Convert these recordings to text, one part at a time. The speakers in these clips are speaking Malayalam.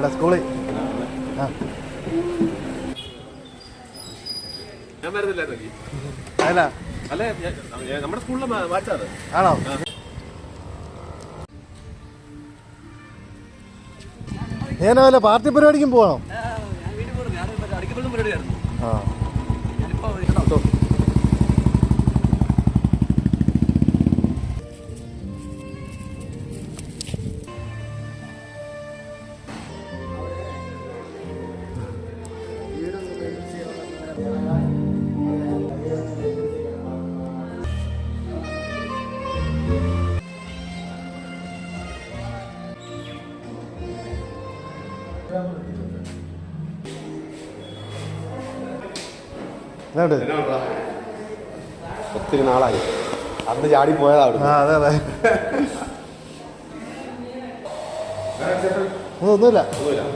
ഇവിടെ സ്കൂളിൽ. ആ ഞാൻ വരുന്നില്ലായിരുന്നു. അല്ല അല്ലേ നമ്മുടെ സ്കൂളിലെ മാറ്റാത് ആണോ? ഞാൻ വല്ല പാർട്ടി പരിപാടിക്കും പോകണോ? ആ ഒത്തിരി നാളായി അന്ന് ചാടി പോയതാ. അതെ അതെ. ഒന്നുമില്ല. ഒന്നുമില്ല.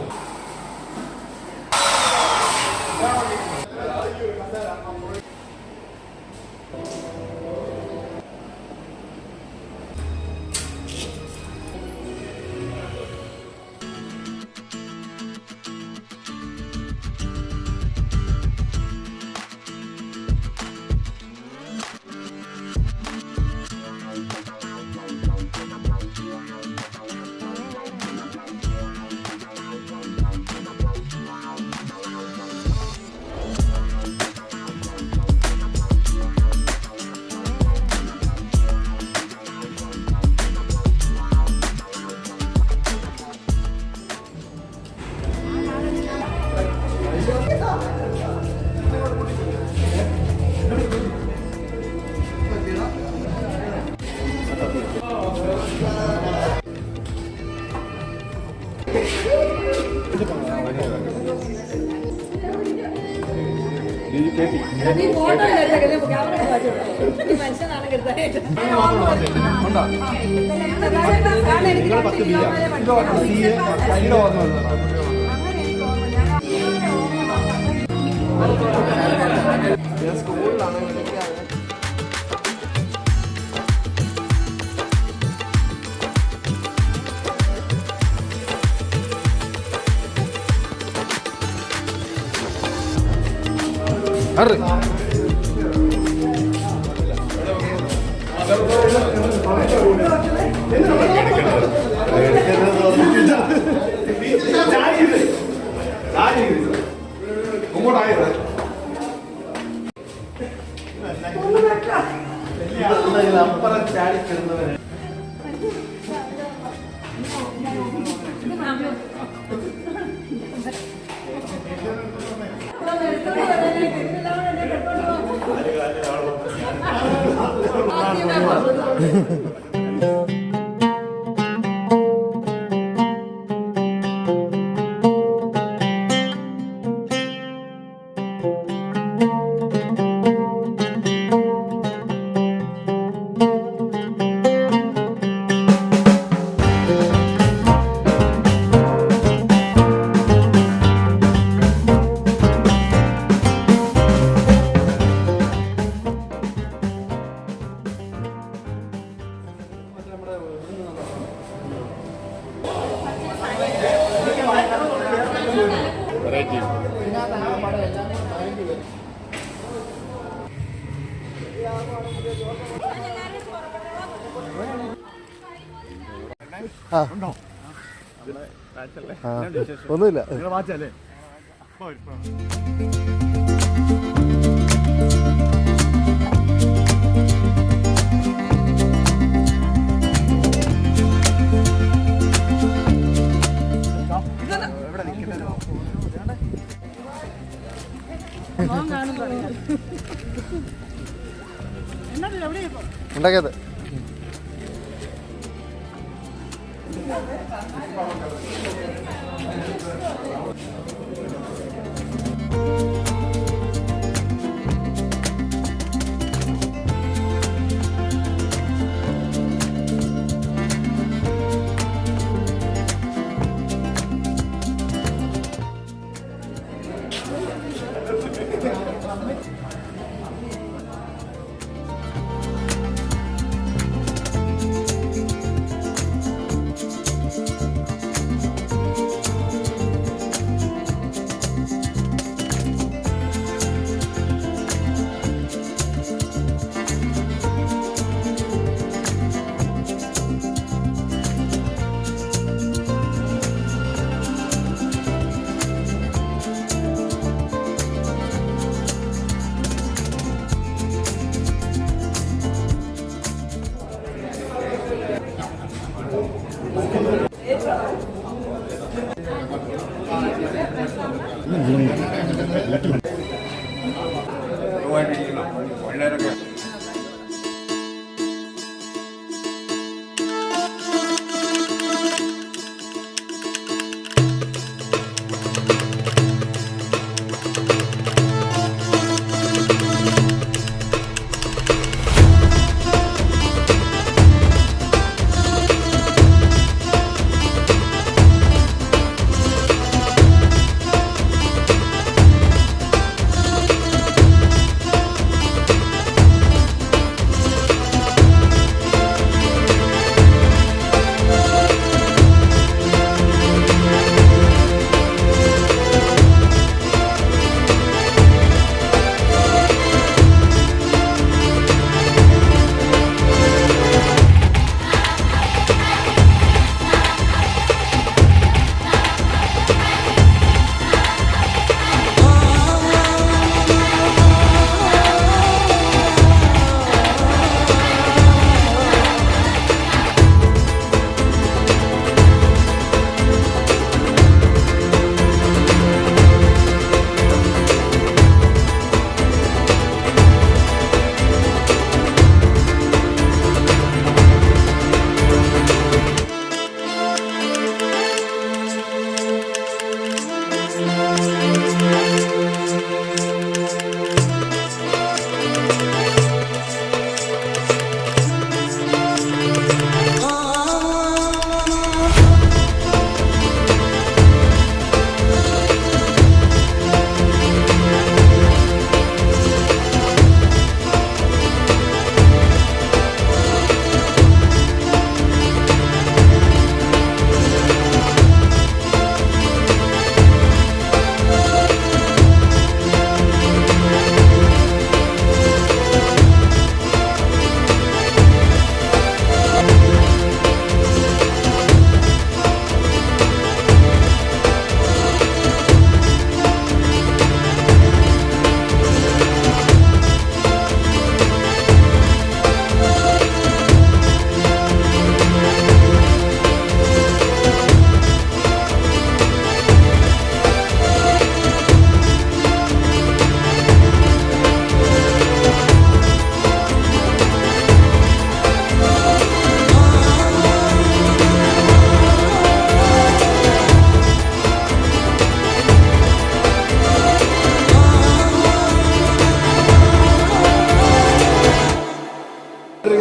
ഉണ്ടാക്കിയത്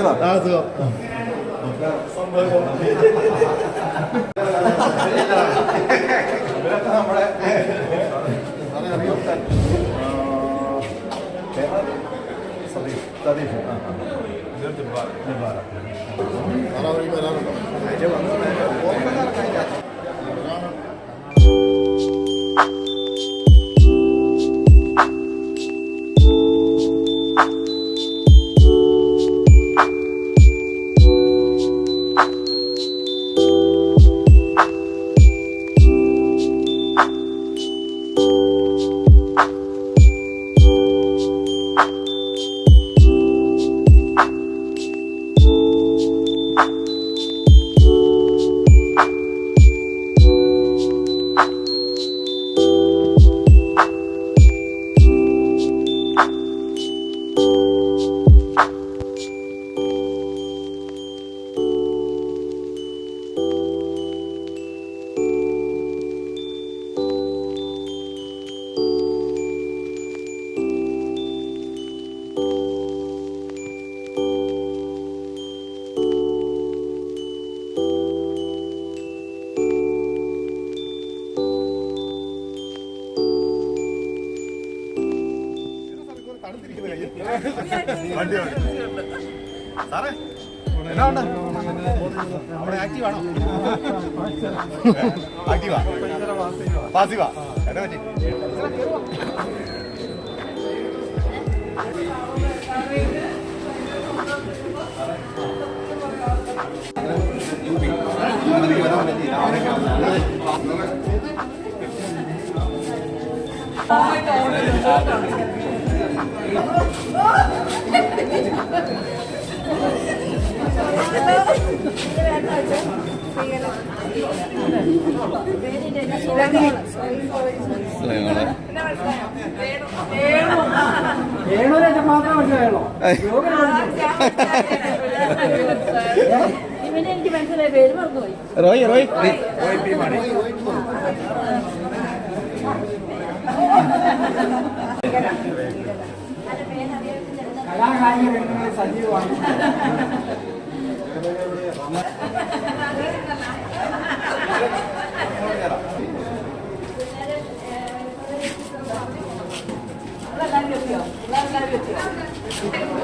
സുഖമായിരിക്കുന്നോ? ആ സുഖം. സാറേ എന്നാ ഉണ്ട്? അവിടെ ആക്റ്റീവാണോ? ആക്റ്റീവാ പാസീവാ? എന്നാ പറ്റി? എനിക്ക് മനസ്സിലായി പേര് മറന്നുപോയി. റോയ് റോയ് കലാകായിക രംഗങ്ങളിൽ സജീവമാണ്.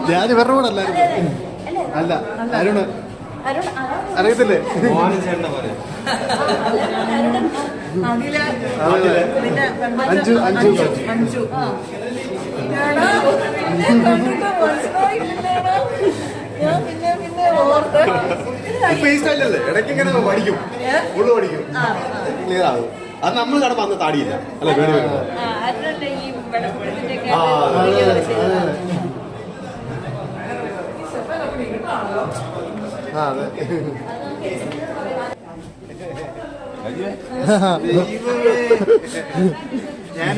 ഞാൻ ഇവരുടെ കൂടെ അല്ലായിരുന്നു. അല്ല അരുണ് അറിയത്തില്ലേ? അഞ്ചു അഞ്ചു അഞ്ചു ഇപ്പൊ ഈ സ്റ്റൈലല്ലേ ഇടയ്ക്ക് ഇങ്ങനെ പഠിക്കും, ഉള്ളു പഠിക്കും, ക്ലിയർ ആകും. അത് നമ്മൾ കടപ്പ അന്ന് താടിയില്ല അല്ലെ? വേണ്ടി വരുമ്പോ അതെ. ഞാൻ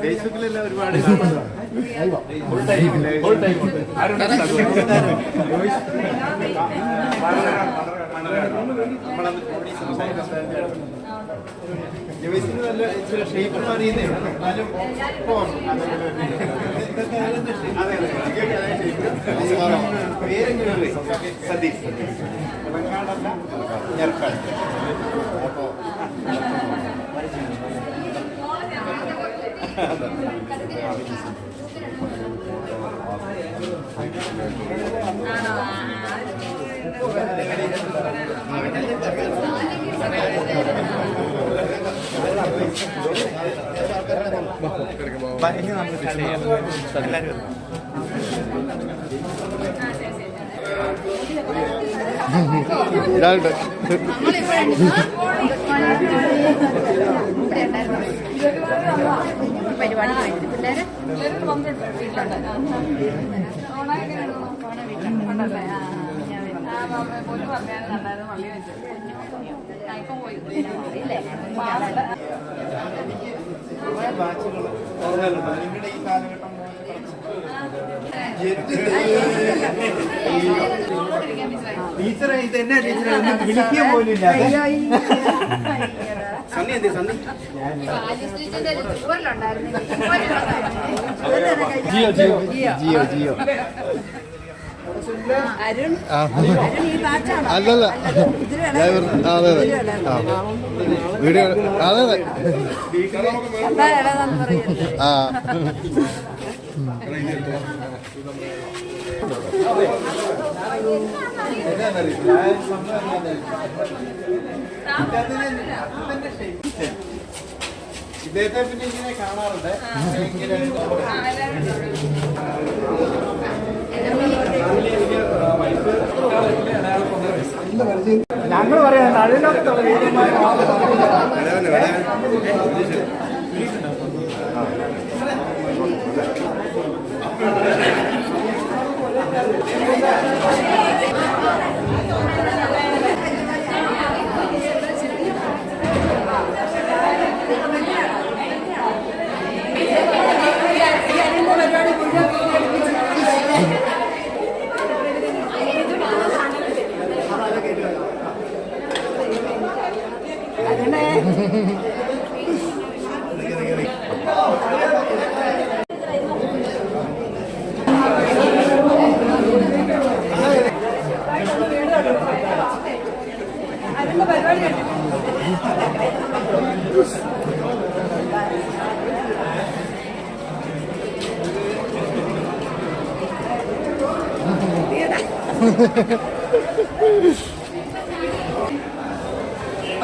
ഫേസ്ബുക്കിലെല്ലാം ഒരുപാട് ജോയ്സിന് നല്ല ഷേപ്പ് മാറിയുന്നേ എന്നാലും പേരെങ്കിലും സതീഷ് തെലങ്കാടല്ല ഞെർക്കാട്. അപ്പോൾ ഇതാണ്ട് പരിപാടി പിള്ളേര് വന്നിട്ടുണ്ട് വീട്ടിലുണ്ട്. പോലും പറഞ്ഞാൽ നന്നായിരുന്നു പള്ളി വെച്ച് ഇപ്പം പോയി ഇല്ലേ നിങ്ങളുടെ ഈ കാലഘട്ടം ടീച്ചറെ ഇതെന്നാ ടീച്ചറെ ഒന്നും വിളിക്കാൻ പോലും ഇല്ല. സണ്ണി എന്തേ സണ്ണി? ജിയോ ജിയോ ജിയോ ജിയോ അരുൺ ആ. അരുൺ ഈ ബാച്ചാണോ? അല്ലല്ല ഇതിൽ ഞാൻ അതെ അതെ ആ വീഡിയോ അതെ അതെ എന്താ ഇളയതാന്ന് പറയല്ലേ? ആ ഇദ്ദേഹത്തെ പിന്നെ ഇങ്ങനെ കാണാറുണ്ട് ഞങ്ങൾ പറയാം അതിനകത്തുള്ള വീരന്മാരെ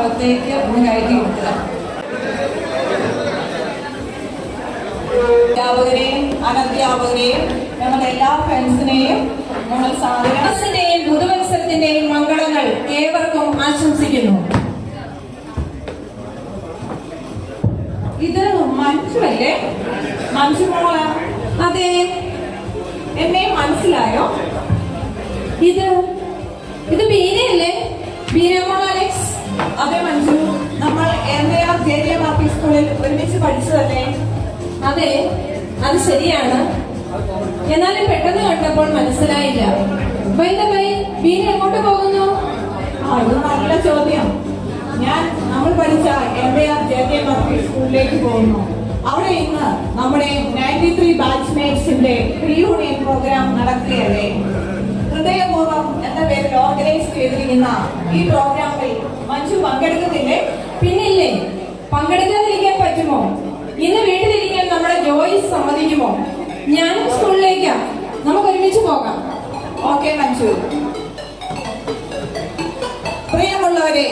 അകത്തേക്ക് ഒന്ന് കയറ്റി കൊടുക്കുക. അധ്യാപകരെയും അനധ്യാപകരെയും ഞങ്ങളുടെ എല്ലാ ഫ്രണ്ട്സിനെയും ഞങ്ങൾ സാധനത്തിന്റെയും പുതുവത്സരത്തിന്റെയും മംഗളങ്ങൾ ഏവർക്കും ആശംസിക്കുന്നു. ഇത് മഞ്ജു അല്ലേ? മഞ്ജു മോള? അതെ, എന്നെ മനസ്സിലായോ? ഇത് ബീനയല്ലേ? ബീനമോൾ അലക്സ്? അതെ മഞ്ജു, നമ്മൾ JJMRP സ്കൂളിൽ ഒരുമിച്ച് പഠിച്ചതല്ലേ? അതെ, അത് ശരിയാണ്. എന്നാലും പെട്ടെന്ന് കണ്ടപ്പോൾ മനസ്സിലായില്ല. ബീന എങ്ങോട്ട് പോകുന്നു? അത് നല്ല ചോദ്യം. നമ്മൾ പഠിച്ച JJMRP സ്കൂളിലേക്ക് പോകുന്നു. അവിടെ ഇന്ന് നമ്മുടെ 93 ബാച്ച്മേറ്റ്സിന്റെ റീയൂണിയൻ പ്രോഗ്രാം നടക്കുകയല്ലേ? ഹൃദയപൂർവ്വം എന്ന പേരിൽ ഓർഗനൈസ് ചെയ്തിരിക്കുന്ന ഈ പ്രോഗ്രാമിൽ മഞ്ജു പങ്കെടുക്കുന്നില്ലേ? പിന്നില്ലേ, പങ്കെടുക്കാതിരിക്കാൻ പറ്റുമോ? ഇന്ന് വീട്ടിലിരിക്കാൻ നമ്മുടെ ജോയിസ് സമ്മതിക്കുമോ? ഞാനും സ്കൂളിലേക്കാ, നമുക്ക് ഒരുമിച്ച് പോകാം. ഓക്കെ മഞ്ജു. പ്രിയമുള്ളവരെ,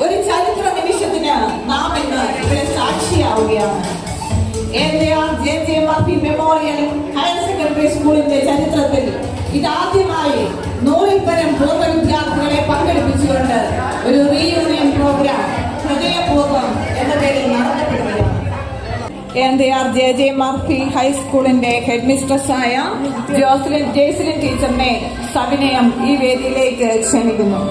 ഒരു ചരിത്ര നിമിഷത്തിന് നാം ഇന്ന് ഇവിടെ സാക്ഷിയാവുകയാണ്. JJMRP മെമ്മോറിയൽ ഹയർ സെക്കൻഡറി സ്കൂളിന്റെ ചരിത്രത്തിൽ ഇതാദ്യമായി 100-ൽ പരം പൂർവ്വ വിദ്യാർത്ഥികളെ പങ്കെടുപ്പിച്ചുകൊണ്ട് ഒരു റീയൂണിയൻ പ്രോഗ്രാം ഹൃദയപൂർവ്വം എന്ന പേരിൽ നടത്തപ്പെടുകയാണ്. JJMRP ഹൈസ്കൂളിന്റെ ഹെഡ് മിസ്ട്രസ്സായ ജേസ്ലിൻ ടീച്ചറിനെ സവിനയം ഈ വേദിയിലേക്ക് ക്ഷണിക്കുന്നു.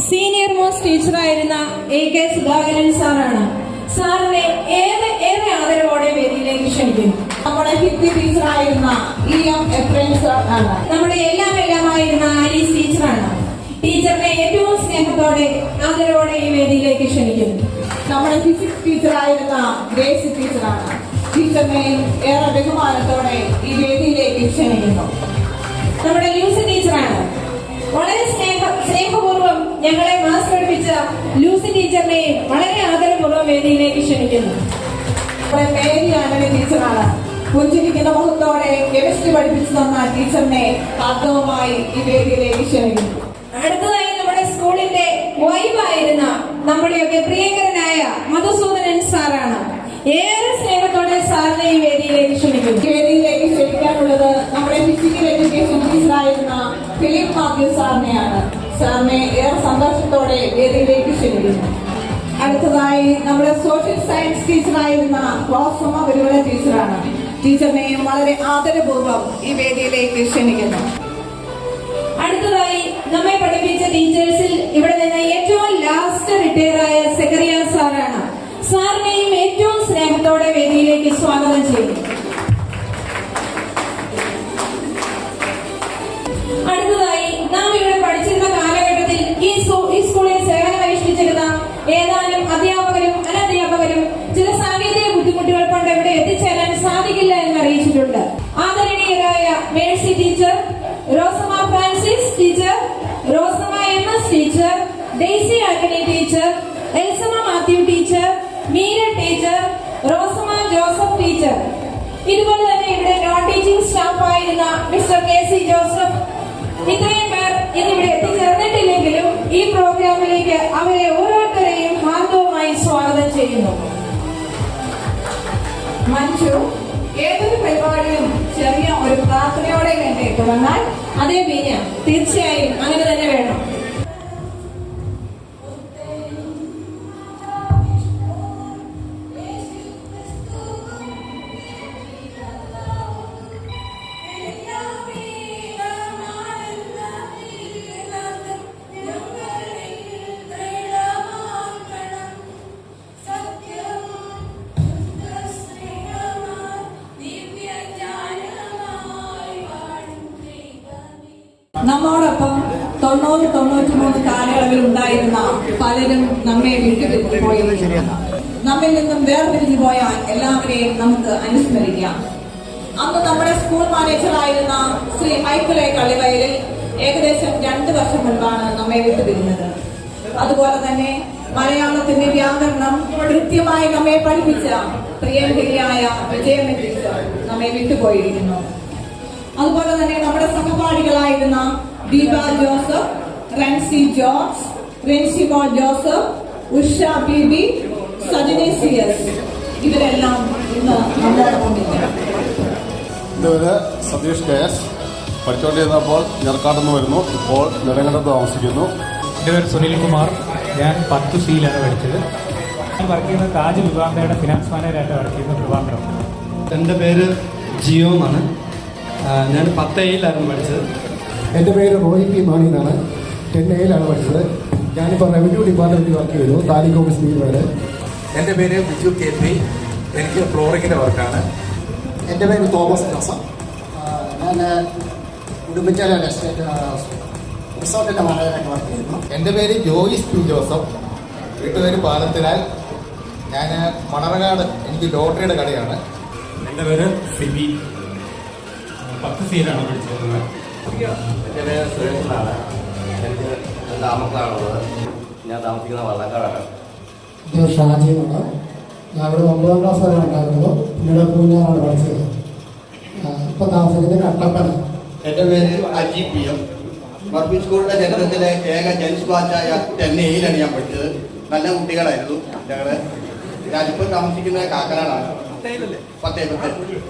സീനിയർ മോസ്റ്റ് ടീച്ചറായിരുന്ന AK സുധാകരൻ സാറാണ്. സാറിനെ ഏറെ ആദരവോടെ വേദിയിലേക്ക് ക്ഷണിക്കുന്നു. നമ്മുടെ ഹിന്ദി ടീച്ചറായിരുന്ന EM സാർ ആണ്. നമ്മുടെ എല്ലാമായിരുന്ന ആലീസ് ടീച്ചറാണ്. ടീച്ചറിനെ ഏറ്റവും സ്നേഹത്തോടെ ആദരവോടെ ഈ വേദിയിലേക്ക് ക്ഷണിക്കുന്നു. നമ്മുടെ ഫിസിക്സ് ടീച്ചറായിരുന്ന ഗ്രേസി ടീച്ചറാണ്. ടീച്ചറിനെ ഏറെ ബഹുമാനത്തോടെ ഈ വേദിയിലേക്ക് ക്ഷണിക്കുന്നു. നമ്മുടെ ലൂസി ടീച്ചറാണ്. വളരെ സ്നേഹപൂർവ്വം ഞങ്ങളെ മാസ് പഠിപ്പിച്ച ലൂസി ടീച്ചറിനെ വളരെ ആദരപൂർവ്വം വേദിയിലേക്ക് ക്ഷണിക്കുന്നു. നമ്മുടെ മേരി ആന്റണി ടീച്ചറാണ്. പുഞ്ചിരിക്കുന്ന മുഖത്തോടെ കെമിസ്ട്രി പഠിപ്പിച്ചു തന്ന ടീച്ചറിനെ ആദ്യവുമായി ഈ വേദിയിലേക്ക് ക്ഷണിക്കുന്നു. അടുത്തതായി നമ്മുടെ സ്കൂളിന്റെ വൈബായിരുന്ന നമ്മുടെയൊക്കെ പ്രിയങ്കരനായ മധുസൂദനൻ സാറാണ്. ഏറെ സ്നേഹത്തോടെ സാറിനെ ഈ വേദിയിലേക്ക് ക്ഷണിക്കുന്നു. വേദിയിലേക്ക് ക്ഷണിക്കാനുള്ളത് നമ്മുടെ ഫിസിക്കൽ എഡ്യൂക്കേഷൻ ടീച്ചറായിരുന്ന ഫിലിപ്പ് മാത്യു സാറിനെയാണ്. സാറിനെ ഏറെ സന്തോഷത്തോടെ വേദിയിലേക്ക് ക്ഷണിക്കുന്നു. അടുത്തതായി നമ്മുടെ സോഷ്യൽ സയൻസ് ടീച്ചറായിരുന്ന റോസമ്മ ഗുരുവല ടീച്ചറാണ്. ടീച്ചറിനെയും വളരെ ആദരപൂർവ്വം ഈ വേദിയിലേക്ക് ക്ഷണിക്കുന്നു. അടുത്തതായി നമ്മെ പഠിപ്പിച്ച ടീച്ചേഴ്സിൽ ഇവിടെ നിന്ന് ഏറ്റവും ലാസ്റ്റ് റിട്ടയറായ സെക്രട്ടറി സാറാണ്. സാറിനെയും ഏറ്റവും സ്നേഹത്തോടെ വേദിയിലേക്ക് സ്വാഗതം ചെയ്യും. അടുത്തതായി നാം ഇവിടെ പഠിച്ചിരുന്ന കാലഘട്ടത്തിൽ ഈ സ്കൂളിൽ സേവനമനുഷ്ഠിച്ചിരുന്ന ഏതാനും അധ്യാപകരും അനധ്യാപകരും ചില സാങ്കേതിക ബുദ്ധിമുട്ടുകൾ കൊണ്ട് ഇവിടെ എത്തിച്ചേരാൻ സാധിക്കില്ല എന്ന് അറിയിച്ചിട്ടുണ്ട്. ആദരണീയരായ മേഴ്സി ടീച്ചർ, ടീച്ചർ. ഇതുപോലെ തന്നെ ഇവിടെ നോൺ ടീച്ചിങ് സ്റ്റാഫ് ആയിരുന്ന മിസ്റ്റർ കെ.സി. ജോസഫ്. ഇത്രയും പേർ ഇന്നിവിടെ എത്തിച്ചേർന്നിട്ടില്ലെങ്കിലും ഈ പ്രോഗ്രാമിലേക്ക് അവരെ ഓരോരുത്തരെയും ഹാർദവമായി സ്വാഗതം ചെയ്യുന്നു. മഞ്ജു, ഏതൊരു പരിപാടിയും ചെറിയ ഒരു പ്രാർത്ഥനയോടെ തന്നെ തുടങ്ങാൻ അതേ പിന്നെ തീർച്ചയായും അങ്ങനെ തന്നെ വേണം. നമ്മോടൊപ്പം 90-93 കാലയളവിൽ ഉണ്ടായിരുന്ന പലരും നമ്മെ വിട്ടുപോയി. നമ്മിൽ നിന്നും വേർപിരിഞ്ഞു പോയ എല്ലാവരെയും നമുക്ക് അനുസ്മരിക്കാം. അന്ന് നമ്മുടെ സ്കൂൾ മാനേജറായിരുന്ന ശ്രീ മൈക്കിളെ കളിവയലിൽ ഏകദേശം 2 വർഷം മുൻപാണ് നമ്മെ വിട്ടുപിരിഞ്ഞത്. അതുപോലെ തന്നെ മലയാളത്തിന്റെ വ്യാകരണം കൃത്യമായി നമ്മെ പഠിപ്പിച്ച പ്രിയങ്കരിയായ വിജയമ ടീച്ചർ നമ്മെ വിട്ടുപോയിരിക്കുന്നു. അതുപോലെ തന്നെ നമ്മുടെ സഹപാഠികളായിരുന്ന Deepa Joseph, Rency George, Rinsimo Joseph, Usha Bibi, Sajini CS, ഇവരെല്ലാം ഇന്ന് നമ്മോടൊപ്പമില്ല. ഇതുവരെ സതീഷ് KS പഠിച്ചുകൊണ്ടിരുന്നപ്പോൾ ഞെർക്കാട്ടെന്ന് വരുന്നു. ഇപ്പോൾ നെടുങ്കണ്ടത്ത് താമസിക്കുന്നു. എൻ്റെ പേര് സുനിൽ കുമാർ. ഞാൻ 10C പഠിച്ചത്. ഞാൻ വർക്ക് ചെയ്യുന്നത് താജ് വിവാഹയുടെ ഫിനാൻസ് മാനേജറായിട്ട് വർക്ക് ചെയ്യുന്നത് ട്രിവാൻഡ്രം. എൻ്റെ പേര് ജിയോ എന്നാണ്. ഞാൻ 10A പഠിച്ചത്. എൻ്റെ പേര് റോയി പി മാണി എന്നാണ്. 10A പഠിച്ചത്. ഞാനിപ്പോൾ റവന്യൂ ഡിപ്പാർട്ട്മെൻറ്റിൽ വർക്ക് ചെയ്യുന്നു, താലൂക്ക് ഓഫീസ് ലീവാണ്. എൻ്റെ പേര് ബിജു KP. എനിക്ക് ഫ്ലോറിങ്ങിൻ്റെ വർക്കാണ്. എൻ്റെ പേര് തോമസ് ജോസഫ്. ഞാൻ ഉടുമ്പൻചോല എസ്റ്റേറ്റ് റിസോർട്ടിൻ്റെ മാനേജറായിട്ട് വർക്ക് ചെയ്യുന്നു. എൻ്റെ പേര് ജോയിസ് പി ജോസഫ്. വീട്ടുപേര് പാലത്തിനാൽ. ഞാൻ മണർകാട്, എനിക്ക് ലോട്ടറിയുടെ കടയാണ്. എൻ്റെ പേര് സിബി. 10C പഠിച്ചിരുന്നത്. എൻ്റെ പേര് സുരേഷനാണ്. എനിക്ക് താമസമാണുള്ളത്. ഞാൻ താമസിക്കുന്ന വള്ളക്കാടാണ്. ഇത് ഷാജിയാണ്. ഞാൻ ഇവിടെ 9ാം ക്ലാസ് വരെ ഉണ്ടായിരുന്നു. പിന്നീട് പൂഞ്ഞാറാണ് പഠിച്ചത്. ഇപ്പം താമസിക്കുന്നത് കട്ടപ്പന. എൻ്റെ പേര് അജി PM. മർബി സ്കൂളിൻ്റെ ചരിത്രത്തിലെ ഏക ജെൻസ് ബാച്ചായ 10A ഞാൻ പഠിച്ചത്. നല്ല കുട്ടികളായിരുന്നു ഞങ്ങള്. ഞാനിപ്പോൾ താമസിക്കുന്നത് കാക്കനാടാണ്. 10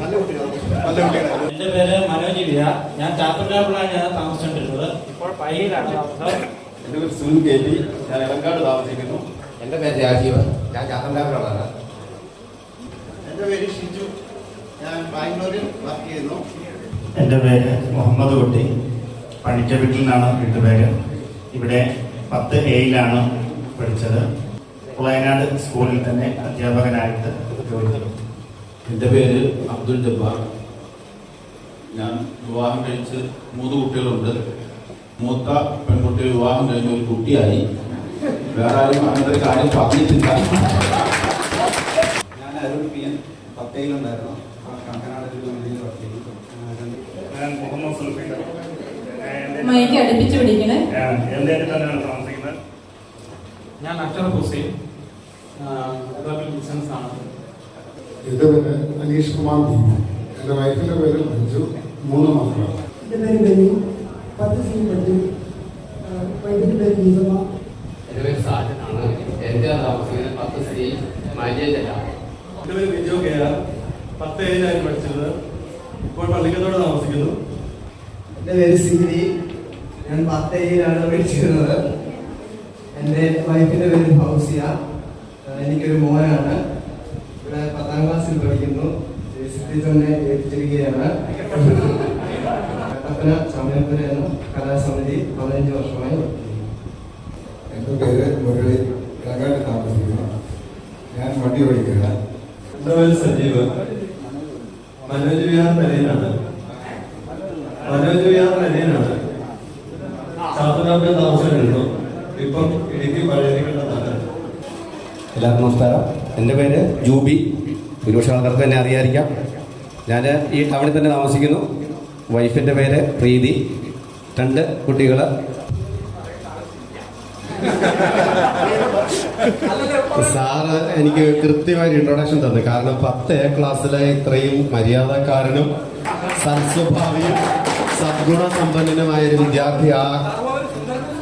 നല്ല കുട്ടികളായിരുന്നു. എൻ്റെ പേര് മനോജ് വിയ. ഞാൻ ചാപ്പറ്റാപ്പിലാണ് താമസിച്ചുകൊണ്ടിരുന്നത്. ഇപ്പോൾ പയ്യയിലാണ് താമസം. എൻ്റെ പേര് സുനിൽ KP. ഞാൻ ഇളങ്കാട് താമസിക്കുന്നു. എൻ്റെ പേര് രാജീവ്. ഞാൻ ചാത്തൻകാവിലാണ്. എൻ്റെ പേര് ഷിജു. ഞാൻ ബാംഗ്ലൂരിൽ വർക്ക് ചെയ്യുന്നു. എൻ്റെ പേര് മുഹമ്മദ് കുട്ടി. പഠിച്ച വീട്ടിലാണ് വീട്ടുപേര്. ഇവിടെ 10A പഠിച്ചത്. വയനാട് സ്കൂളിൽ തന്നെ അധ്യാപകനായിട്ട് ജോലി ചെയ്തു. എൻ്റെ പേര് അബ്ദുൽ ജബ്ബാർ. ഞാൻ വിവാഹം കഴിച്ച് 3 കുട്ടികളുണ്ട്. മൂത്ത പെൺകുട്ടി വിവാഹം കഴിഞ്ഞ ഒരു കുട്ടിയായി. വേറെ ആരും അങ്ങനത്തെ ഒരു കാര്യം പറഞ്ഞിട്ടില്ല. ഞാൻ Arun PN. 10A Kakkanad work ചെയ്തു. ഞാൻ മുഹമ്മദ് സുൽഫീഖർ. മൈക്ക് അടുപ്പിച്ച് പിടിക്കണേ. എൻ്റെ തന്നെയാണ് താമസിക്കുന്നത്. ഞാൻ അക്ഷർ ഹുസൈൻ. ബിസിനസ്സാണ്. എൻ്റെ പേര് അനീഷ് കുമാർ B. എൻ്റെ വൈഫിൻ്റെ പേര് മഞ്ജു. 3 മക്കളാണ്. എൻ്റെ പേര് ബെന്നി. 10C പഠിച്ചു. വൈഫിൻ്റെ പേര് ഗീതമ്മ. എൻ്റെ പേര് സാജനാണ്. എൻ്റെ താമസിക്കുന്നത് 10C മജേജലാണ്. എൻ്റെ പേര് ബിജു KR. 10A പഠിച്ചത്. ഇപ്പോൾ പള്ളിക്കത്തോട് താമസിക്കുന്നു. എൻ്റെ പേര് സിരി. ഞാൻ 10A പഠിച്ചിരുന്നത്. എൻ്റെ വൈഫിൻ്റെ പേര് ഫൗസിയ. എനിക്കൊരു മോനാണ്. ഇവിടെ 10ാം ക്ലാസ്സിൽ പഠിക്കുന്നു. ടീച്ചറിനെ ഏൽപ്പിച്ചിരിക്കുകയാണ്. കട്ടപ്പന സമയപ്പുര എന്ന കലാസമിതി 15 വർഷമായി. എൻ്റെ പേര് മുരളി. ഇളങ്കാട് താമസിക്കുന്നു. ഞാൻ വണ്ടി ഓടിക്കുകയാണ്. എൻ്റെ പേര് സജീവ്. മനോജ് വിഹാർ നരേനാണ്. ചാത്തനാപ്പിൽ താമസിച്ചിരുന്നു. ഇപ്പം ഇടുക്കി പഴയതിക്കുന്നതാണ്. എല്ലാവർക്കും നമസ്കാരം. എൻ്റെ പേര് ജൂബി. ഒരുപക്ഷെ ആൾക്കാർക്ക് തന്നെ അറിയാതിരിക്കാം. ഞാൻ ഈ ടൗണിൽ തന്നെ താമസിക്കുന്നു. വൈഫിൻ്റെ പേര് പ്രീതി. 2 കുട്ടികൾ. സാറ് എനിക്ക് കൃത്യമായി ഇൻട്രൊഡക്ഷൻ തന്നു. കാരണം 10A ക്ലാസ്സിലെ ഇത്രയും മര്യാദക്കാരനും സൽസ്വഭാവിയും സദ്ഗുണസമ്പന്നനുമായ ഒരു വിദ്യാർത്ഥി, ആ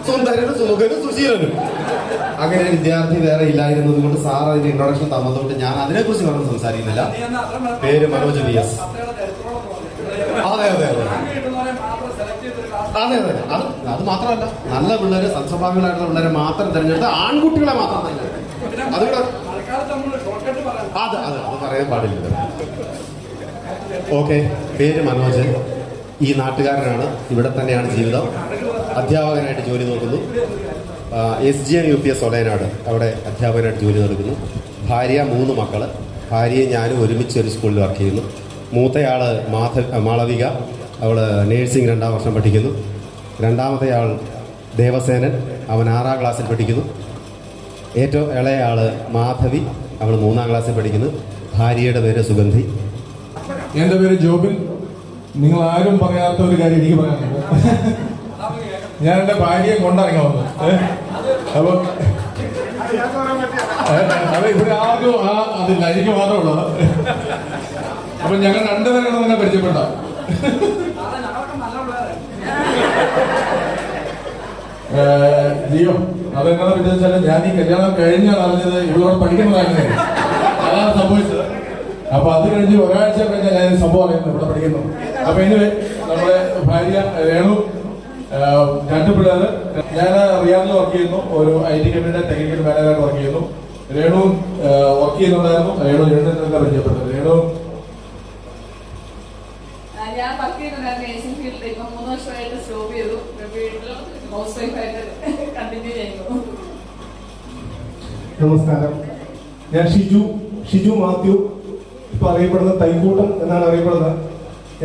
സുന്ദരനും സുമുഖനും സുശീലനും, അങ്ങനെ ഒരു വിദ്യാർത്ഥി വേറെ ഇല്ലായിരുന്നത് കൊണ്ട് സാർ അതിന്റെ ഇൻട്രൊഡക്ഷൻ തന്നതുകൊണ്ട് ഞാൻ അതിനെക്കുറിച്ച് പറഞ്ഞു സംസാരിക്കുന്നില്ല. പേര് മനോജ് VS. അതെ അതെ അതെ അതെ അതെ അത് മാത്രമല്ല, നല്ല പിള്ളേരെ സൽസ്വഭാവികളായിട്ടുള്ള പിള്ളേരെ മാത്രം തിരഞ്ഞെടുത്ത് ആൺകുട്ടികളെ മാത്രം തിരഞ്ഞെടുത്ത് അതുകൂടെ അത് പറയാൻ പാടില്ല. ഓക്കെ, പേര് മനോജ്, ഈ നാട്ടുകാരനാണ്, ഇവിടെ തന്നെയാണ് ജീവിതം, അധ്യാപകനായിട്ട് ജോലി നോക്കുന്നു. SGM UPS ഒലയനാട്, അവിടെ അധ്യാപകനായിട്ട് ജോലി നടക്കുന്നു. ഭാര്യ, 3 മക്കൾ. ഭാര്യയും ഞാനും ഒരുമിച്ച് ഒരു സ്കൂളിൽ വർക്ക് ചെയ്യുന്നു. മൂത്തയാൾ മാളവിക, അവൾ നേഴ്സിംഗ് 2ാം വർഷം പഠിക്കുന്നു. രണ്ടാമത്തെയാൾ ദേവസേനൻ, അവൻ 6ാം ക്ലാസ്സിൽ പഠിക്കുന്നു. ഏറ്റവും ഇളയയാൾ മാധവി, അവൾ 3ാം ക്ലാസ്സിൽ പഠിക്കുന്നു. ഭാര്യയുടെ പേര് സുഗന്ധി. എൻ്റെ പേര് ജോബിൻ. നിങ്ങൾ ആരും പറയാത്ത ഒരു കാര്യം എനിക്ക് പറയാനുണ്ട്. ഞാൻ എൻ്റെ ഭാര്യയെ കൊണ്ടിറങ്ങി വന്നു. അപ്പൊ അത് ഇവിടെ ആർക്കും അതില്ല, എനിക്ക് മാത്രമുള്ളത്. അപ്പൊ ഞങ്ങൾ രണ്ടുപേരാണ് നിന്നെ പരിചയപ്പെട്ട. ജിയോ, അതെന്താണെന്ന് വിചാരിച്ചാൽ ഞാൻ ഈ കല്യാണം കഴിഞ്ഞാൽ അറിഞ്ഞത് ഇവളോട് പഠിക്കുന്നതായിരുന്നു. അതാണ് സംഭവിച്ചത്. അപ്പൊ അത് കഴിഞ്ഞ് ഒരാഴ്ച കഴിഞ്ഞാൽ ഞാൻ സംഭവം അറിയുന്നു ഇവിടെ പഠിക്കുന്നു. അപ്പൊ ഇനി നമ്മുടെ ഭാര്യ രേണു, 2 പിള്ളേര്. ഞാൻ റിയാദിൽ വർക്ക് ചെയ്യുന്നു, ഒരു IT കമ്പനിയുടെ ടെക്നിക്കൽ മാനേജറായിട്ട് വർക്ക് ചെയ്യുന്നു. രേണു വർക്ക് ചെയ്യുന്നുണ്ടായിരുന്നു. രേണു പരിചയപ്പെട്ടത്. രേണു ഞാൻ വർക്ക് ചെയ്യുന്നുണ്ടായിരുന്നു നേഴ്സിംഗ് ഫീൽഡിൽ. ഇപ്പൊ 3 വർഷമായിട്ട് സ്റ്റോപ്പ് ചെയ്തു. വീട്ടിൽ ഹൗസ് വൈഫായിട്ട് കണ്ടിന്യൂ ചെയ്യുന്നു. നമസ്കാരം, ഞാൻ ഷിജു മാത്യു, ഇപ്പൊ അറിയപ്പെടുന്നത് തൈക്കൂട്ടം എന്നാണ് അറിയപ്പെടുന്നത്.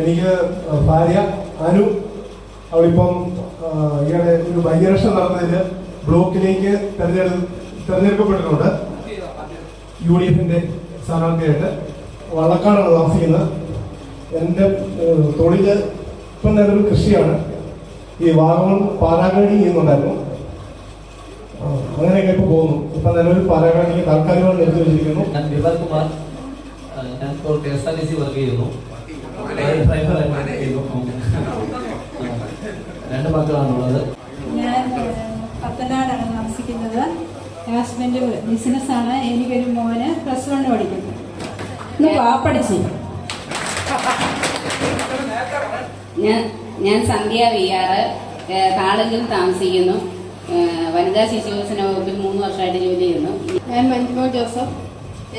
എനിക്ക് ഭാര്യ അനു, അവളിപ്പം ഇയാളെ ഒരു ബൈഇലക്ഷൻ നടന്നതിന് ബ്ലോക്കിലേക്ക് തെരഞ്ഞെടുക്കപ്പെട്ടിട്ടുണ്ട്. UDFന്റെ സ്ഥാനാർത്ഥിയായിട്ട്. വള്ളക്കാടാണ് താമസിക്കുന്നത്. എൻ്റെ തൊഴിൽ ഇപ്പം നല്ലൊരു കൃഷിയാണ്. ഈ വാഗമൺ പാരാഗണി ചെയ്യുന്നുണ്ടായിരുന്നു. അങ്ങനെയൊക്കെ ഇപ്പൊ പോകുന്നു. ഇപ്പൊ നല്ലൊരു പാരാഗണിക്ക് താൽക്കാലികമായി നിർത്തി വെച്ചിരിക്കുന്നു. ഞാൻ വിമൽ കുമാർ, ഞാൻ ഇപ്പോൾ KSRTC വർക്ക് ചെയ്യുന്നു. 2 മക്കളാണുള്ളത്. ഞാൻ പത്തനാടാണ് താമസിക്കുന്നത്. ഹസ്ബൻഡ് ബിസിനസ്സാണ്. എനിക്കൊരു മോന് +1 പഠിക്കുന്നു. പഠിച്ചു. ഞാൻ സന്ധ്യ VR, കാളഞ്ചിൽ താമസിക്കുന്നു. വനിതാ ശിശുവികസന വകുപ്പിൽ 3 വർഷമായിട്ട് ജോലി ചെയ്യുന്നു. ഞാൻ മഞ്ജുമോ ജോസഫ്,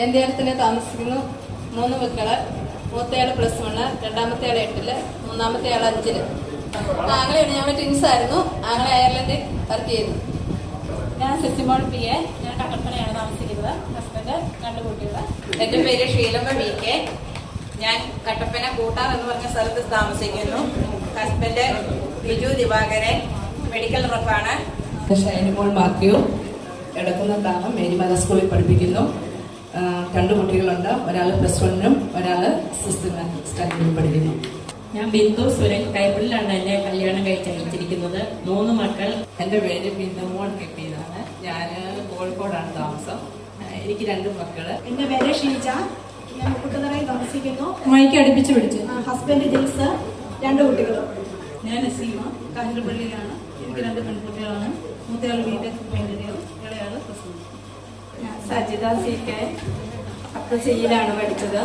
ഏന്ത്യത്തിൽ താമസിക്കുന്നു. 3 മക്കള്. മൂത്തയാൾ +1, രണ്ടാമത്തെയാൾ 8, മൂന്നാമത്തെയാൾ 5. ആങ്ങളെയാണ്, ഞങ്ങൾ ട്വിൻസ് ആയിരുന്നു. ആങ്ങളെ അയർലൻഡിൽ വർക്ക് ചെയ്യുന്നു. ഞാൻ സിസിമോൾ PA, ഞാൻ കട്ടപ്പനയാണ് താമസിക്കുന്നത്. ഹസ്ബൻഡ് 2 കുട്ടികൾ. എൻ്റെ പേര് ഷീലമ്മ VK, ഞാൻ കട്ടപ്പന കൂട്ടാർ എന്ന് പറഞ്ഞ സ്ഥലത്ത് താമസിക്കുന്നു. ഹസ്ബൻഡ് ബിജു ദിവാകരൻ, മെഡിക്കൽ റെപ്പാണ്. ഷൈനിമോൾ മാത്യു, എടക്കുന്നത്താണ്, മേരിമല സ്കൂളിൽ പഠിപ്പിക്കുന്നു. 2 കുട്ടികളുണ്ട്. ഒരാൾ +1-നും ഒരാൾ 6th സ്റ്റാൻഡേർഡിലും പഠിക്കുന്നു. ഞാൻ ബിന്ദു സുരൻ, കൈപ്പിളിലാണ് എന്നെ കല്യാണം കഴിച്ചിരിക്കുന്നത്. 3 മക്കൾ. എൻ്റെ പേര് ബിന്ദുമോൾ KP എന്നാണ്. ഞാൻ കോഴിക്കോടാണ് താമസം. എനിക്ക് 2 മക്കള്. എൻ്റെ പേര് ഷീജ, ഞാൻ മുപ്പത്തറയിൽ താമസിക്കുന്നു. മൈക്ക് അടുപ്പിച്ച് പിടിച്ചു. ഹസ്ബൻഡ് ജിൽസ്, 2 കുട്ടികൾ. ഞാൻ സീമ, കാഞ്ഞിരപ്പള്ളിയിലാണ്. എനിക്ക് 2 പെൺകുട്ടികളാണ്. മൂത്തയാൾ BTech ഫൈനൽ ഇയർ, ഇളയാൾ +1. ഞാൻ സജിത CK, അപ്പച്ചയിലാണ് പഠിച്ചത്.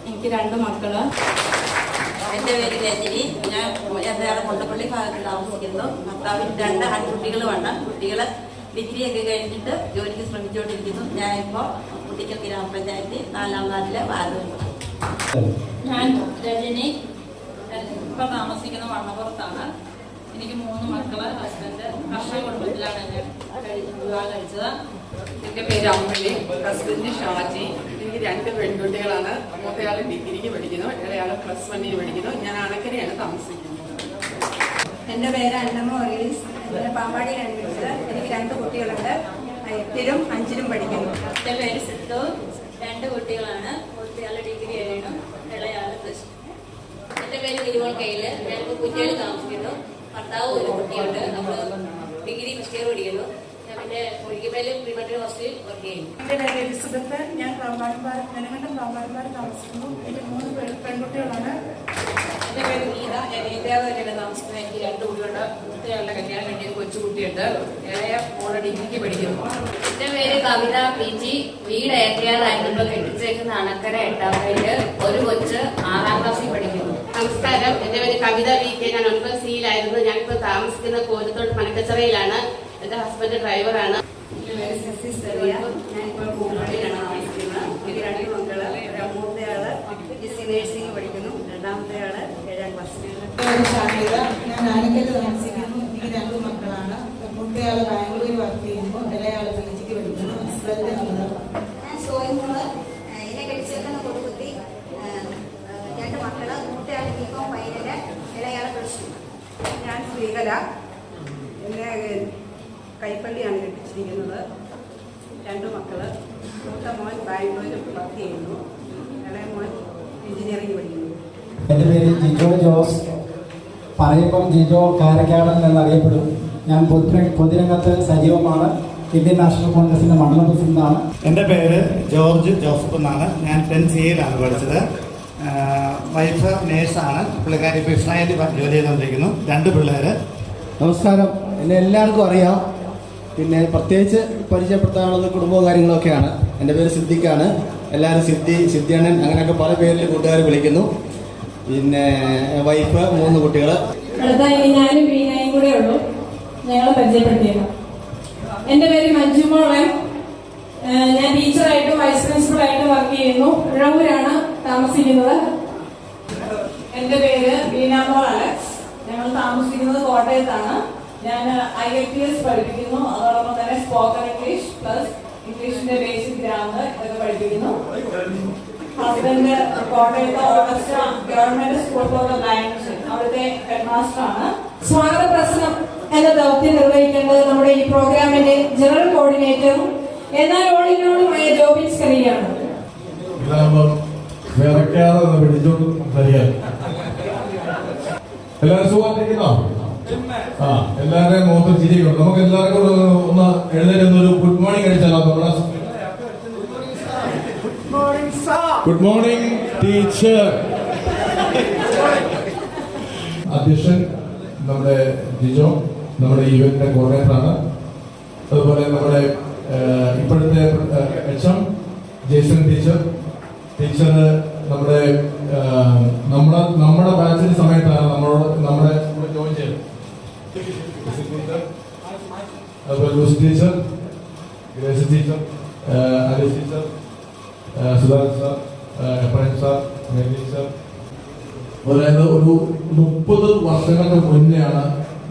എനിക്ക് 2 മക്കള്. എൻ്റെ പേര് രജനി, ഞാൻ കൊണ്ടപ്പള്ളി ഭാഗത്ത് താമസിക്കുന്നു. ഭർത്താവിന് 2 ആൺകുട്ടികളുമാണ്. കുട്ടികൾ ഡിഗ്രിയൊക്കെ കഴിഞ്ഞിട്ട് ജോലിക്ക് ശ്രമിച്ചുകൊണ്ടിരിക്കുന്നു. ഞാനിപ്പോൾ കുട്ടിക്കൽ ഗ്രാമപഞ്ചായത്ത് 4ാം വാർഡിലെ വാർഡ്. ഞാൻ രജനി, ഇപ്പം താമസിക്കുന്ന വണ്ണപ്പുറത്താണ്. എനിക്ക് 3 മക്കള്. ഹസ്ബൻഡ് കർഷക കുടുംബത്തിലാണ് എന്നെ വിവാഹം കഴിച്ചത്. എൻ്റെ പേര് അമ്മലി, ഹസ്ബൻഡ് ഷാജി. എനിക്ക് 2 പെൺകുട്ടികളാണ്. മൂത്തയാൾ ഡിഗ്രിക്ക് പഠിക്കുന്നു, ഇളയാൾ +1-ന് പഠിക്കുന്നു. ഞാൻ അണക്കരയാണ് താമസിക്കുന്നത്. എൻ്റെ പേര് അന്നമ്മ ഓറീസ്, പാമ്പാടിയിലാണ് വിളിച്ചത്. എനിക്ക് 2 കുട്ടികളുണ്ട്. 8-ലും 5-ലും പഠിക്കുന്നു. എൻ്റെ പേര് സിദ്ധു, 2 കുട്ടികളാണ്. മൂത്തയാൾ ഡിഗ്രി കഴിയണം, ഇളയാൾ +2. എൻ്റെ പേര് ഗിരിമോൾ കയ്യിൽ, ഞാനിപ്പോൾ കുറ്റിയാടി താമസിക്കുന്നു. ഭർത്താവ് 1 കുട്ടിയുണ്ട്. നമ്മൾ ഡിഗ്രി ഫസ്റ്റ് ഇയർ പഠിക്കുന്നു. എൻ്റെ പേര് എലിസബത്ത്. ഞാൻ നെടുങ്കണ്ടം പാമ്പാടുംപാറ താമസിക്കുന്നു. എൻ്റെ 3 പെൺകുട്ടികളാണ്. എൻ്റെ പേര് ഗീത. ഞാൻ ഇന്ത്യാവിലാണ് താമസിക്കുന്നത്. എനിക്ക് 2 കുട്ടികളുണ്ട്. മൂത്തയാളുടെ കല്യാണം കഴിഞ്ഞ ഒരു കൊച്ചുകുട്ടിയുണ്ട്. ഇളയ മോളെ ഡിഗ്രിക്ക് പഠിക്കുന്നു. എൻ്റെ പേര് കവിത PG. വീട് ഏറ്റിയാറായിരുന്നു. കെട്ടിച്ചേക്കുന്ന അണക്കര 8ാം മൈല്. ഒരു കൊച്ച് 6ാം ക്ലാസ്സിൽ പഠിക്കുന്നു. നമസ്കാരം. എൻ്റെ പേര് കവിത VK. ഞാൻ 9 സിയിലായിരുന്നു. ഞാനിപ്പോൾ താമസിക്കുന്ന കോരത്തോട് പനക്കച്ചറയിലാണ്. എൻ്റെ ഹസ്ബൻഡ് ഡ്രൈവറാണ്. എൻ്റെ പേര് സെസി സെറിയ. ഞാനിപ്പോൾ പൂമ്പള്ളിയിലാണ് താമസിക്കുന്നത്. എനിക്ക് 2 മക്കള്. മൂത്തയാള് BSc നേഴ്സിംഗ് പഠിക്കുന്നു. രണ്ടാമത്തെയാള് 7ാം ക്ലാസ്സിൽ. ഞാൻ ആനക്കല് താമസിക്കുന്നു. എനിക്ക് 2 മക്കളാണ്. മൂത്തയാള് ബാംഗ്ലൂരിൽ വർക്ക് ചെയ്യുന്നു. ഇളയാള് PGക്ക് പഠിക്കുന്നു. ഞാൻ സോയിമോള്. എന്നെ കെട്ടിച്ചേക്കുന്ന കൊടുക്കുത്തി. 2 മക്കള്. മൂത്തയാള് BCom ഫൈനല്. ഇളയാള് പ്ലസ് 2. ഞാൻ ശ്രീകല. എന്നെ കൈപ്പള്ളിയാണ് കെട്ടിച്ചിരിക്കുന്നത്. 2 മക്കള്. മൂത്ത മോൻ ബാംഗ്ലൂരിൽ വർക്ക് ചെയ്യുന്നു. ഇളയ മോൻ എഞ്ചിനീയറിംഗ് പഠിക്കുന്നു. എൻ്റെ പേര് ജിജോ ജോസ്. പറയുമ്പം ജിജോ കാരക്കാടൻ എന്നറിയപ്പെടും. ഞാൻ പൊതുരംഗത്ത് സജീവമാണ്. ഇന്ത്യൻ നാഷണൽ കോൺഗ്രസിൻ്റെ മണ്ഡലം പ്രസിഡന്റാണ്. എൻ്റെ പേര് ജോർജ് ജോസഫ് എന്നാണ്. ഞാൻ 10 സിയിലാണ് പഠിച്ചത്. വൈഫ് നേഴ്സാണ്. പുള്ളിക്കാരി ഇപ്പോൾ ഇസ്രായേലിൽ ജോലി ചെയ്തുകൊണ്ടിരിക്കുന്നു. 2 പിള്ളേർ. നമസ്കാരം. എന്നെ എല്ലാവർക്കും അറിയാം. പിന്നെ പ്രത്യേകിച്ച് പരിചയപ്പെടുത്താനുള്ളത് കുടുംബവും കാര്യങ്ങളൊക്കെയാണ്. എൻ്റെ പേര് സിദ്ദിഖാണ്. എല്ലാവരും സിദ്ധിയണ്ണൻ അങ്ങനെയൊക്കെ പല പേരിൽ കൂട്ടുകാർ വിളിക്കുന്നു. പിന്നെ വൈഫ് 3 കുട്ടികൾ. അടുത്ത ഇനി ഞാനും ബീനയും കൂടെ ഉള്ളൂ. ഞങ്ങളെ പരിചയപ്പെടുത്തിയത്. എൻ്റെ പേര് മഞ്ജുമോളൻ. ഞാൻ ടീച്ചറായിട്ടും വൈസ് പ്രിൻസിപ്പളായിട്ടും വർക്ക് ചെയ്യുന്നു. ഇഴവൂരാണ് താമസിക്കുന്നത്. എൻ്റെ പേര് ബീനാമോൾ അലക്സ്. ഞങ്ങൾ താമസിക്കുന്നത് കോട്ടയത്താണ്. ഞാൻ IELTS പഠിപ്പിക്കുന്നു. അതോടൊപ്പം തന്നെ സ്പോക്കൺ ഇംഗ്ലീഷ് പ്ലസ് ഇംഗ്ലീഷിന്റെ ബേസിക് ഗ്രാമർ ഇതൊക്കെ പഠിപ്പിക്കുന്നു. ഹസ്ബൻഡ് കോട്ടയത്ത് August government school for the blind അവിടുത്തെ ഹെഡ് മാസ്റ്റർ ആണ്. സ്വാഗത പ്രസംഗം എന്ന ദൗത്യം നിർവഹിക്കേണ്ടത് നമ്മുടെ ഈ പ്രോഗ്രാമിന്റെ ജനറൽ കോർഡിനേറ്ററും എന്നാൽ ഓളിനോളുമായ ജോബിൻ സ്കറിയാണ്. എല്ലാവരും സുഖമായിട്ടിരിക്കുന്നോ? എല്ലാവരുടെയും മുഖത്ത് ചിരിക്കണം. നമുക്ക് എല്ലാവർക്കും ഒന്ന് എഴുന്നേറ്റ് ഒരു ഗുഡ് മോർണിംഗ് കഴിച്ചാലോ? Good morning teacher. അധ്യക്ഷൻ നമ്മുടെ ജിജോ, നമ്മുടെ ഇവന്റിന്റെ കോർഡിനേറ്ററാണ്. അതുപോലെ നമ്മുടെ ഇപ്പോഴത്തെ HM ജേസൺ ടീച്ചർ നമ്മുടെ ബാച്ചിന്റെ സമയത്താണ് നമ്മുടെ ജോയിൻ ചെയ്തത്. അതുപോലെ Luce teacher, Grace teacher, Alice teacher, Sudhakar sir, Ephraim sir, Mary sir. അതായത് ഒരു 30 വർഷങ്ങൾക്ക് മുന്നെയാണ്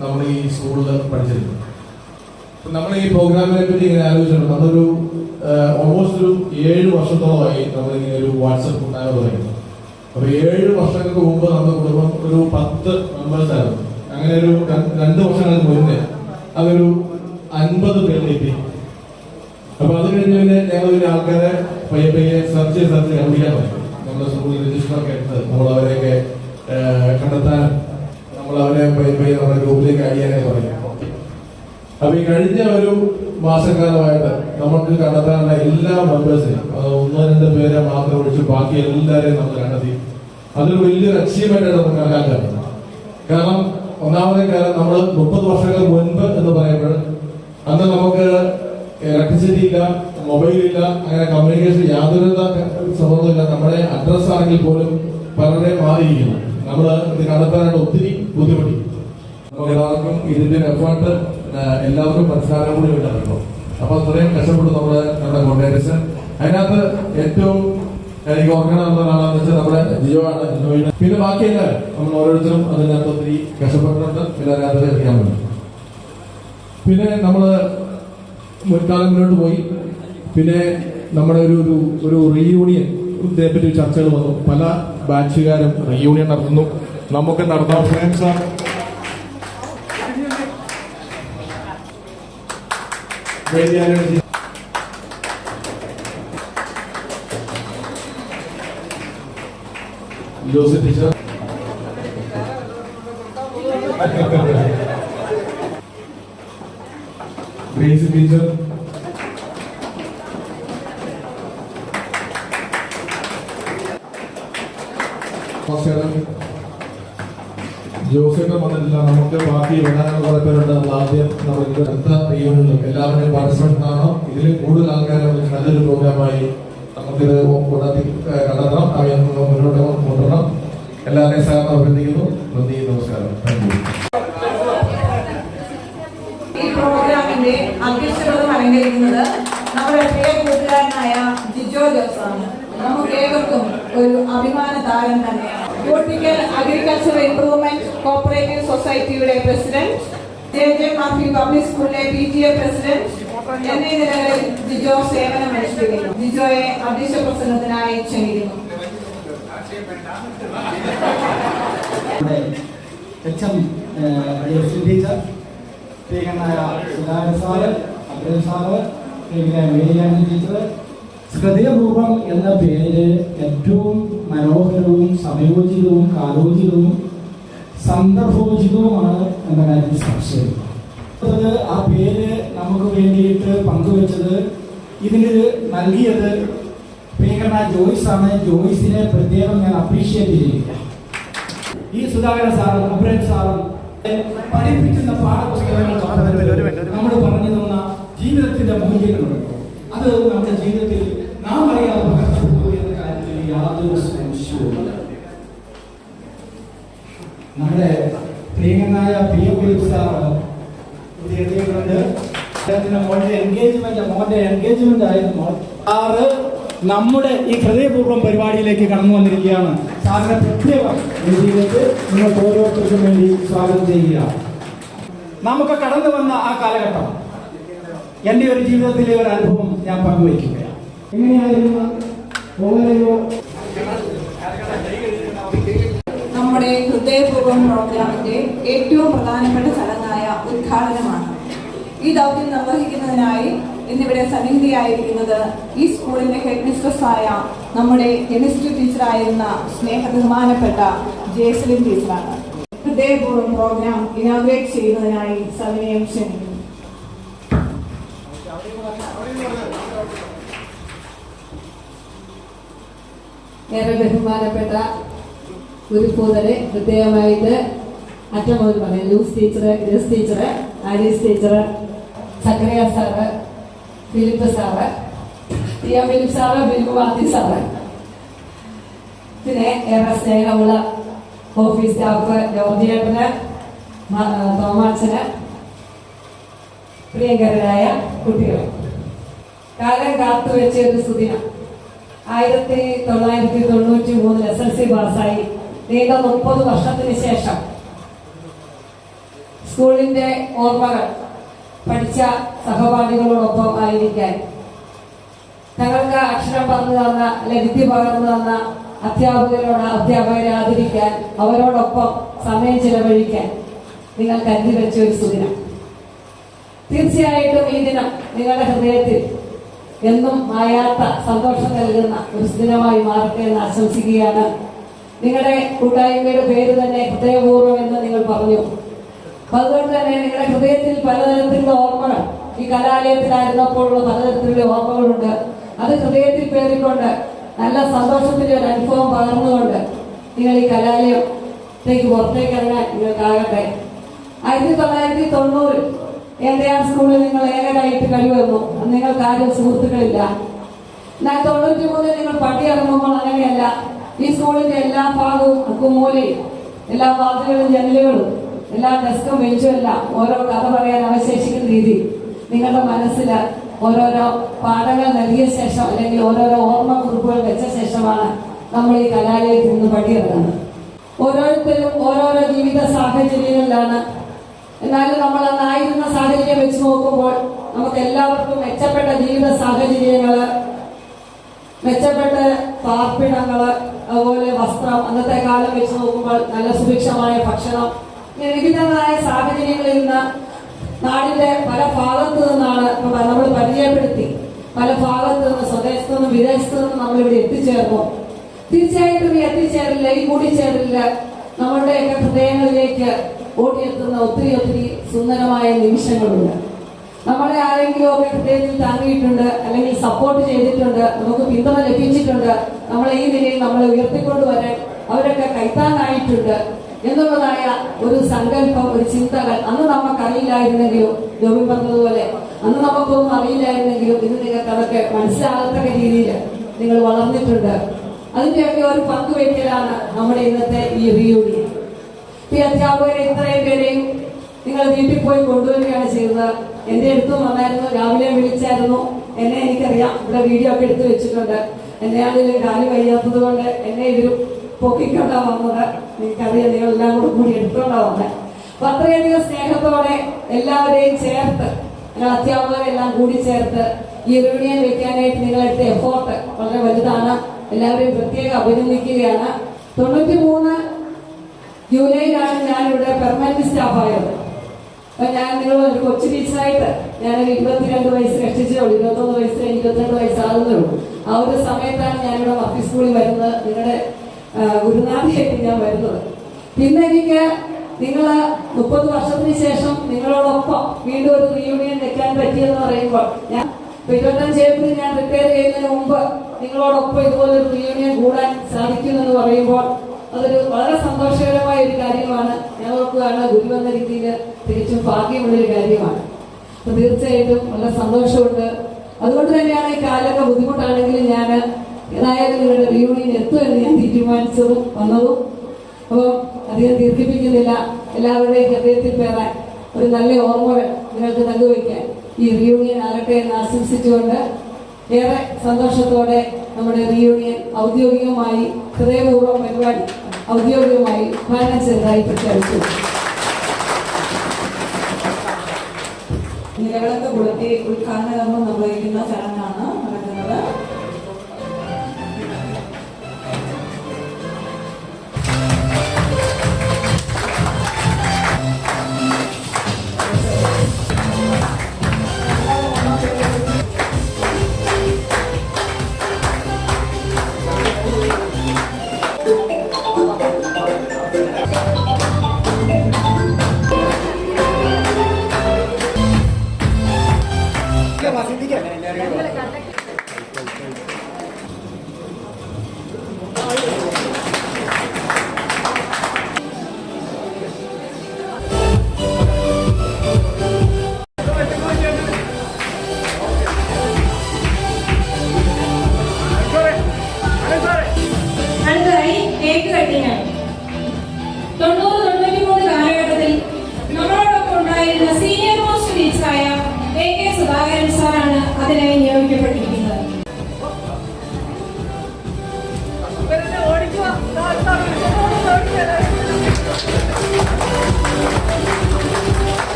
നമ്മൾ ഈ സ്കൂളിൽ പഠിച്ചിരുന്നത്. നമ്മൾ ഈ പ്രോഗ്രാമിനെ പറ്റി ഇങ്ങനെ ആലോചിച്ചിട്ടുണ്ട്. നമ്മളൊരു ഓൾമോസ്റ്റ് ഒരു 7 വർഷത്തോളമായി നമ്മളിങ്ങനെ ഒരു വാട്സപ്പ് ഉണ്ടാകാൻ തുടങ്ങി. അപ്പൊ 7 വർഷങ്ങൾക്ക് മുമ്പ് നമ്മുടെ കുടുംബം ഒരു 10 മെമ്പേഴ്സ് ആയിരുന്നു. അങ്ങനെ ഒരു 2 വർഷങ്ങൾക്ക് മുന്നേ അതൊരു 50 പേരിലെത്തി. അപ്പൊ അത് കഴിഞ്ഞ് പിന്നെ ഞങ്ങൾ ആൾക്കാരെ പയ്യെ സെർച്ച് കണ്ടുപിടിക്കാൻ പറ്റും. നമ്മുടെ സ്കൂളിൽ രജിസ്റ്ററൊക്കെ എടുത്ത് നമ്മൾ അവരെയൊക്കെ കണ്ടെത്താനും നമ്മൾ അവരെ പയ്യെ നമ്മുടെ ഗ്രൂപ്പിലേക്ക് ആഡ് ചെയ്യാനൊക്കെ പറയും. അപ്പൊ ഈ കഴിഞ്ഞ ഒരു മാസക്കാലമായിട്ട് നമുക്ക് കണ്ടെത്താനുള്ള എല്ലാ മെമ്പേഴ്സിനും അത് 1-2 പേരെ മാത്രം ഒഴിച്ച് ബാക്കി എല്ലാവരെയും നമ്മൾ കണ്ടെത്തി. അതൊരു വലിയൊരു അച്ചീവ്മെന്റ് ആയിട്ട് നമുക്ക് കണക്കാക്കാം. കാരണം ഒന്നാമത്തെ കാര്യം നമ്മൾ 30 വർഷങ്ങൾക്ക് മുൻപ് എന്ന് പറയുമ്പോൾ അന്ന് നമുക്ക് ഇലക്ട്രിസിറ്റി ഇല്ല, മൊബൈൽ ഇല്ല, അങ്ങനെ കമ്മ്യൂണിക്കേഷൻ യാതൊരു സംഭവമില്ല. നമ്മുടെ അഡ്രസ് ആണെങ്കിൽ പോലും പലരെ മാറിയിരിക്കുന്നു. നമ്മൾ ഇത് കണ്ടെത്താനായിട്ട് ഒത്തിരി ബുദ്ധിമുട്ടി. നമുക്ക് എല്ലാവർക്കും ഇതിന്റെ എഫേർട്ട് എല്ലാവർക്കും മനസ്സിലാക്കാൻ കൂടി വേണ്ടിയിട്ടോ. അപ്പൊ അത്രയും കഷ്ടപ്പെട്ട് നമ്മുടെ കോർഡിനേറ്റേഴ്സ്. അതിനകത്ത് ഏറ്റവും എനിക്ക് ഓർക്കണമെന്ന് വെച്ചാൽ നമ്മുടെ ജിയോ ആണ്. പിന്നെ ബാക്കിയല്ല നമ്മൾ ഓരോരുത്തരും അതിനകത്ത് ഒത്തിരി കഷ്ടപ്പെട്ടിട്ടുണ്ട്. പിന്നെ അതിനകത്ത് അറിയാൻ വേണ്ടി പിന്നെ നമ്മള് മുൻകാലം മുന്നോട്ട് പോയി. പിന്നെ നമ്മുടെ ഒരു റീയൂണിയൻ ഇതിനെപ്പറ്റി ചർച്ചകൾ വന്നു. പല ബാച്ചുകാരും റീയൂണിയൻ നടത്തുന്നു. നമുക്ക് നടത്താം. Friends Joseph teacher, Gracie teacher, ജോസേട്ടൻ വന്നിട്ടില്ല. നമുക്ക് ബാക്കി വരാനുള്ള കുറെ പേരുണ്ട്. നമ്മൾ ആദ്യം നമുക്ക് അടുത്ത റീയൂണിയനിലും എല്ലാവരുടെയും പാർട്ടിസിപ്പേഷൻ കാണാം. ഇതിൽ കൂടുതൽ ആൾക്കാരെ നല്ലൊരു പ്രോഗ്രാമായി നമുക്കിത് കണ്ടെത്തണം. മുന്നോട്ട് കൊണ്ടുവരണം. എല്ലാവരെയും സഹകരണം അഭ്യർത്ഥിക്കുന്നു. നന്ദി, നമസ്കാരം. Thank you. ഈ പ്രോഗ്രാമിന്റെ അധ്യക്ഷപദം അലങ്കരിക്കുന്നത് നമ്മുടെ പ്രിയ കൂട്ടുകാരനായ ജിജോ ജോസാണ്. നമുക്ക് ഏവർക്കും ഒരു അഭിമാന താരം തന്നെയാണ്. കോട്ടിക്കൽ അഗ്രികൾച്ചറൽ ഇംപ്രൂവ്മെന്റ് കോപ്പറേറ്റീവ് സൊസൈറ്റിയുടെ പ്രസിഡന്റ്, ജെ മാർഫി പബ്ലിക് സ്കൂളിലെ PTA പ്രസിഡന്റ് എന്നീ നിലകളിൽ ജിജോ സേവനമനുഷ്ഠിക്കുന്നു. ജിജോയെ അധ്യക്ഷ പ്രസംഗത്തിനായി ക്ഷണിക്കുന്നു. ടീച്ചർ, സ്പീക്കറായ Sudhakaran sir, Abdul sir, Mariyani teacher, ഹൃദയപൂർവ്വം എന്ന പേര് ഏറ്റവും മനോഹരവും സമയോചിതവും കാലോചിതവും സന്ദർഭോചിതവുമാണ് എന്ന കാര്യത്തിൽ സംശയം. ആ പേര് നമുക്ക് വേണ്ടിയിട്ട് പങ്കുവെച്ചത്, ഇതിന് നൽകിയത് പ്രിയങ്കരനായ ജോയ്സാണ്. ജോയ്സിനെ പ്രത്യേകം ഞാൻ അപ്രീഷിയേറ്റ് ചെയ്യുക. ഈ സുധാകരൻ സാറും അബ്രഹാം സാറും പഠിപ്പിക്കുന്ന പാഠപുസ്തകങ്ങൾ നമ്മൾ പറഞ്ഞു തന്ന ജീവിതത്തിന്റെ മൂല്യങ്ങളുണ്ട്. അത് നമ്മുടെ ജീവിതത്തിൽ നാം അറിയാതെ പകർത്തുന്നു എന്ന കാര്യത്തിൽ യാതൊരു സംശയവുമില്ല. നമ്മുടെ പ്രിയങ്കരനായ PM സാറ് മോന്റെ എൻഗേജ്മെന്റ് ആയിരുന്നു. സാറ് നമ്മുടെ ഈ ഹൃദയപൂർവ്വം പരിപാടിയിലേക്ക് കടന്നു വന്നിരിക്കുകയാണ്. സാറിനെ പ്രത്യേകം വേദിയിലേക്ക് നിങ്ങൾക്ക് ഓരോരുത്തർക്കും വേണ്ടി സ്വാഗതം ചെയ്യുക. നമുക്ക് കടന്നു വന്ന ആ കാലഘട്ടം എൻ്റെ ഒരു ജീവിതത്തിലെ ഒരു അനുഭവം ഞാൻ പങ്കുവയ്ക്കുകയാണ്. എങ്ങനെയായിരുന്നു നമ്മുടെ ഹൃദയപൂർവ്വം പ്രോഗ്രാമിന്റെ ഏറ്റവും പ്രധാനപ്പെട്ട ചടങ്ങായ ഉദ്ഘാടനമാണ്. ഈ ദൗത്യം നിർവഹിക്കുന്നതിനായി ഇന്നിവിടെ സന്നിഹിതയായിരിക്കുന്നത് ഈ സ്കൂളിന്റെ ഹെഡ് മിസ്ട്രസ്സായ നമ്മുടെ കെമിസ്ട്രി ടീച്ചറായിരുന്ന സ്നേഹബഹുമാനപ്പെട്ട ജയസലിൻ ടീച്ചറാണ്. ഹൃദയപൂർവ്വം പ്രോഗ്രാം ഇനാഗ്രേറ്റ് ചെയ്യുന്നതിനായി സവിനയം ക്ഷണിക്കുന്നു. ഏറെ ബഹുമാനപ്പെട്ട ഗുരുപൂതരെ, പ്രത്യേകമായിട്ട് അറ്റം മുതൽ പറയാം, Luce teacher, Grace teacher, Alice teacher, Zacharia sir, Philip sir, PM Philip sir, Bilbu Mathew sir, പിന്നെ ഏറെ സ്നേഹമുള്ള ഓഫീസ് സ്റ്റാഫ് ജോർജിയേട്ടന്, തോമാച്ചന്, പ്രിയങ്കരനായ കുട്ടികൾ, കാലം കാത്തുവെച്ച ഒരു സുദിനം. 1993 SLC പാസ്സായി നീണ്ട 30 വർഷത്തിന് ശേഷം സ്കൂളിന്റെ ഓർമ്മകൾ പഠിച്ച സഹപാഠികളോടൊപ്പം ആയിരിക്കാൻ, തങ്ങൾക്ക് അക്ഷരം പറഞ്ഞു തന്ന, വിദ്യ പകർന്നു തന്ന അധ്യാപകരെ ആദരിക്കാൻ, അവരോടൊപ്പം സമയം ചിലവഴിക്കാൻ നിങ്ങൾ കരുതി വെച്ച ഒരു സുദിനം. തീർച്ചയായിട്ടും ഈ ദിനം നിങ്ങളുടെ ഹൃദയത്തിൽ എന്നും മായാത്ത സന്തോഷം നൽകുന്ന ഒരു ദിനമായി മാറട്ടെ എന്ന് ആശംസിക്കുകയാണ്. നിങ്ങളുടെ കൂട്ടായ്മയുടെ പേര് തന്നെ ഹൃദയപൂർവ്വം എന്ന് നിങ്ങൾ പറഞ്ഞു. അതുകൊണ്ട് തന്നെ നിങ്ങളുടെ ഹൃദയത്തിൽ പലതരത്തിലുള്ള ഓർമ്മകൾ, ഈ കലാലയത്തിലായിരുന്നപ്പോഴുള്ള പലതരത്തിലുള്ള ഓർമ്മകളുണ്ട്. അത് ഹൃദയത്തിൽ പേറിക്കൊണ്ട് നല്ല സന്തോഷത്തിന്റെ ഒരു അനുഭവം പകർന്നുകൊണ്ട് നിങ്ങൾ ഈ കലാലയത്തേക്ക് പുറത്തേക്ക് ഇറങ്ങാൻ നിങ്ങൾക്കാകട്ടെ. 1990 NDR സ്കൂളിൽ നിങ്ങൾ ഏകരായിട്ട് കഴിവന്നു. നിങ്ങൾക്ക് ആരും സുഹൃത്തുക്കളില്ല. എന്നാൽ 93 നിങ്ങൾ പടി ഇറങ്ങുമ്പോൾ അങ്ങനെയല്ല. ഈ സ്കൂളിന്റെ എല്ലാ ഭാഗവും മൂലയും, എല്ലാ വാതിലുകളും ജനലുകളും എല്ലാ ഡെസ്കും ബെഞ്ചും എല്ലാം ഓരോ കഥ പറയാൻ അവശേഷിക്കുന്ന രീതി നിങ്ങളുടെ മനസ്സിൽ ഓരോരോ പാഠങ്ങൾ നൽകിയ ശേഷം, അല്ലെങ്കിൽ ഓരോരോ ഓർമ്മ കുറിപ്പുകൾ വെച്ച ശേഷമാണ് നമ്മൾ ഈ കലാലയത്തിൽ നിന്ന് പടിയിറങ്ങുന്നത്. ഓരോരുത്തരും ഓരോരോ ജീവിത സാഹചര്യങ്ങളിലാണ്. എന്നാലും നമ്മൾ അന്നായിരുന്ന സാഹചര്യം വെച്ച് നോക്കുമ്പോൾ നമുക്ക് എല്ലാവർക്കും മെച്ചപ്പെട്ട ജീവിത സാഹചര്യങ്ങള്, മെച്ചപ്പെട്ട പാർപ്പിടങ്ങള്, അതുപോലെ വസ്ത്രം, അന്നത്തെ കാലം വെച്ച് നോക്കുമ്പോൾ നല്ല സുഭിക്ഷമായ ഭക്ഷണം, വിവിധങ്ങളായ സാഹചര്യങ്ങളിൽ നിന്ന് നാടിന്റെ പല ഭാഗത്തു നിന്നാണ് നമ്മൾ പരിചയപ്പെടുത്തി. പല ഭാഗത്തു നിന്ന്, സ്വദേശത്തു നിന്നും വിദേശത്തു നിന്നും നമ്മളിവിടെ എത്തിച്ചേർന്നു. തീർച്ചയായിട്ടും ഈ എത്തിച്ചേരലില്ല, ഈ കൂടിച്ചേരലില്ല നമ്മളുടെയൊക്കെ ഹൃദയങ്ങളിലേക്ക് ഓടിയെത്തുന്ന ഒത്തിരി സുന്ദരമായ നിമിഷങ്ങളുണ്ട്. നമ്മളെ ആരെങ്കിലും ഒക്കെ ഹൃദയത്തിൽ താങ്ങിയിട്ടുണ്ട്, അല്ലെങ്കിൽ സപ്പോർട്ട് ചെയ്തിട്ടുണ്ട്, നമുക്ക് പിന്തുണ ലഭിച്ചിട്ടുണ്ട്, നമ്മളെ ഈ നിലയിൽ നമ്മളെ ഉയർത്തിക്കൊണ്ടുവരാൻ അവരൊക്കെ കൈത്താങ്ങായിട്ടുണ്ട് എന്നുള്ളതായ ഒരു സങ്കല്പം, ഒരു ചിന്തകൾ അന്ന് നമുക്കറിയില്ലായിരുന്നെങ്കിലും, ജോബി പറഞ്ഞതുപോലെ അന്ന് നമുക്കൊന്നും അറിയില്ലായിരുന്നെങ്കിലും ഇന്ന് നിങ്ങൾക്ക് അതൊക്കെ മനസ്സിലാകത്തക്ക രീതിയിൽ നിങ്ങൾ വളർന്നിട്ടുണ്ട്. അതിന്റെയൊക്കെ ഒരു പങ്കുവയ്ക്കലാണ് നമ്മുടെ ഇന്നത്തെ ഈ റിയൂണിയൻ. ഈ അധ്യാപകരെ ഇത്രയും പേരെയും നിങ്ങൾ വീട്ടിൽ പോയി കൊണ്ടുവരികയാണ് ചെയ്തത്. എന്റെ അടുത്തും വന്നായിരുന്നു, രാവിലെ വിളിച്ചായിരുന്നു. എന്നെ എനിക്കറിയാം, ഇവിടെ വീഡിയോ ഒക്കെ എടുത്തു വെച്ചിട്ടുണ്ട്. എന്നെ ആണെങ്കിലും കാലി വയ്യാത്തത് കൊണ്ട് എന്നെ ഇതിൽ പൊക്കിക്കൊണ്ടാ വന്നത്. എനിക്കറിയാം, നിങ്ങൾ എല്ലാം കൂടി എടുത്തോണ്ടാ വന്നത്. അപ്പൊ അത്രയധികം സ്നേഹത്തോടെ എല്ലാവരെയും ചേർത്ത്, നിങ്ങൾ അധ്യാപകരെല്ലാം കൂടി ചേർത്ത് ഈ റിയൂണിയൻ വെക്കാനായിട്ട് നിങ്ങളെടുത്ത എഫോർട്ട് വളരെ വലുതാണ്. എല്ലാവരെയും പ്രത്യേകം അഭിനന്ദിക്കുകയാണ്. 93 ജൂലൈയിലാണ് ഞാനിവിടെ പെർമനന്റ് സ്റ്റാഫായത്. അപ്പൊ ഞാൻ നിങ്ങൾ ഒരു കൊച്ചു ടീച്ചറായിട്ട് ഞാനൊരു 22 വയസ്സ് രക്ഷിച്ചേ ഉള്ളൂ. 21 വയസ്സ് 22 വയസ്സാകുന്നേ ഉള്ളൂ. ആ ഒരു സമയത്താണ് ഞാനിവിടെ മഫി സ്കൂളിൽ വരുന്നത്. നിങ്ങളുടെ ഗുരുനാഥിയായിട്ട് ഞാൻ വരുന്നത്. പിന്നെ എനിക്ക് നിങ്ങൾ 30 വർഷത്തിന് ശേഷം നിങ്ങളോടൊപ്പം വീണ്ടും ഒരു റിയൂണിയൻ വെക്കാൻ പറ്റിയെന്ന് പറയുമ്പോൾ, ഞാൻ 25 ഏപ്രിൽ ഞാൻ റിട്ടയർ ചെയ്യുന്നതിന് മുമ്പ് നിങ്ങളോടൊപ്പം ഇതുപോലൊരു റിയൂണിയൻ കൂടാൻ സാധിക്കുമെന്ന് പറയുമ്പോൾ അതൊരു വളരെ സന്തോഷകരമായ ഒരു കാര്യമാണ്. ഞാൻ ഓർക്കുകയാണ്, ഗുരു എന്ന രീതിയിൽ തികച്ചും ഭാഗ്യമുള്ളൊരു കാര്യമാണ്. അപ്പൊ തീർച്ചയായിട്ടും വളരെ സന്തോഷമുണ്ട്. അതുകൊണ്ട് തന്നെയാണ് ഈ കാലൊക്കെ ബുദ്ധിമുട്ടാണെങ്കിലും ഞാൻ ഏതായാലും നിങ്ങളുടെ റിയൂണിയൻ എത്തുമെന്ന് ഞാൻ തീരുമാനിച്ചതും വന്നതും. അപ്പോൾ അധികം ദീർഘിപ്പിക്കുന്നില്ല. എല്ലാവരുടെയും ഹൃദയത്തിൽ പേരാൻ ഒരു നല്ല ഓർമ്മകൾ നിങ്ങൾക്ക് പങ്കുവയ്ക്കാൻ ഈ റിയൂണിയൻ ആകട്ടെ എന്ന് ആശംസിച്ചുകൊണ്ട് ഏറെ സന്തോഷത്തോടെ നമ്മുടെ റിയൂണിയൻ ഔദ്യോഗികമായി ഹൃദയപൂർവ്വം പരിപാടി ഔദ്യോഗികമായി ഉദ്ഘാടനം ചെയ്തതായി പ്രഖ്യാപിച്ചു. നിലവിളക്ക് കൊളുത്തി ഉദ്ഘാടന കർമ്മം നിർവഹിക്കുന്ന ചടങ്ങാണ് നടക്കുന്നത്. അടുത്തതായി കേക്ക് കട്ടിങ്. 90-93 കാലഘട്ടത്തിൽ നമ്മളോടൊപ്പം ഉണ്ടായിരുന്ന സീനിയർ മോസ്റ്റ് ടീച്ചറായ AK സുധാകരൻ സാറാണ് അതിനായി നിയോഗിക്കപ്പെട്ടിരിക്കുന്നത്.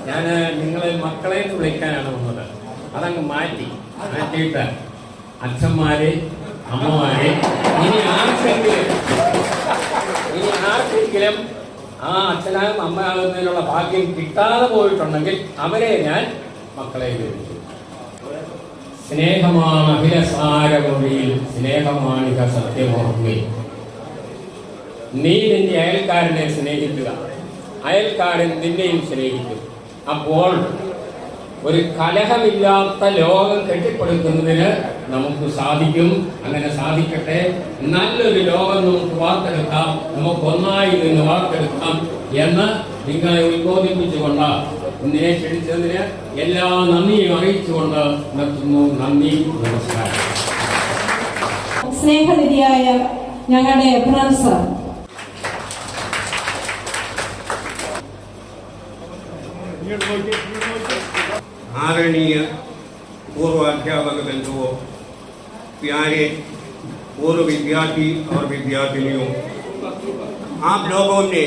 ഞാൻ നിങ്ങളെ മക്കളെ വിളിക്കാനാണ് വന്നത്. അതങ്ങ് മാറ്റിയിട്ട് അച്ഛന്മാരെ, അമ്മമാരെ, ഇനി ആർക്കെങ്കിലും ആ അച്ഛനാകും അമ്മയാകുന്നതിനുള്ള ഭാഗ്യം കിട്ടാതെ പോയിട്ടുണ്ടെങ്കിൽ അവരെ ഞാൻ മക്കളെ വിളിക്കും. സ്നേഹമാണ് അഖിലസാരമൊഴിയിൽ, സ്നേഹമാണിക സത്യമോർമ്മയിൽ. നീ നിന്റെ അയൽക്കാരനെ സ്നേഹിക്കുക, അയൽക്കാരൻ നിന്നെയും സ്നേഹിക്കും. അപ്പോൾ ഒരു കലഹമില്ലാത്ത ലോകം കെട്ടിപ്പടുക്കുന്നതിന് നമുക്ക് സാധിക്കും. അങ്ങനെ സാധിക്കട്ടെ. നല്ലൊരു ലോകം നമുക്ക് വാർത്തെടുക്കാം, നമുക്ക് ഒന്നായി നിന്ന് വാർത്തെടുക്കാം എന്ന് നിങ്ങളെ ഉദ്ബോധിപ്പിച്ചുകൊണ്ട് ഇന്നിനെ ക്ഷണിച്ചതിന് എല്ലാ നന്ദിയും അറിയിച്ചുകൊണ്ട് നിർത്തുന്നു. നന്ദി, നമസ്കാരം. സ്നേഹനിധിയായ ഞങ്ങളുടെ എബ്രാം സാർ, आदरणीय पूर्व अध्यापक बंधुओं, प्यारे पूर्व विद्यार्थी और विद्यार्थिनियों, आप लोगों ने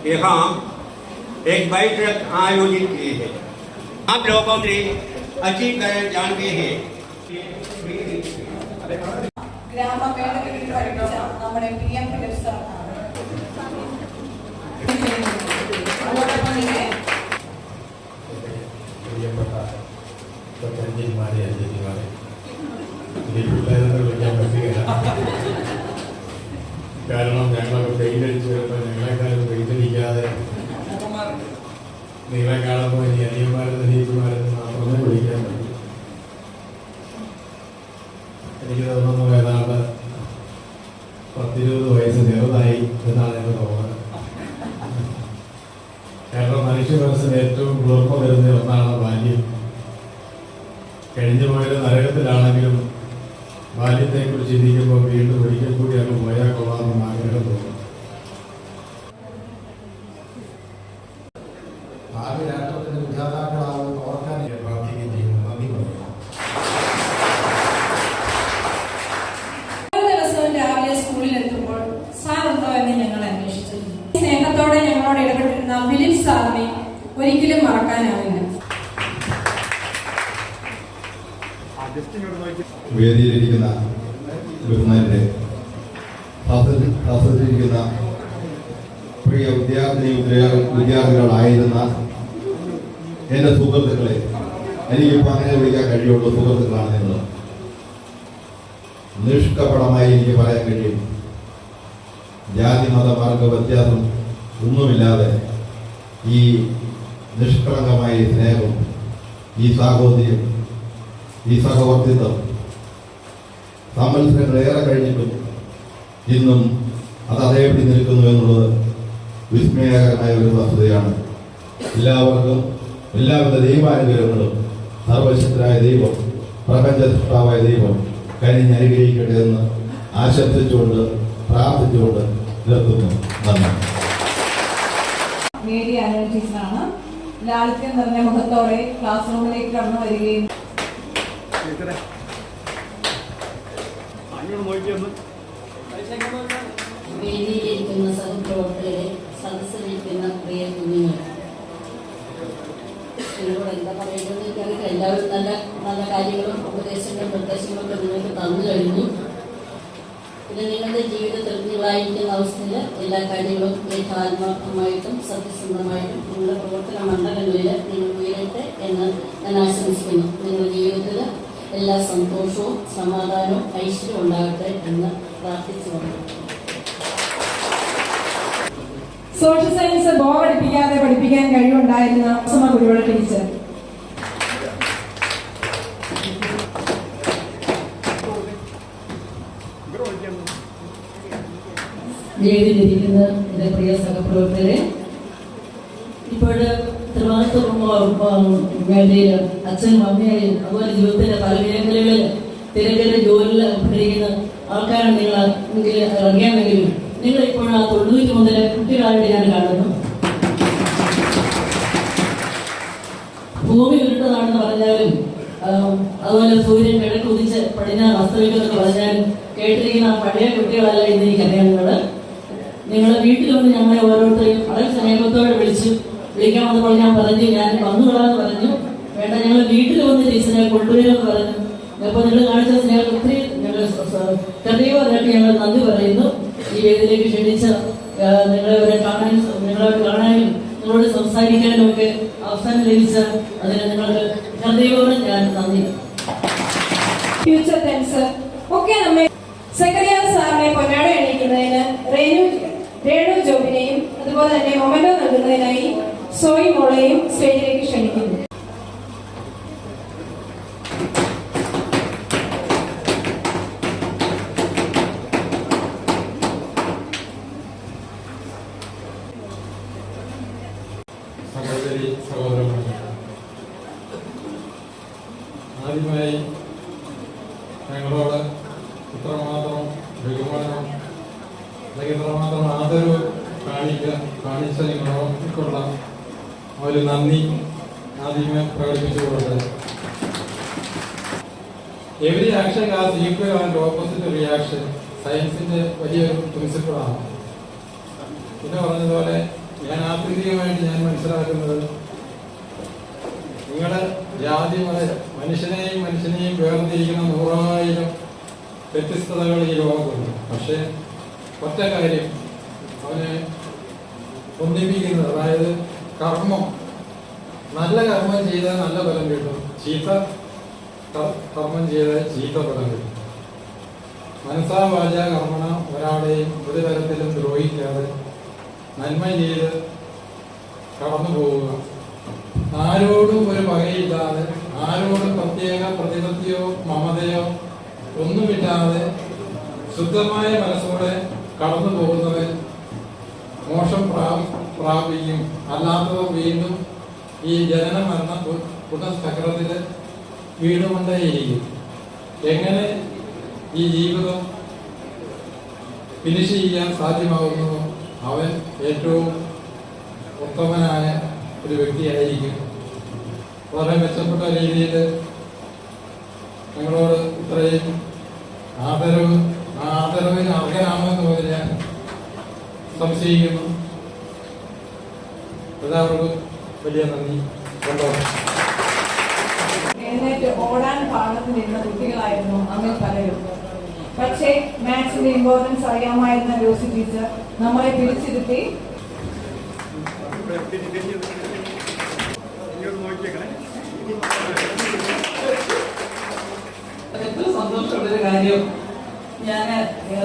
यहाँ एक बैठक आयोजित की है. आप लोगों ने अच्छी तरह जानते हैं ഗ്രാമമേളകളിൽ പഠിപ്പിച്ച നമ്മുടെ PM ഫിലിപ്പ് സാറാണ്. അതോടൊപ്പം തന്നെ പ്രിയപ്പെട്ട കൊച്ചഞ്ചന്മാരെ അഞ്ചന്മാരെ ഇനി പിള്ളേരെന്ന് വിളിക്കാൻ പറ്റുകയില്ല. കാരണം ഞങ്ങളൊക്കെ പെയിന്റ് അടിച്ചു വരുമ്പോൾ ഞങ്ങളെക്കാളും പെയിന്റ് അടിക്കാതെ നിങ്ങളെ കാണുമ്പോൾ ഇനി അനിയന്മാരെന്ന് അനിയന്മാരെന്ന് മാത്രമേ വിളിക്കാൻ പറ്റൂ. എനിക്ക് തോന്നുന്നു ഏതാണ്ട് 10-20 വയസ്സ് ചെറുതായി എന്നാണ് എനിക്ക് തോന്നുന്നത്. കാരണം മനുഷ്യ മനസ്സിന് ഏറ്റവും കുളിർമ വരുന്ന ഒന്നാണ് ബാല്യം. കഴിഞ്ഞു പോയത് നരകത്തിലാണെങ്കിലും ബാല്യത്തെക്കുറിച്ച് ചിന്തിക്കുമ്പോൾ വീണ്ടും ഒരിക്കൽ കൂടി അങ്ങ് പോയാൽ കൊള്ളാമെന്ന് ആഗ്രഹം തോന്നും. ഭാവി രാഷ്ട്രത്തിന്റെ വിധാതാക്കളാകുന്ന ഓർക്കാൻ പ്രാർത്ഥിക്കുകയും ചെയ്യുന്നു. നന്ദി പറയുന്നു. ഓരോ ദിവസവും രാവിലെ സ്കൂളിൽ എത്തുമ്പോൾ സാർ ഉണ്ടോ എന്ന് ഞങ്ങൾ അന്വേഷിച്ചു. സ്നേഹത്തോടെ ഞങ്ങളോട് ഇടപെട്ടിരുന്ന ഫിലിപ്പ് സാറിനെ ഒരിക്കലും മറക്കാനാവില്ല. വേദിയിലിരിക്കുന്ന ബഹുമാനരെ, ക്ലാസ്സിലിരിക്കുന്ന പ്രിയ വിദ്യാർത്ഥികളായിരുന്ന എൻ്റെ സുഹൃത്തുക്കളെ, എനിക്കിപ്പോൾ അങ്ങനെ വിളിക്കാൻ കഴിയുള്ളൂ. സുഹൃത്തുക്കളാണ് നിങ്ങൾ. നിഷ്കപടമായി എനിക്ക് പറയാൻ കഴിയും, ജാതി മത മാർഗ വ്യത്യാസം ഒന്നുമില്ലാതെ ഈ നിഷ്കളങ്കമായ സ്നേഹം, ഈ സാഹോദര്യം, ഈ സഹവർത്തിത്വം സംവത്സരങ്ങളേറെ കഴിഞ്ഞിട്ടും ഇന്നും അത് അതേപടി നിൽക്കുന്നു എന്നുള്ളത് വിസ്മയകരമായ ഒരു വസ്തുതയാണ്. എല്ലാവർക്കും എല്ലാവിധ ദൈവാനുഗ്രഹങ്ങളും സർവശക്തനായ ദൈവം, പ്രപഞ്ച സൃഷ്ടാവായ ദൈവം കനിഞ്ഞനുഗ്രഹിക്കട്ടെ എന്ന് ആശംസിച്ചുകൊണ്ട് പ്രാർത്ഥിച്ചുകൊണ്ട് നിർത്തുന്നു. നന്ദി. മേരി ആന്റണി ടീച്ചറാണ്. ലാളിത്യം നിറഞ്ഞ മുഖത്തോടെ ക്ലാസ് റൂമിലേക്ക് കടന്നു വരികയും വേദിയിലിരിക്കുന്ന സഹപ്രവർത്തകരെ, സദസ്സിലിരിക്കുന്ന പ്രിയ കുഞ്ഞുങ്ങൾ, നിങ്ങളോട് എന്താ പറയേണ്ടതെന്ന് എനിക്കറിയില്ല. എല്ലാവരും നല്ല നല്ല കാര്യങ്ങളും ഉപദേശങ്ങളും നിർദ്ദേശങ്ങളും ഒക്കെ നിങ്ങൾക്ക് തന്നു കഴിഞ്ഞു. പിന്നെ നിങ്ങളുടെ ജീവിതത്തിൽ നിങ്ങളായിരിക്കുന്ന അവസ്ഥയിൽ എല്ലാ കാര്യങ്ങളും ഏറ്റവും ആത്മാർത്ഥമായിട്ടും സത്യസന്ധമായിട്ടും നിങ്ങളുടെ പ്രവർത്തന മണ്ഡലങ്ങളിൽ നിങ്ങൾ ഉയരട്ടെ എന്ന് ഞാൻ ആശംസിക്കുന്നു. നിങ്ങളുടെ ജീവിതത്തിൽ എല്ലാ സന്തോഷവും സമാധാനവും ഐശ്വര്യവും ഉണ്ടാകട്ടെ എന്ന് പ്രാർത്ഥിച്ചു വന്നു. സോഷ്യൽ സയൻസ് ബോറടിപ്പിക്കാതെ പഠിപ്പിക്കാൻ കഴിവുണ്ടായിരുന്ന സുമ കുരുവിള ടീച്ചർ. വേദിയിലിരിക്കുന്ന എൻ്റെ പ്രിയ സഹപ്രവർത്തകരെ, ഇപ്പോഴ് തിരുവനന്തപുരം വേദിയിൽ അച്ഛനും അമ്മയും അതുപോലെ ജീവിതത്തിന്റെ പല മേഖലകളിൽ തിരക്കേണ്ട ജോലിയിൽ പഠിക്കുന്ന ആൾക്കാരാണ് നിങ്ങൾ അറിയാമെങ്കിലും നിങ്ങൾ ഇപ്പോഴും ആ 90 മുതൽ കുട്ടികളായിട്ട് ഞാൻ കാണുന്നു. ഭൂമി ഉരുട്ടതാണെന്ന് പറഞ്ഞാലും അതുപോലെ സൂര്യൻ കിഴക്ക് ഉദിച്ച് പടിഞ്ഞാറ് അസ്തമിക്കുമെന്ന് പറഞ്ഞാലും കേട്ടിരിക്കുന്ന പഴയ കുട്ടികളല്ല എന്ന് എനിക്കറിയാവുന്നത്. നിങ്ങളെ വീട്ടിൽ വന്ന് ഞങ്ങളെ ഓരോരുത്തരെയും വളരെ സ്നേഹത്തോടെ വിളിക്കാമെന്ന് ഞാൻ പറഞ്ഞു. ഞാൻ വന്നുകൊള്ളാന്ന് പറഞ്ഞു. വേണ്ട, ഞങ്ങൾ വീട്ടിൽ വന്ന് ടീച്ചറെ കൊണ്ടുവരുമെന്ന് പറഞ്ഞു. അപ്പോൾ നിങ്ങൾ കാണിച്ച സ്നേഹം ഒത്തിരി ഞങ്ങൾ ഹൃദയപരമായിട്ട് ഞങ്ങൾ നന്ദി പറയുന്നു. ഈ വേദിയിലേക്ക് ക്ഷണിച്ച നിങ്ങളെ കാണാനും നിങ്ങളോട് സംസാരിക്കാനും ഒക്കെ അവസരം ലഭിച്ച അതിന് നിങ്ങൾക്ക് ഹൃദയപൂർവ്വം ഞാൻ നന്ദി. ഫ്യൂച്ചർ ടെൻസ് ഒക്കെ നമ്മെ സെക്രട്ടറി സാറിനെ പൊന്നാട എണീക്കുന്നതിന് രേണു ജോബിനെയും അതുപോലെ തന്നെ മൊമെന്റോ നൽകുന്നതിനായി സോയി മോളെയും സ്റ്റേജിലേക്ക് ക്ഷണിക്കുന്നു. സഹോദരി സഹോദരന്മാരെ, ആദ്യമായി ഞങ്ങളോട് ഇത്രമാത്രം ബഹുമാനം അല്ലെങ്കിൽ ഇത്രമാത്രം ആദരവ് കാണിച്ച നിങ്ങളോടുള്ള ഒരു നന്ദി ആദ്യമേ പ്രകടിപ്പിച്ചുകൊണ്ട്, every action has equal and opposite reaction സയൻസിന്റെ വലിയൊരു പ്രിൻസിപ്പിളാണ്. പിന്നെ പറഞ്ഞതുപോലെ ഞാൻ ആത്യന്തികമായിട്ട് ഞാൻ മനസ്സിലാക്കുന്നത്, നിങ്ങളുടെ ജാതി മനുഷ്യനെയും വേർതിരിക്കുന്ന 100,000 വ്യത്യസ്തതകൾ ഈ ലോകത്തുണ്ട്. പക്ഷേ ഒറ്റ കാര്യം, അവനെ ഒന്നിപ്പിക്കുന്നത്. അതായത് കർമ്മം, നല്ല കർമ്മം ചെയ്താൽ നല്ല ഫലം കിട്ടും, ചീത്ത കർമ്മം ചെയ്താൽ ചീത്ത ഫലം കിട്ടും. മനസ്സാ വാച കർമ്മണ ഒരാളെയും ഒരു തരത്തിലും ദ്രോഹിക്കാതെ നന്മ ചെയ്ത് കടന്നു പോവുക. ആരോടും ഒരു പകയില്ലാതെ, ആരോടും പ്രത്യേക പ്രതിപത്തിയോ മമതയോ ഒന്നുമില്ലാതെ ശുദ്ധമായ മനസ്സോടെ കടന്നു പോകുന്നവൻ മോക്ഷം പ്രാപിക്കും. അല്ലാത്തവർ വീണ്ടും ഈ ജനന മരണ പുനഃചക്രത്തിൽ വീണുകൊണ്ടേയിരിക്കും. എങ്ങനെ ഈ ജീവിതം ഫിനിഷ് ചെയ്യാൻ സാധ്യമാകുന്നതോ അവൻ ഏറ്റവും ഉത്തമനായ ഒരു വ്യക്തിയായിരിക്കും. വളരെ മെച്ചപ്പെട്ട രീതിയിൽ ഞങ്ങളോട് ഇത്രയും ആദരവിന് അർഹനാണെന്ന് പോലെ ഞാൻ സംശയിക്കുന്നു. എല്ലാവർക്കും വലിയ നന്ദി. എഴുന്നേറ്റ് ഓടാൻ പാടത്ത് നിന്ന കുട്ടികളായിരുന്നു അന്ന് പലരും. പക്ഷേ മാത്സിന്റെ ഇമ്പോർട്ടൻസ് അറിയാമായിരുന്ന ജോസി ടീച്ചർ നമ്മളെ പിടിച്ചിരുത്തി എത്ര സന്തോഷമുള്ളൊരു കാര്യം. ഞാൻ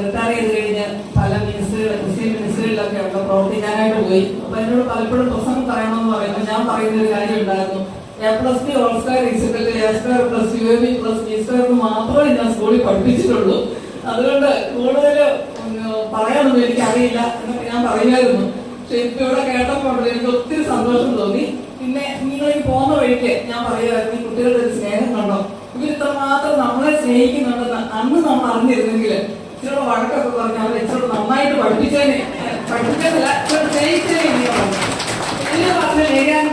റിട്ടയർ ചെയ്ത് കഴിഞ്ഞ് പല ക്രിസ്ത്യൻ മിനിസ്റ്ററിലൊക്കെ ഉണ്ട് പ്രവർത്തിക്കാനായിട്ട് പോയി. അപ്പൊ എന്നോട് പലപ്പോഴും പ്രസംഗം പറയണമെന്ന് പറയുമ്പോൾ ഞാൻ പറയുന്ന ഒരു കാര്യം ഉണ്ടായിരുന്നു. A+B whole square equal to A² + UAB + B² മാത്രമേ ഞാൻ സ്കൂളിൽ പഠിപ്പിച്ചിട്ടുള്ളൂ. അതുകൊണ്ട് കൂടുതൽ പറയാനൊന്നും എനിക്കറിയില്ല എന്നൊക്കെ ഞാൻ പറയുമായിരുന്നു. പക്ഷെ ഇപ്പൊ ഇവിടെ കേട്ടപ്പോൾ എനിക്ക് ഒത്തിരി സന്തോഷം തോന്നി. പിന്നെ നിങ്ങളീ പോകുന്ന വഴിക്ക് ഞാൻ പറയുമായിരുന്നു, ഈ കുട്ടികളുടെ ഒരു സ്നേഹം കണ്ടോ, ഇവർ ഇത്രമാത്രം നമ്മളെ സ്നേഹിക്കുന്നുണ്ടെന്ന് അന്ന് നമ്മൾ അറിഞ്ഞിരുന്നെങ്കിൽ ഇച്ചിരി വഴക്കൊക്കെ പറഞ്ഞ് അവരെ ഇച്ചിരി നന്നായിട്ട് പഠിപ്പിച്ചതിന് സ്നേഹിച്ചതിനെ എനിക്ക് പറഞ്ഞു. എന്നെ പറഞ്ഞ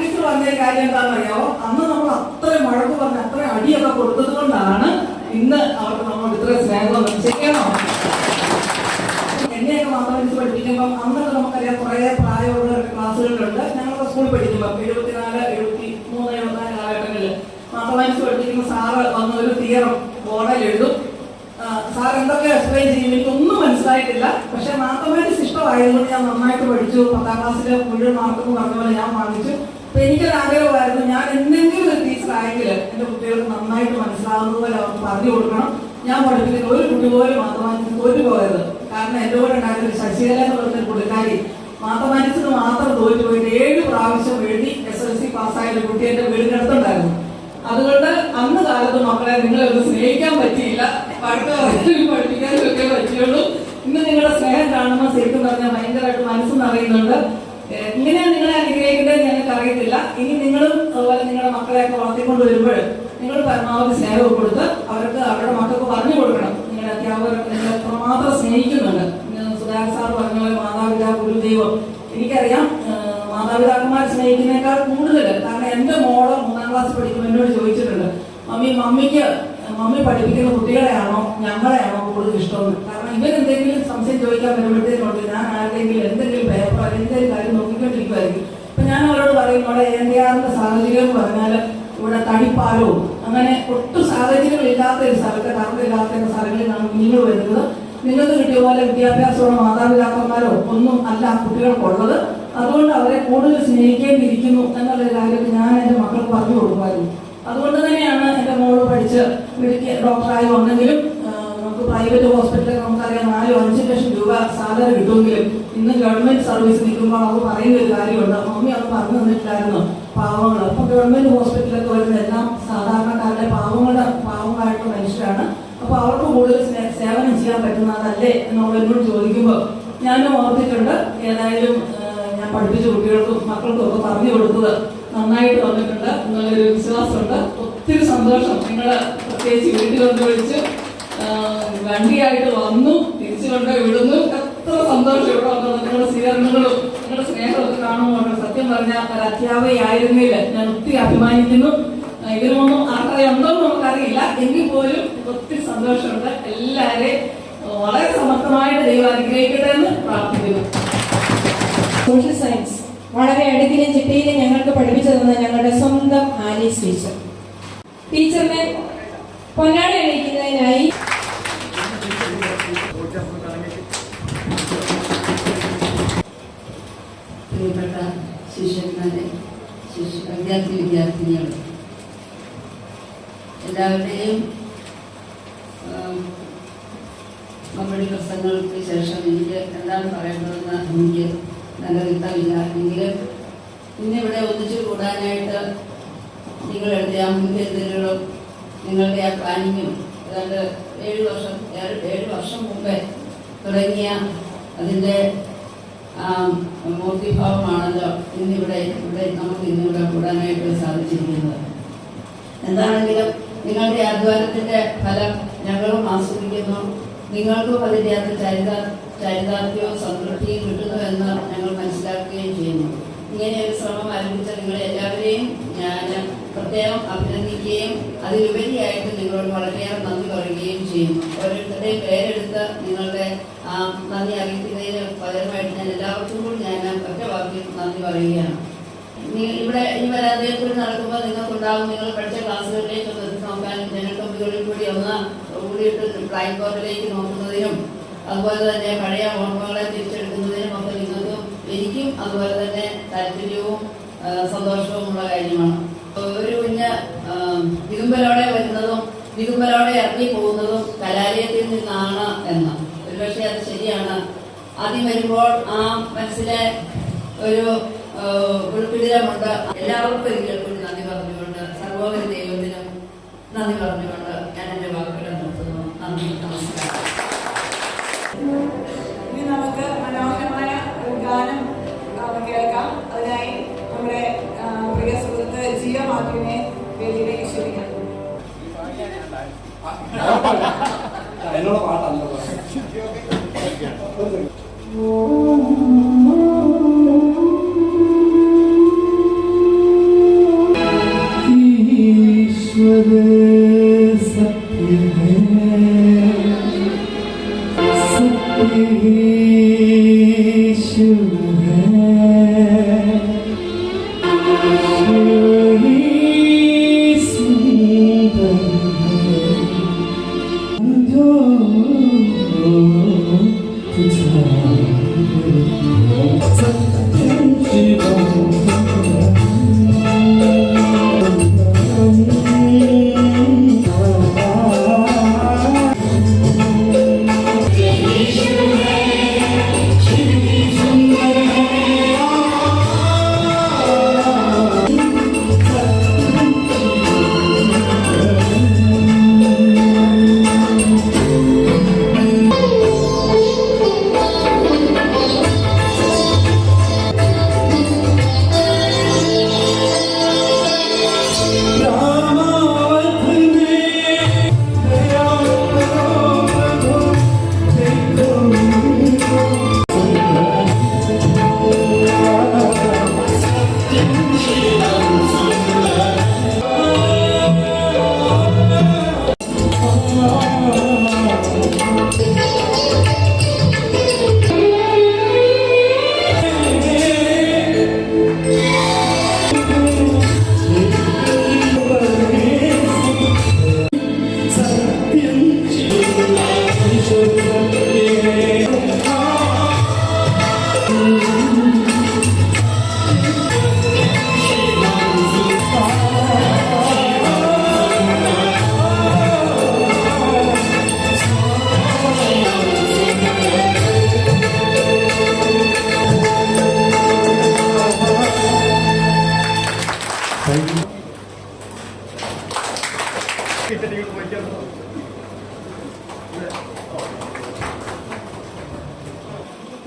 ടീച്ചർ പറഞ്ഞൊരു കാര്യം എന്താണെന്ന് അറിയാമോ, അന്ന് നമ്മൾ അത്രയും വഴക്ക് പറഞ്ഞ് അത്രയും അടിയൊക്കെ കൊടുത്തത് കൊണ്ടാണ് ഇന്ന് അവർക്ക് നമ്മളോട് ഇത്രയും സ്നേഹം ചെയ്യണോ. എന്നെയൊക്കെ മാത്തമാറ്റിക്സ് പഠിപ്പിക്കുമ്പോൾ അന്നൊക്കെ നമുക്കറിയാം കുറേ പ്രായമുള്ള ക്ലാസ്സുകളിലുണ്ട്. ഞങ്ങളൊക്കെ സ്കൂളിൽ പഠിക്കുമ്പോൾ 74, 73, 74 കാലഘട്ടങ്ങളിൽ മാത്തമാറ്റിക്സ് പഠിപ്പിക്കുന്ന സാറ് വന്ന ഒരു തിയറം ബോർഡിൽ എഴുതും. സാർ എന്തൊക്കെ എക്സ്പ്ലെയിൻ ചെയ്യും എനിക്കൊന്നും മനസ്സിലായിട്ടില്ല. പക്ഷെ മാത്തമാറ്റിക്സ് ഇഷ്ടമായതുകൊണ്ട് ഞാൻ നന്നായിട്ട് പഠിച്ചു. 10ാം ക്ലാസ്സിൽ മുഴുവൻ മാർക്കെന്ന് പറഞ്ഞ പോലെ ഞാൻ വാങ്ങിച്ചു. അപ്പൊ എനിക്കൊരു ആഗ്രഹമായിരുന്നു, ഞാൻ എന്തെങ്കിലും ഒരു ടീച്ചർ ആയെങ്കിൽ എന്റെ കുട്ടികൾക്ക് നന്നായിട്ട് മനസ്സിലാവുന്നത് പോലെ അവർക്ക് പറഞ്ഞു കൊടുക്കണം. ഞാൻ പഠിപ്പിക്കുന്ന ഒരു കുട്ടി പോലും മാത്തമാറ്റിക്സ് തോറ്റു പോയത്. കാരണം എന്റെ കൂടെ ഉണ്ടായിരുന്ന ഒരു ശശികല എന്ന് പറഞ്ഞൊരു പുള്ളിക്കാരി മാത്തമാറ്റിക്സിന് മാത്രം തോറ്റുപോയിട്ട് 7 പ്രാവശ്യം എഴുതി SLC പാസ്സായ ഒരു കുട്ടി എന്റെ വീടിനടുത്തുണ്ടായിരുന്നു. അതുകൊണ്ട് അന്ന് കാലത്ത് മക്കളെ നിങ്ങളൊന്ന് സ്നേഹിക്കാൻ പറ്റിയില്ല, പഠിപ്പിക്കാനും ഒക്കെ പറ്റിയുള്ളൂ. ഇന്ന് നിങ്ങളുടെ സ്നേഹം കാണുമ്പോൾ ശരിക്കും പറഞ്ഞാൽ ഭയങ്കരമായിട്ട് മനസ്സ് നിറയുന്നുണ്ട്. ഇങ്ങനെയാണ് നിങ്ങളെ അനുഗ്രഹിക്കേണ്ടത് ഞങ്ങൾക്ക് അറിയത്തില്ല. ഇനി നിങ്ങളും അതുപോലെ നിങ്ങളുടെ മക്കളെയൊക്കെ വളർത്തിക്കൊണ്ട് വരുമ്പോൾ നിങ്ങൾ പരമാവധി സ്നേഹം കൊടുത്ത് അവർക്ക് അവരുടെ മക്കൾക്ക് പറഞ്ഞു കൊടുക്കണം. നിങ്ങളുടെ അധ്യാപകരൊക്കെ നിങ്ങൾ എത്രമാത്രം സ്നേഹിക്കുന്നുണ്ട്. സുധാകർ സാർ പറഞ്ഞ പോലെ മാതാപിതാ ഗുരുദൈവം. എനിക്കറിയാം മാതാപിതാക്കന്മാർ സ്നേഹിക്കുന്നതിനേക്കാൾ കൂടുതൽ. കാരണം എന്റെ മോള് 3ാം ക്ലാസ് പഠിക്കുമ്പോൾ എന്നോട് ചോദിച്ചിട്ടുണ്ട്, മമ്മി പഠിപ്പിക്കുന്ന കുട്ടികളെയാണോ ഞങ്ങളെയാണോ കൂടുതൽ ഇഷ്ടമെന്ന്. കാരണം ഇവരെന്തെങ്കിലും സംശയം ചോദിക്കാൻ വരുമ്പോഴത്തേക്കുണ്ട് ഞാൻ ആരുടെയെങ്കിലും എന്തെങ്കിലും പേപ്പർ എന്തെങ്കിലും കാര്യം നോക്കിക്കൊണ്ടിരിക്കുമായിരിക്കും. അപ്പൊ ഞാൻ അവരോട് പറയും, ഇവിടെ ANDR സാഹചര്യം എന്ന് പറഞ്ഞാൽ ഇവിടെ തടിപ്പാലവും അങ്ങനെ ഒട്ടും സാഹചര്യങ്ങളില്ലാത്ത ഒരു സ്ഥലത്ത്, കറണ്ടില്ലാത്ത സ്ഥലങ്ങളിലാണ് കുഞ്ഞുങ്ങൾ വരുന്നത്. നിങ്ങൾക്ക് കിട്ടിയ പോലെ വിദ്യാഭ്യാസമുള്ള മാതാപിതാക്കന്മാരോ ഒന്നും അല്ല കുട്ടികൾക്കുള്ളത്. അതുകൊണ്ട് അവരെ കൂടുതൽ സ്നേഹിക്കേണ്ടിയിരിക്കുന്നു എന്നുള്ളൊരു കാര്യം ഞാൻ എൻ്റെ മക്കൾക്ക് പറഞ്ഞു കൊടുക്കുമായിരുന്നു. അതുകൊണ്ട് തന്നെയാണ് എൻ്റെ മോള് പഠിച്ച് ഡോക്ടറായി വന്നെങ്കിലും നമുക്ക് പ്രൈവറ്റ് ഹോസ്പിറ്റലിൽ നമുക്കറിയാം 4-5 ലക്ഷം രൂപ സാലറി കിട്ടുമെങ്കിലും ഇന്ന് ഗവൺമെന്റ് സർവീസ് നിൽക്കുമ്പോൾ അവർ പറയുന്ന ഒരു കാര്യമുണ്ട്, മമ്മി അത് പറഞ്ഞു തന്നിട്ടില്ലായിരുന്നു പാവങ്ങൾ. അപ്പൊ ഗവൺമെന്റ് ഹോസ്പിറ്റലിലൊക്കെ വരുന്ന എല്ലാം സാധാരണക്കാരുടെ പാവങ്ങളായിട്ടുള്ള മനുഷ്യരാണ്. അപ്പൊ അവർക്ക് കൂടുതൽ സേവനം ചെയ്യാൻ പറ്റുന്നതല്ലേ എന്നുള്ള എന്നോട് ചോദിക്കുമ്പോൾ ഞാനും ഓർത്തിട്ടുണ്ട്. ഏതായാലും ഞാൻ പഠിപ്പിച്ച കുട്ടികൾക്കും മക്കൾക്കും ഒക്കെ പറഞ്ഞു കൊടുത്തത് നന്നായിട്ട് വന്നിട്ടുണ്ട് എന്നുള്ളൊരു വിശ്വാസമുണ്ട്. ഒത്തിരി സന്തോഷം. നിങ്ങൾ പ്രത്യേകിച്ച് വീട്ടിൽ കൊണ്ട് വിളിച്ച് വണ്ടിയായിട്ട് വന്നു തിരിച്ചു കൊണ്ട് വിടുന്നു. എത്ര സന്തോഷം ഇവിടെ വന്നത്. നിങ്ങളുടെ സ്വീകരണങ്ങളും നിങ്ങളുടെ സ്നേഹമൊക്കെ കാണുമ്പോൾ സത്യം പറഞ്ഞാൽ ഒരു അധ്യാപകയായിരുന്നില്ല ഞാൻ ഒത്തിരി അഭിമാനിക്കുന്നു. ഇതിനൊന്നും ആർക്കറിയുണ്ടോന്ന് നമുക്കറിയില്ല, എങ്കിൽ പോലും ഒത്തിരി സന്തോഷമുണ്ട്. എല്ലാവരെയും വളരെ സമർത്ഥമായിട്ട് ദൈവം അനുഗ്രഹിക്കട്ടെ എന്ന് പ്രാർത്ഥിക്കുന്നു. സോഷ്യൽ സയൻസ് വളരെ അടുക്കിലും ചിട്ടയിലും ഞങ്ങൾക്ക് പഠിപ്പിച്ചു തന്ന ഞങ്ങളുടെ സ്വന്തം ആലീസ് ടീച്ചർ. ടീച്ചറിനെ പൊന്നാടി അണിയിക്കുന്നതിനായി പ്രിയപ്പെട്ട ശിഷ്യന്മാരെ വിദ്യാർത്ഥിനികൾ എല്ലാവരുടെയും മറുപടി പ്രസംഗങ്ങൾക്ക് ശേഷം എനിക്ക് എന്താണ് പറയേണ്ടതെന്ന് എനിക്ക് നല്ല വ്യക്തമില്ല. എങ്കിലും ഇന്നിവിടെ ഒന്നിച്ചു കൂടാനായിട്ട് നിങ്ങൾ എടുത്ത ആ മുൻകരുതലുകളും നിങ്ങളുടെ ആ പ്ലാനിങ്ങും ഏതാണ്ട് 7 വർഷം മുമ്പേ തുടങ്ങിയ അതിൻ്റെ മൂർത്തിഭാവമാണല്ലോ ഇന്നിവിടെ നമുക്ക് ഇന്നിവിടെ കൂടാനായിട്ട് സാധിച്ചിരിക്കുന്നത്. എന്താണെങ്കിലും നിങ്ങളുടെ അധ്വാനത്തിൻ്റെ ഫലം ഞങ്ങളും ആസ്വദിക്കുന്നു. നിങ്ങൾക്കും അതിൻ്റെ അത് ചരിതാർത്ഥ്യവും സംതൃപ്തിയും കിട്ടുന്നു എന്ന് ഞങ്ങൾ മനസ്സിലാക്കുകയും ചെയ്യുന്നു. ഇങ്ങനെ ഒരു ശ്രമം ആരംഭിച്ച നിങ്ങളെ എല്ലാവരെയും ഞാൻ പ്രത്യേകം അഭിനന്ദിക്കുകയും അതിലുപരിയായിട്ട് നിങ്ങളോട് വളരെയേറെ നന്ദി പറയുകയും ചെയ്യുന്നു. ഓരോരുത്തരുടെയും പേരെടുത്ത് നിങ്ങളുടെ നന്ദി അറിയിക്കുന്നതിന് പകരമായിട്ട് ഞാൻ എല്ലാവർക്കും കൂടി ഞാൻ ഒറ്റ വാക്കിൽ നന്ദി പറയുകയാണ്. ഇവിടെ ഈ പരാതിയെ കൂടി നടക്കുമ്പോൾ നിങ്ങൾക്കുണ്ടാകും നിങ്ങൾ പഠിച്ച ക്ലാസ്സുകളിലേക്ക് ഒന്ന് എത്തി നോക്കാനും ജനക്കമ്പികളിൽ കൂടി ഒന്ന് കൂടിയിട്ട് ബ്ലാക്ക് ബോർഡിലേക്ക് നോക്കുന്നതിനും അതുപോലെ തന്നെ പഴയ ഓർമ്മകളെ തിരിച്ചെടുക്കുന്നതിനും ഒക്കെ നിങ്ങൾക്കും എനിക്കും അതുപോലെ തന്നെ താല്പര്യവും സന്തോഷവുമുള്ള കാര്യമാണ്. ഒരു കുഞ്ഞ് വിതുമ്പലോടെ വരുന്നതും വിതുമ്പലോടെ ഇറങ്ങി പോകുന്നതും കലാലയത്തിൽ നിന്നാണ് എന്ന് ഒരുപക്ഷെ അത് ശരിയാണ്. ആദ്യം വരുമ്പോൾ ആ മനസ്സിലെ ഒരു ഉൾപ്പിടിതമുണ്ട്. എല്ലാവർക്കും ഒരിക്കൽ കൂടി നന്ദി പറഞ്ഞുകൊണ്ട് സർവോപരി ദൈവത്തിനും നന്ദി പറഞ്ഞുകൊണ്ട് ഞാൻ എൻ്റെ വാക്കുകളെ നിർത്തുന്നു. നന്ദി, നമസ്കാരം. ഇനി നമുക്ക് മനോഹരമായ ഒരു ഗാനം കേൾക്കാം. അതിനായി നമ്മുടെ പ്രിയ സുഹൃത്ത് ജിയ മാത്യുവിനെ വേദിയിലേക്ക് ക്ഷണിക്കാം. എന്നോട് പാട്ടല്ലോ.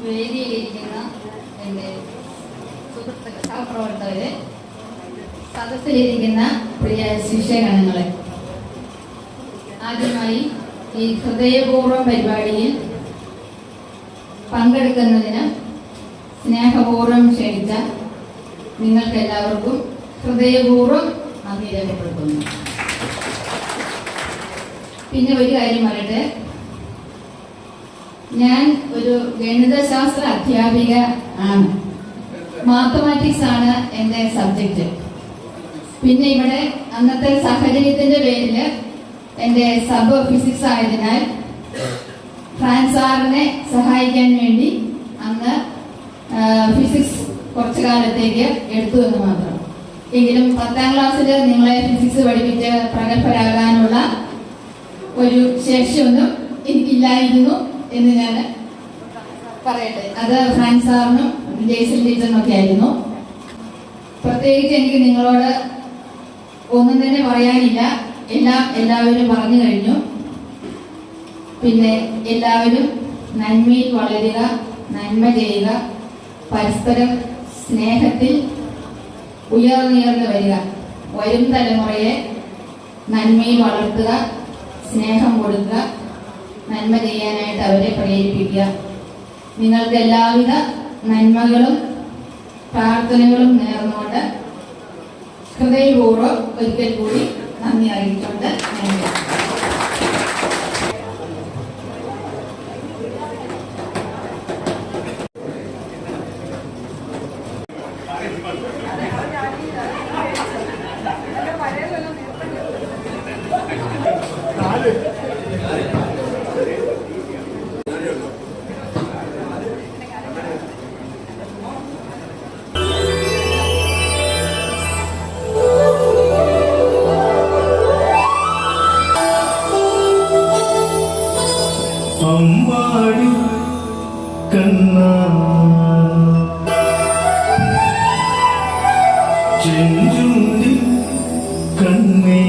വേദിയിലിരിക്കുന്ന എൻ്റെ സുഹൃത്തുക്കൾ, സഹപ്രവർത്തകര്, സദസ്സിലിരിക്കുന്ന പ്രിയ ശിഷ്യഗണങ്ങളെ, ആദ്യമായി ഈ ഹൃദയപൂർവ്വം പരിപാടിയിൽ പങ്കെടുക്കുന്നതിന് സ്നേഹപൂർവ്വം ക്ഷണിച്ച നിങ്ങൾക്ക് എല്ലാവർക്കും ഹൃദയപൂർവ്വം നന്ദി രേഖപ്പെടുത്തുന്നു. പിന്നെ ഒരു കാര്യം പറയട്ടെ, ഞാൻ ഒരു ഗണിതശാസ്ത്ര അധ്യാപിക ആണ്. മാത്തമാറ്റിക്സ് ആണ് എൻ്റെ സബ്ജക്റ്റ്. പിന്നെ ഇവിടെ അന്നത്തെ സാഹചര്യത്തിന്റെ പേരിൽ എൻ്റെ സബ് ഫിസിക്സ് ആയതിനാൽ ഫ്രാൻസ് സാറിനെ സഹായിക്കാൻ വേണ്ടി അന്ന് ഫിസിക്സ് കുറച്ചു കാലത്തേക്ക് എടുത്തു എന്ന് മാത്രം. എങ്കിലും 10ാം ക്ലാസ്സിൽ നിങ്ങളെ ഫിസിക്സ് പഠിപ്പിച്ച് പ്രഗത്ഭരാകാനുള്ള ഒരു ശേഷിയൊന്നും എനിക്കില്ലായിരുന്നു എന്ന് ഞാൻ പറയട്ടെ. അത് ഫ്രാൻസ് സാറിനും ജയ്സൽ ടീച്ചറിനും ഒക്കെ ആയിരുന്നു. പ്രത്യേകിച്ച് എനിക്ക് നിങ്ങളോട് ഒന്നും തന്നെ പറയാനില്ല. എല്ലാവരും പറഞ്ഞു കഴിഞ്ഞു. പിന്നെ എല്ലാവരും നന്മയിൽ വളരുക, നന്മ ചെയ്യുക, പരസ്പരം സ്നേഹത്തിൽ ഉയർന്നുയർന്നു വരിക, വരും തലമുറയെ നന്മയിൽ വളർത്തുക, സ്നേഹം കൊടുക്കുക, നന്മ ചെയ്യാനായിട്ട് അവരെ പ്രേരിപ്പിക്കുക. നിങ്ങൾക്ക് എല്ലാവിധ നന്മകളും പ്രാർത്ഥനകളും നേർന്നുകൊണ്ട് ഹൃദയപൂർവ്വം ഒരിക്കൽ കൂടി നന്ദി അറിയിച്ചുകൊണ്ട് അമ്പാടി കണ്ണാ ചെഞ്ചുണ്ടി കണ്ണേ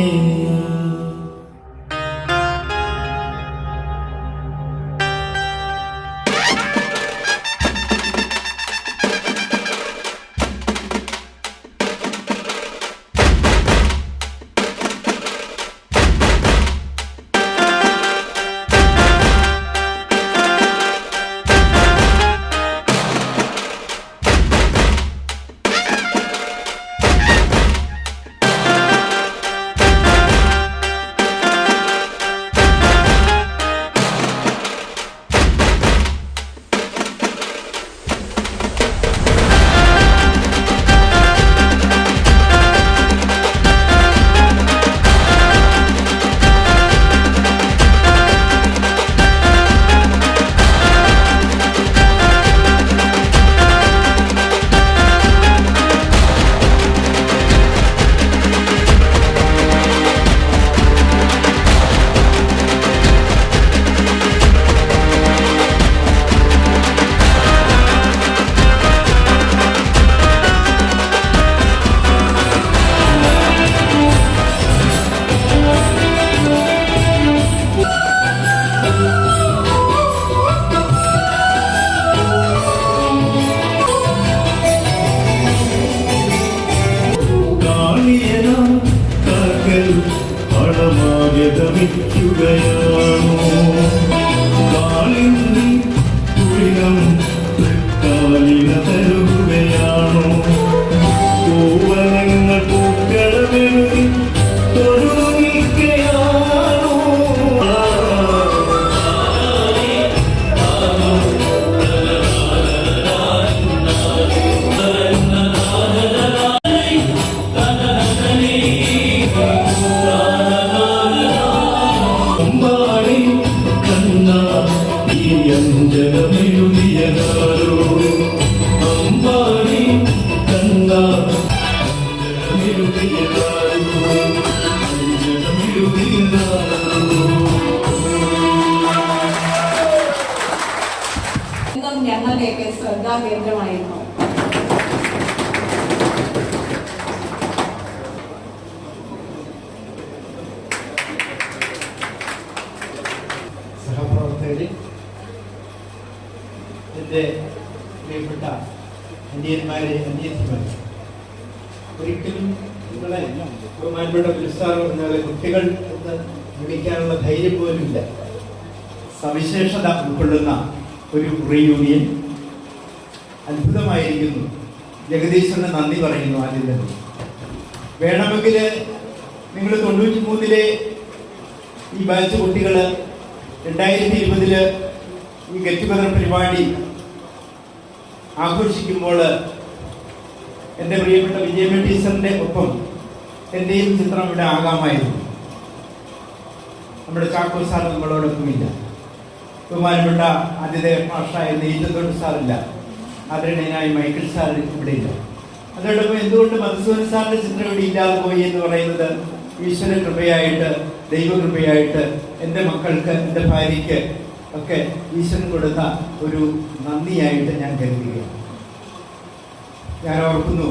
പടമാകതമിക്കുകയാണോ കാളിന്നി കുളിരം തൃക്കാലിന തരുകയാണോ കോവനങ്ങൾ പൂക്കളമെഴുതി തൊഴുതു നിൽക്കുകയാണോ അമ്പാടി കണ്ണ ഈ അഞ്ജനമെഴുതിയതാരോ അമ്പാടി കണ്ണ അഞ്ജനമെഴുതിയതാരോ അഞ്ജനമെഴുതിയതാരോ ഞങ്ങളുടെയൊക്കെ ശ്രദ്ധാകേന്ദ്രമായിരുന്നു. സഹപ്രവർത്തകരെ, എൻ്റെ പ്രിയപ്പെട്ട അന്യന്മാരെ അന്യന്മാരെ, ഒരിക്കലും നിങ്ങളെ ബഹുമാനപ്പെട്ട പുരസ്കാർ പറഞ്ഞാൽ കുട്ടികൾ എന്ന് വിളിക്കാനുള്ള ധൈര്യം പോലുമില്ല. സവിശേഷത ഉൾക്കൊള്ളുന്ന ഒരു റീയൂണിയൻ അത്ഭുതമായിരിക്കുന്നു. ജഗദീശന് നന്ദി പറയുന്നു. ആദ്യം തന്നെ വേണമെങ്കിൽ നിങ്ങൾ 93-ലെ ഈ ബാച്ച് കുട്ടികൾ 2020 ഈ ഗെറ്റ് ടുഗദർ പരിപാടി ആഘോഷിക്കുമ്പോൾ എൻ്റെ പ്രിയപ്പെട്ട വിജയമ ടീച്ചറിൻ്റെ ഒപ്പം എൻ്റെയും ചിത്രം ഇവിടെ ആകാമായിരുന്നു. നമ്മുടെ ചാക്കോ സാർ നമ്മളോടൊപ്പമില്ല. ബഹുമാനപ്പെട്ട ആദ്യത്തെ ഭാഷ എന്ന ഈറ്റത്തോട്ട് സാറില്ല. ആദരണീയനായ മൈക്കിൾ സാർ ഇവിടെ ഇല്ല. അതോടൊപ്പം എന്തുകൊണ്ട് മധുസൂദൻ സാറിന്റെ ചിത്രം ഇവിടെ ഇല്ലാതെ പോയി എന്ന് പറയുന്നത് ഈശ്വര കൃപയായിട്ട്, ദൈവകൃപയായിട്ട് എൻ്റെ മക്കൾക്ക്, എൻ്റെ ഭാര്യയ്ക്ക് ഒക്കെ ഈശ്വരൻ കൊടുത്ത ഒരു നന്ദിയായിട്ട് ഞാൻ കരുതുകയാണ്. ഞാൻ ഓർക്കുന്നു,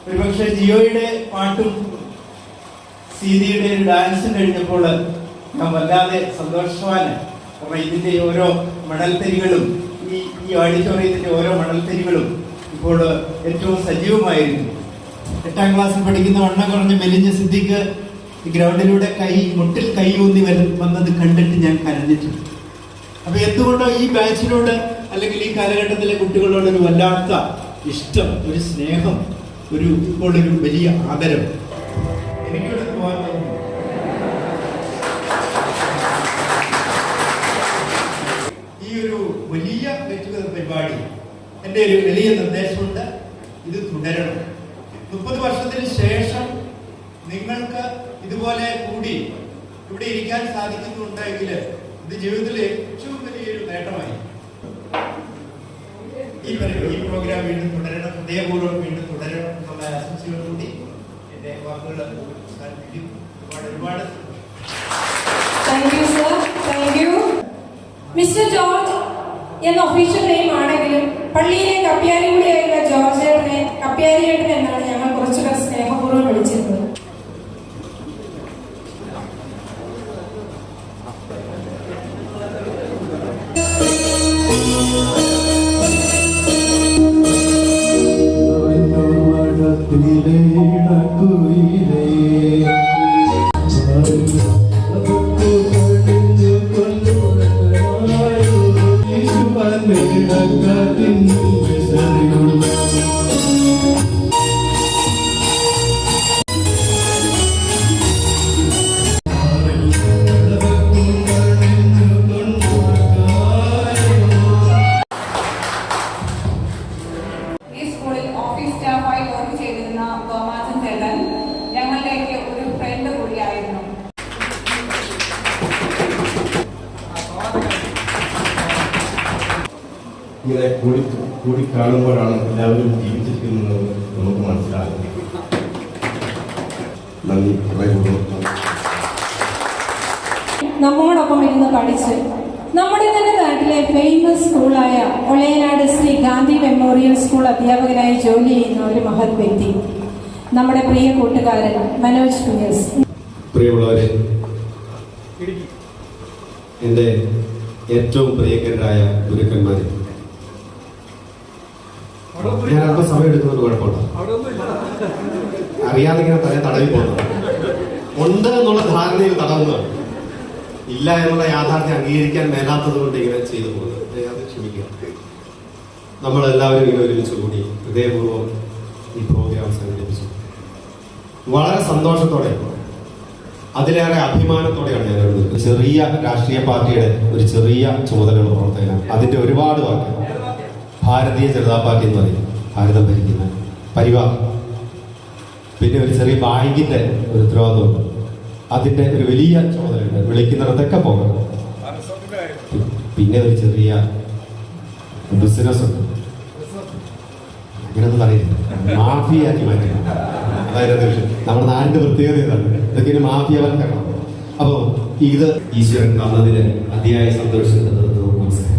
ഒരുപക്ഷെ ജിയോയുടെ പാട്ടും സീതയുടെ ഒരു ഡാൻസും കഴിഞ്ഞപ്പോൾ ഞാൻ വല്ലാതെ സന്തോഷവാന്. കാരണം ഇതിൻ്റെ ഓരോ മണൽത്തരികളും, ഈ ഓഡിറ്റോറിയത്തിൻ്റെ ഓരോ മണൽത്തരികളും ഇപ്പോൾ ഏറ്റവും സജീവമായിരുന്നു. 8ാം ക്ലാസ്സിൽ പഠിക്കുന്ന വണ്ണം കുറഞ്ഞ മെലിഞ്ഞ സിദ്ദിഖ് ഈ ഗ്രൗണ്ടിലൂടെ മുട്ടിൽ കൈ ഊന്നി വന്നത് കണ്ടിട്ട് ഞാൻ കരഞ്ഞിട്ടുണ്ട്. അപ്പൊ എന്തുകൊണ്ടോ ഈ ബാച്ചിനോട് അല്ലെങ്കിൽ ഈ കാലഘട്ടത്തിലെ കുട്ടികളോട് ഒരു വല്ലാത്ത ഇഷ്ടം, ഒരു സ്നേഹം, ഇപ്പോൾ ഒരു വലിയ ആദരം എനിക്കിവിടെ പോകാൻ തോന്നുന്നു. ഈ ഒരു വലിയ പരിപാടി എൻ്റെ ഒരു വലിയ നിർദ്ദേശമുണ്ട്, ഇത് തുടരണം. 30 വർഷത്തിന് ശേഷം നിങ്ങൾക്ക് ഇതുപോലെ കൂടി ഇവിടെ ഇരിക്കാൻ സാധിക്കുന്നുണ്ടെങ്കിൽ ഇത് ജീവിതത്തിലെ ഏറ്റവും വലിയൊരു നേട്ടമായി. ഈ പ്രോഗ്രാം വീണ്ടും തുടരണം, ഹൃദയപൂർവ്വം വീണ്ടും തുടരണം എന്നുള്ള ആശംസയോടുകൂടി എൻ്റെ വാക്കുകൾ ഒരുപാട് thank you sir, thank you. Mister George എന്ന ഒഫീഷ്യൽ നെയിം ആണെങ്കിലും പള്ളിയിലെ കപ്പ്യാരികൂടിയായിരുന്ന ജോർജ് ഏട്ടനെ കപ്പ്യാരി ഏട്ടൻ എന്നാണ് ഞങ്ങൾ കുറച്ചുപേർ സ്നേഹപൂർവ്വം വിളിച്ചിരുന്നത്. ഈ സ്കൂളിൽ ഓഫീസ് സ്റ്റാഫായി വർക്ക് ചെയ്തിരുന്ന തോമാച്ചൻ ചേട്ടൻ ഞങ്ങളുടെയൊക്കെ ഒരു ഫ്രണ്ട് കൂടിയായിരുന്നു. ഇങ്ങനെ കൂടി കാണുമ്പോഴാണ് എല്ലാവരും ജീവിച്ചിരിക്കുന്നതെന്ന് നമുക്ക് മനസ്സിലാകുന്നത്. നന്ദി. നമ്മോടൊപ്പം ഇരുന്ന് പഠിച്ച് നമ്മുടെ തന്നെ നാട്ടിലെ ഫേമസ് സ്കൂളായ ഒളയനാട് ശ്രീ ഗാന്ധി മെമ്മോറിയൽ സ്കൂൾ അധ്യാപകനായി ജോലി ചെയ്യുന്ന ഒരു മഹത് വ്യക്തി, നമ്മുടെ പ്രിയ കൂട്ടുകാരൻ മനോജ് കുഞ്ഞസ്. പ്രിയമുള്ളവരെ, എൻ്റെ ഏറ്റവും പ്രിയങ്കരായ ഗുരുക്കന്മാരെ, ഞാൻ അല്പം സമയം എടുക്കുന്നത് കുഴപ്പമുണ്ടോ? അറിയാതെ ഇങ്ങനെ തടവി പോകുന്നത് ഉണ്ട് എന്നുള്ള ധാരണയിൽ തടവുന്നതാണ്. ഇല്ല എന്നുള്ള യാഥാർത്ഥ്യം അംഗീകരിക്കാൻ മേലാത്തത് കൊണ്ട് ഇങ്ങനെ ചെയ്തു പോകുന്നത് അത് ക്ഷമിക്കുക. നമ്മളെല്ലാവരും ഇങ്ങനെ ഒരുമിച്ച് കൂടി ഹൃദയപൂർവ്വം ഈ പ്രോഗ്രാം സംഘടിപ്പിച്ചു. വളരെ സന്തോഷത്തോടെ, അതിലേറെ അഭിമാനത്തോടെയാണ് ഞാൻ വരുന്നത്. ചെറിയ രാഷ്ട്രീയ പാർട്ടിയുടെ ഒരു ചെറിയ ചുമതലയുള്ള പ്രവർത്തകനാണ്. അതിന്റെ ഒരുപാട് വാക്യം ഭാരതീയ ജനതാ പാർട്ടി എന്ന് പറയും, ഭാരതം ഭരിക്കുന്ന പരിവാർ. പിന്നെ ഒരു ചെറിയ ബാങ്കിന്റെ ഒരു ഉത്തരവാദിത്വമുണ്ട്, അതിന്റെ ഒരു വലിയ ചുമതലയുണ്ട്, വിളിക്കുന്നിടത്തൊക്കെ പോകണം. പിന്നെ ഒരു ചെറിയ ബിസിനസ് ഉണ്ട്, അങ്ങനെയൊന്നും പറയുന്നില്ല, മാഫിയാക്കി മാറ്റുക. അതായത് നമ്മുടെ നാടിന്റെ പ്രത്യേകത ഇതാണ്, ഇതൊക്കെ മാഫിയവൽക്കരണം. അപ്പോൾ ഇത് ഈശ്വരൻ തന്നതിന് അതിയായ സന്തോഷിക്കുന്നത് മനസ്സിലായി.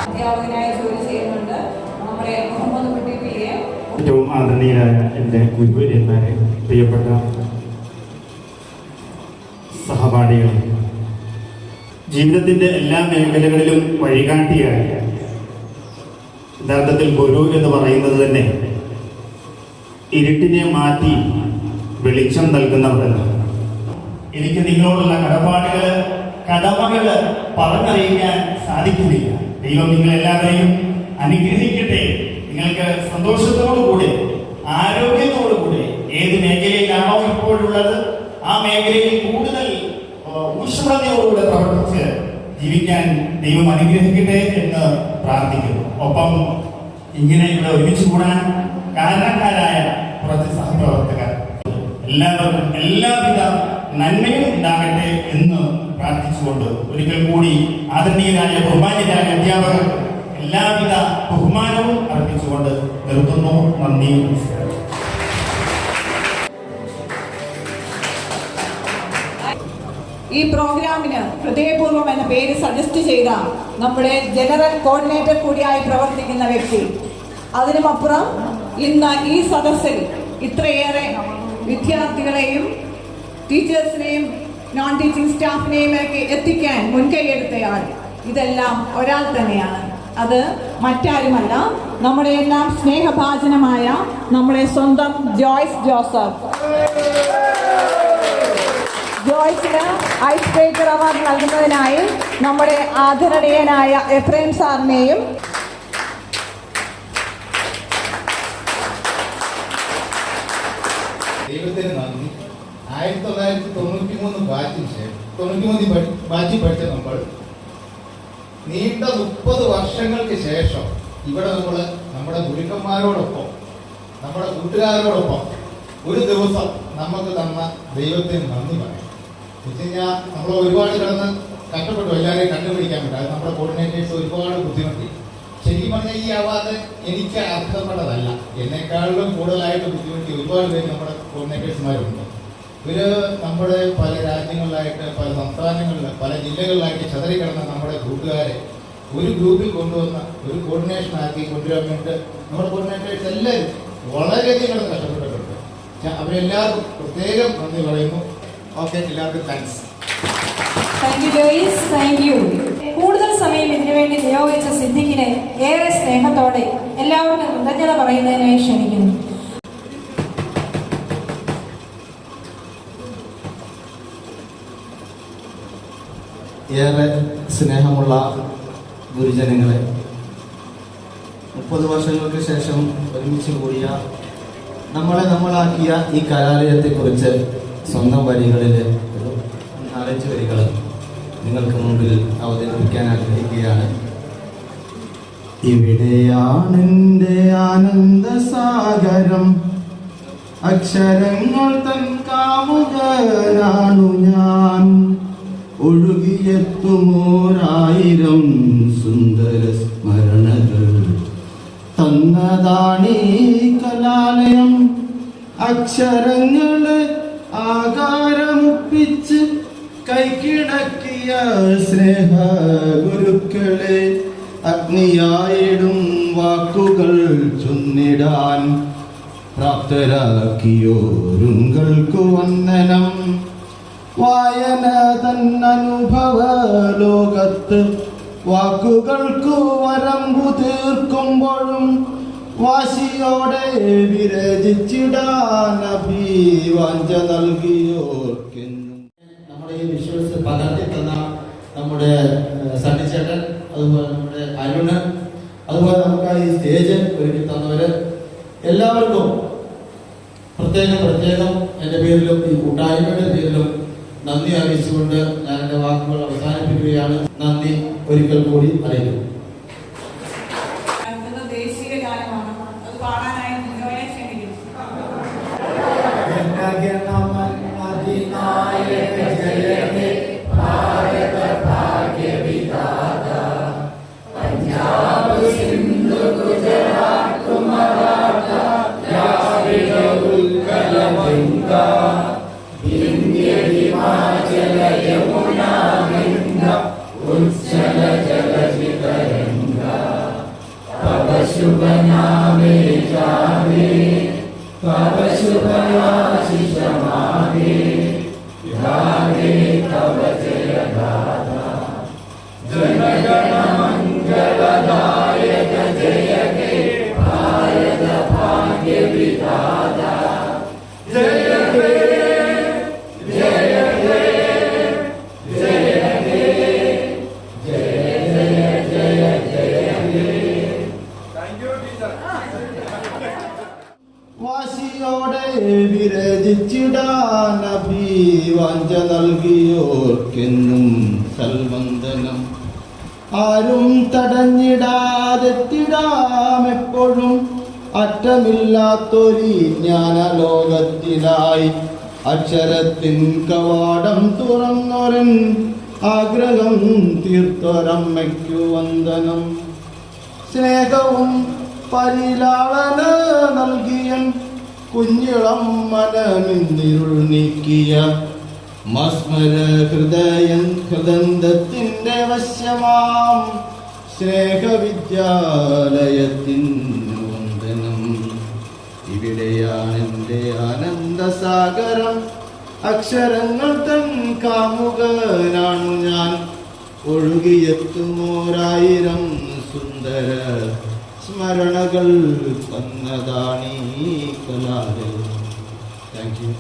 അധ്യാപകനായ ജോലി ചെയ്യുന്നുണ്ട് നമ്മുടെ മുഹമ്മദ് കുട്ടി പി.എ. ഏറ്റവും ആദരണീയരായ എൻ്റെ ഗുരുവര്യന്മാരെ, പ്രിയപ്പെട്ട സഹപാഠികൾ, ജീവിതത്തിൻ്റെ എല്ലാ മേഖലകളിലും വഴികാട്ടിയായ, യഥാർത്ഥത്തിൽ ഗുരു എന്ന് പറയുന്നത് തന്നെ ഇരുട്ടിനെ മാറ്റി വെളിച്ചം നൽകുന്നവരല്ല. എനിക്ക് നിങ്ങളോടുള്ള കടമകൾ പറഞ്ഞറിയിക്കാൻ സാധിക്കുന്നില്ല. ദൈവം നിങ്ങളെല്ലാവരെയും അനുഗ്രഹിക്കട്ടെ. നിങ്ങൾക്ക് സന്തോഷത്തോടുകൂടി, ആരോഗ്യത്തോടുകൂടി, ഏത് മേഖലയിലാണോ ഇപ്പോഴുള്ളത് ആ മേഖലയിൽ കൂടുതൽ ഊഷ്മളതയോടുകൂടെ പ്രവർത്തിച്ച് ജീവിക്കാൻ ദൈവം അനുഗ്രഹിക്കട്ടെ എന്ന് പ്രാർത്ഥിക്കുന്നു. ഒപ്പം ഇങ്ങനെ ഇവിടെ ഒരുമിച്ച് കൂടാൻ കാരണക്കാരായ കുറച്ച് സഹപ്രവർത്തകർ എല്ലാവർക്കും എല്ലാവിധ നന്മയും ഉണ്ടാകട്ടെ എന്ന് പ്രാർത്ഥിച്ചുകൊണ്ട് ഒരിക്കൽ കൂടി ആദരണീയരായ ബഹുമാന്യരായ അധ്യാപകർ എല്ലാവിധ ബഹുമാനവും അർപ്പിച്ചുകൊണ്ട് നിർത്തുന്നു. നന്ദി, നമസ്കാരം. ഈ പ്രോഗ്രാമിന് ഹൃദയപൂർവ്വം എന്ന പേര് സജസ്റ്റ് ചെയ്ത നമ്മുടെ ജനറൽ കോർഡിനേറ്റർ കൂടിയായി പ്രവർത്തിക്കുന്ന വ്യക്തി, അതിനുമപ്പുറം ഇന്ന് ഈ സദസ്സിൽ ഇത്രയേറെ വിദ്യാർത്ഥികളെയും ടീച്ചേഴ്സിനെയും നോൺ ടീച്ചിങ് സ്റ്റാഫിനെയും ഒക്കെ എത്തിക്കാൻ മുൻകൈയെടുത്തയാൾ, ഇതെല്ലാം ഒരാൾ തന്നെയാണ്. അത് മറ്റാരുമല്ല, നമ്മുടെ എല്ലാം സ്നേഹഭാജനമായ നമ്മുടെ സ്വന്തം ജോയ്സ് ജോസഫ്. ജോയ്സിന് ഐസ് ബ്രേക്കർ അവാർഡ് നൽകുന്നതിനായി നമ്മുടെ ആദരണീയനായ എഫ്രേം സാറിനെയും ദൈവത്തിന് നന്ദി. 1993 ബാച്ചിന് ശേഷം 93 ബാച്ചിൽ പഠിച്ച നമ്മൾ നീണ്ട 30 വർഷങ്ങൾക്ക് ശേഷം ഇവിടെ നമ്മൾ നമ്മുടെ ഗുരുക്കന്മാരോടൊപ്പം നമ്മുടെ കൂട്ടുകാരോടൊപ്പം ഒരു ദിവസം നമുക്ക് തന്ന ദൈവത്തിന് നന്ദി പറയാം. വെച്ചുകഴിഞ്ഞാൽ നമ്മൾ ഒരുപാട് കിടന്ന് കഷ്ടപ്പെട്ടു എല്ലാവരെയും കണ്ടുപിടിക്കാൻ പറ്റും. അത് നമ്മുടെ കോർഡിനേറ്റേഴ്സ് ഒരുപാട് ബുദ്ധിമുട്ടി. ശരിക്കും പറഞ്ഞാൽ ഈ അവാർഡ് എനിക്ക് അർഹതപ്പെട്ടതല്ല. എന്നെക്കാളും കൂടുതലായിട്ട് ബുദ്ധിമുട്ടി ഒരുപാട് പേര് നമ്മുടെ കോർഡിനേറ്റേഴ്സുമാരുണ്ട്. ഇവര് നമ്മുടെ പല രാജ്യങ്ങളിലായിട്ട്, പല സംസ്ഥാനങ്ങളിൽ, പല ജില്ലകളിലായിട്ട് ചിതറിക്കിടന്ന നമ്മുടെ കൂട്ടുകാരെ ഒരു ഗ്രൂപ്പിൽ കൊണ്ടുവന്ന ഒരു കോർഡിനേഷൻ ആക്കി കൊണ്ടുവരാൻ വേണ്ടി നമ്മുടെ കോർഡിനേറ്റേഴ്സ് എല്ലാവരും വളരെയധികം കഷ്ടപ്പെട്ടിട്ടുണ്ട്. അവരെല്ലാവർക്കും പ്രത്യേകം നന്ദി പറയുന്നു. ഓക്കെ, എല്ലാവർക്കും thanks. Thank you Joyce, thank you. കൂടുതൽ സമയം ഇതിനുവേണ്ടി നിയോഗിച്ച സിദ്ദിഖിനെ ഏറെ സ്നേഹത്തോടെ എല്ലാവർക്കും കൃതജ്ഞത പറയുന്നതിനായി ക്ഷണിക്കുന്നു. ഏറെ സ്നേഹമുള്ള ഗുരുജനങ്ങളെ, 30 വർഷങ്ങൾക്ക് ശേഷം ഒരുമിച്ച് കൂടിയ നമ്മളാക്കിയ ഈ കലാലയത്തെക്കുറിച്ച് സ്വന്തം വരികളിൽ 4-5 വരികൾ നിങ്ങൾക്ക് മുമ്പിൽ അവതരിപ്പിക്കാൻ ആഗ്രഹിക്കുകയാണ്. ഇവിടെയാണെൻ്റെ ആനന്ദസാഗരം, അക്ഷരങ്ങൾ തൻ കാമുകനാണു ഞാൻ, ഒഴുകിയെത്തുമോരായിരം സുന്ദര സ്മരണകൾ തന്നതാണീ കലാലയം. അക്ഷരങ്ങള് ആകാരമൊപ്പിച്ച് കൈക്കിടക്കിയ സ്നേഹ ഗുരുക്കളെ, അഗ്നിയായിടും വാക്കുകൾ ചൊന്നിടാൻ പ്രാപ്തരാക്കിയോരുങ്ങൾക്കു വന്ദനം. വായന തന്നനുഭവ ലോകത്ത് വാക്കുകൾക്കു വരമ്പു തീർക്കുമ്പോഴും വാശിയോടെ വിരചിച്ചിടാൻ അഭിവാഞ്ച നൽകിയോർക്കെന്നും. നമ്മുടെ ഈ വിഷ്വൽസ് പകർത്തി തന്ന നമ്മുടെ സണ്ണിച്ചേട്ടൻ, അതുപോലെ നമ്മുടെ അരുണ്, അതുപോലെ നമുക്ക് ഈ സ്റ്റേജ് ഒരുക്കി തന്നവര് എല്ലാവർക്കും പ്രത്യേകം എൻ്റെ പേരിലും ഈ കൂട്ടായ്മയുടെ പേരിലും നന്ദി അറിയിച്ചുകൊണ്ട് ഞാൻ എൻ്റെ വാക്കുകൾ അവസാനിപ്പിക്കുകയാണ്. നന്ദി ഒരിക്കൽ കൂടി അറിയിക്കുന്നു. ദേശീയ ഗാനമാണ്, അത് പാടാനായി നിങ്ങളെ ക്ഷണിക്കുന്നു. शुभ नामे जावे, तव शुभ आशीष मागे, गावे तव जय गाथा। जन गण मंगलदायक जय हे भारत भाग्य विधाता। जय हे जय हे जय हे जय जय जय जय हे। വാശിയോടെ വിരചിച്ചിടാൻ അഭിവാഞ്ച നൽകിയോർക്കെന്നും സൽവന്ദനം. ആരും തടഞ്ഞിടാതെത്തിടാമെപ്പോഴും അറ്റമില്ലാത്തൊരു ജ്ഞാനലോകത്തിലായി അക്ഷരത്തിൻ കവാടം തുറന്നൊരൻ ആഗ്രഹം തീർത്തൊരമ്മയ്ക്കു വന്ദനം. സ്നേഹവും പരിലാളന നൽകിയൻ കുഞ്ഞിളം മനമിന്നിരുൾ നീക്കിയ മസ്മര ഹൃദയത്തിന്റെ വശ്യമാം സ്നേഹവിദ്യാലയത്തിൻ വന്ദനം. ഇവിടെയാണെൻ്റെ ആനന്ദസാഗരം, അക്ഷരങ്ങൾ തൻ കാമുകനാണു ഞാൻ. ഒഴുകിയെത്തുമോരായിരം സുന്ദര സ്മരണകൾ തന്നതാണീ കലാലയം. Thank you.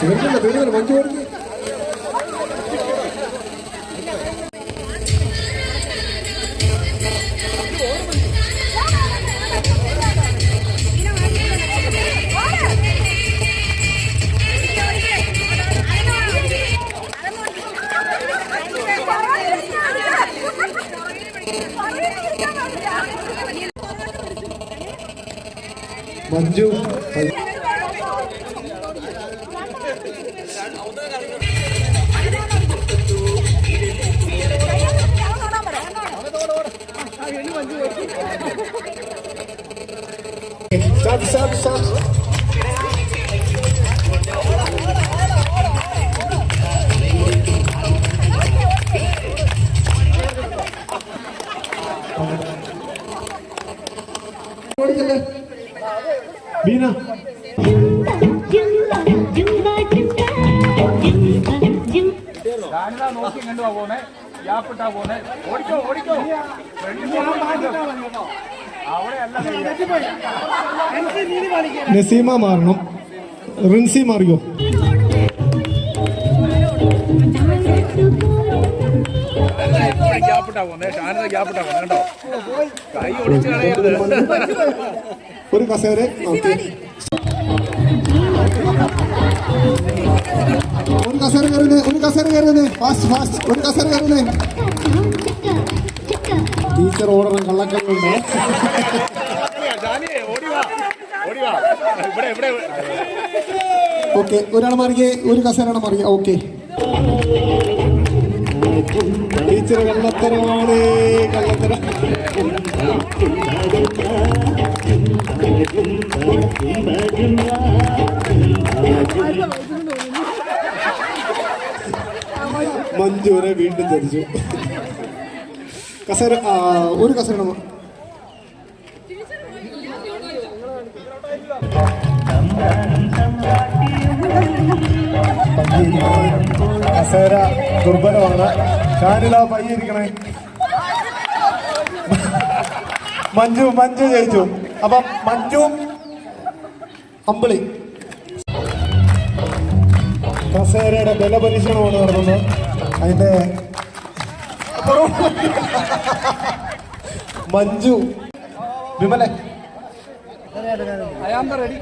തീർന്നില്ല മഞ്ജു ഓടിക്ക്. മഞ്ജു stop. ബീന നോക്കി കണ്ടുവാ പോന്നെ യാപ്പിട്ടാ പോന്നെ ഓടിക്കോ നസീമ മാറണം. റിൻസി മാറിയോ? ഒരു കസേര ഒരു കസേര കയറുന്നേ ഫാസ്റ്റ് ഒരു കസേര കയറുന്നേ. ടീച്ചർ ഓടണം, കള്ളക്കല്ലുണ്ട്. ഓക്കെ, ഒരാൾ മാറിയേ, ഒരു കസേരയാണ് മാറിയ. ഓക്കെ, ടീച്ചർ കള്ളത്തരമാണ്, കള്ളത്തരം. മഞ്ജുവിനെ വീണ്ടും ധരിച്ചു. കസേര ഒരു കസേര കസേര ദുർബലമാണ്. ഷാനില പയ്യിരിക്കണേ. മഞ്ജു ജയിച്ചു. അപ്പം മഞ്ജുവും അമ്പിളി. കസേരയുടെ ബലപരീക്ഷണമാണ് നടന്നത്. അതിന്റെ മഞ്ജു വിമലെ റെഡി.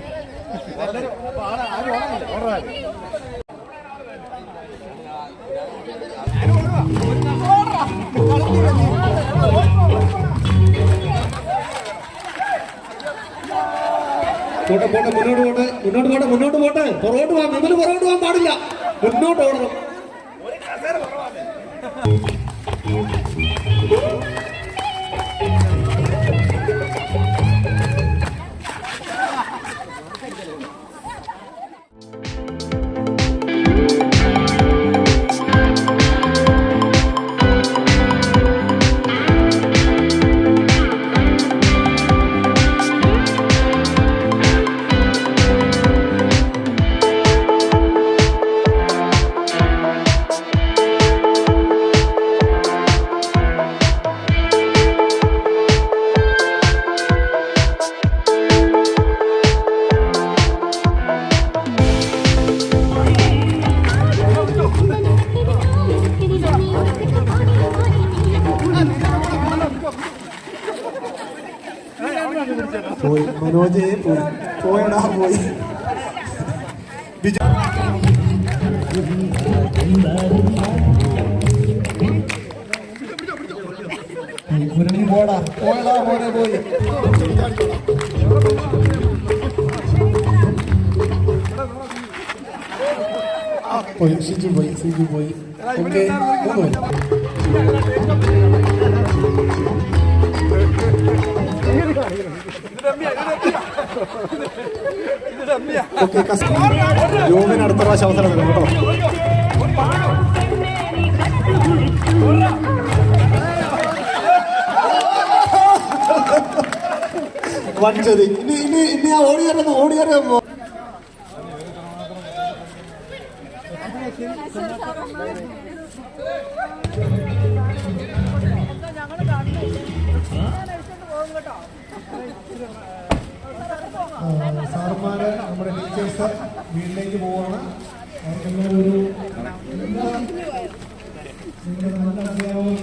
മുന്നോട്ട് പോട്ടെ. പുറകോട്ട് പോകാൻ വിമല് പുറകോട്ട് പോകാൻ പാടില്ല. മുന്നോട്ട് ഓടണം. പോയി മനോജ് പോയടാ പോയി. ബിജു മുരളി പോയടാ മോനെ പോയി. സിജു പോയി. ഓക്കെ, യോഗന് അടുത്ത പ്രാവശ്യം അവസരം തരും കേട്ടോ. വഞ്ചതി. ഇനി ആ ഓടിയറിയാമോ? സാർമാര് നമ്മുടെ ടീച്ചേഴ്സ് വീട്ടിലേക്ക് പോവാണ്. അവർക്കെല്ലാം ഒരു നിങ്ങളുടെ നല്ല അധ്യാപകർ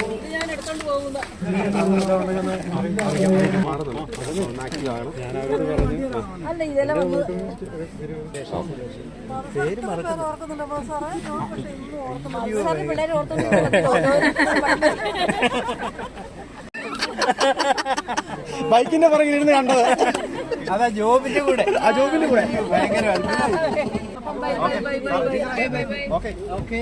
ബൈക്കിന്റെ പുറകിൽ ഇരുന്ന് കണ്ടത് അതാ ജോബിന്റെ കൂടെ ഭയങ്കര ഓക്കെ ഓക്കെ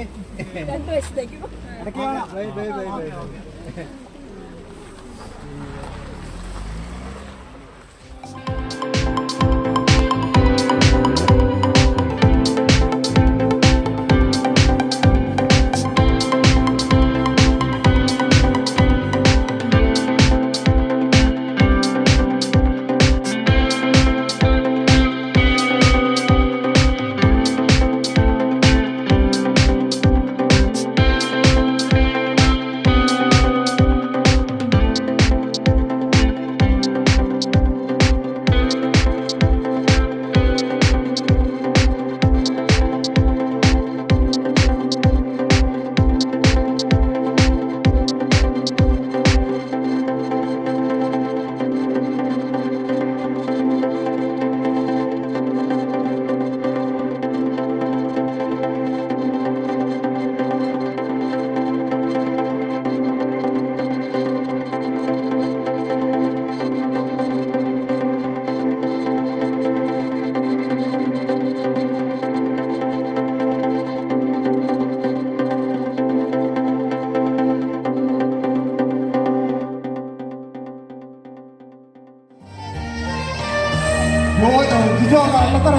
ജിജോ കള്ളത്തറ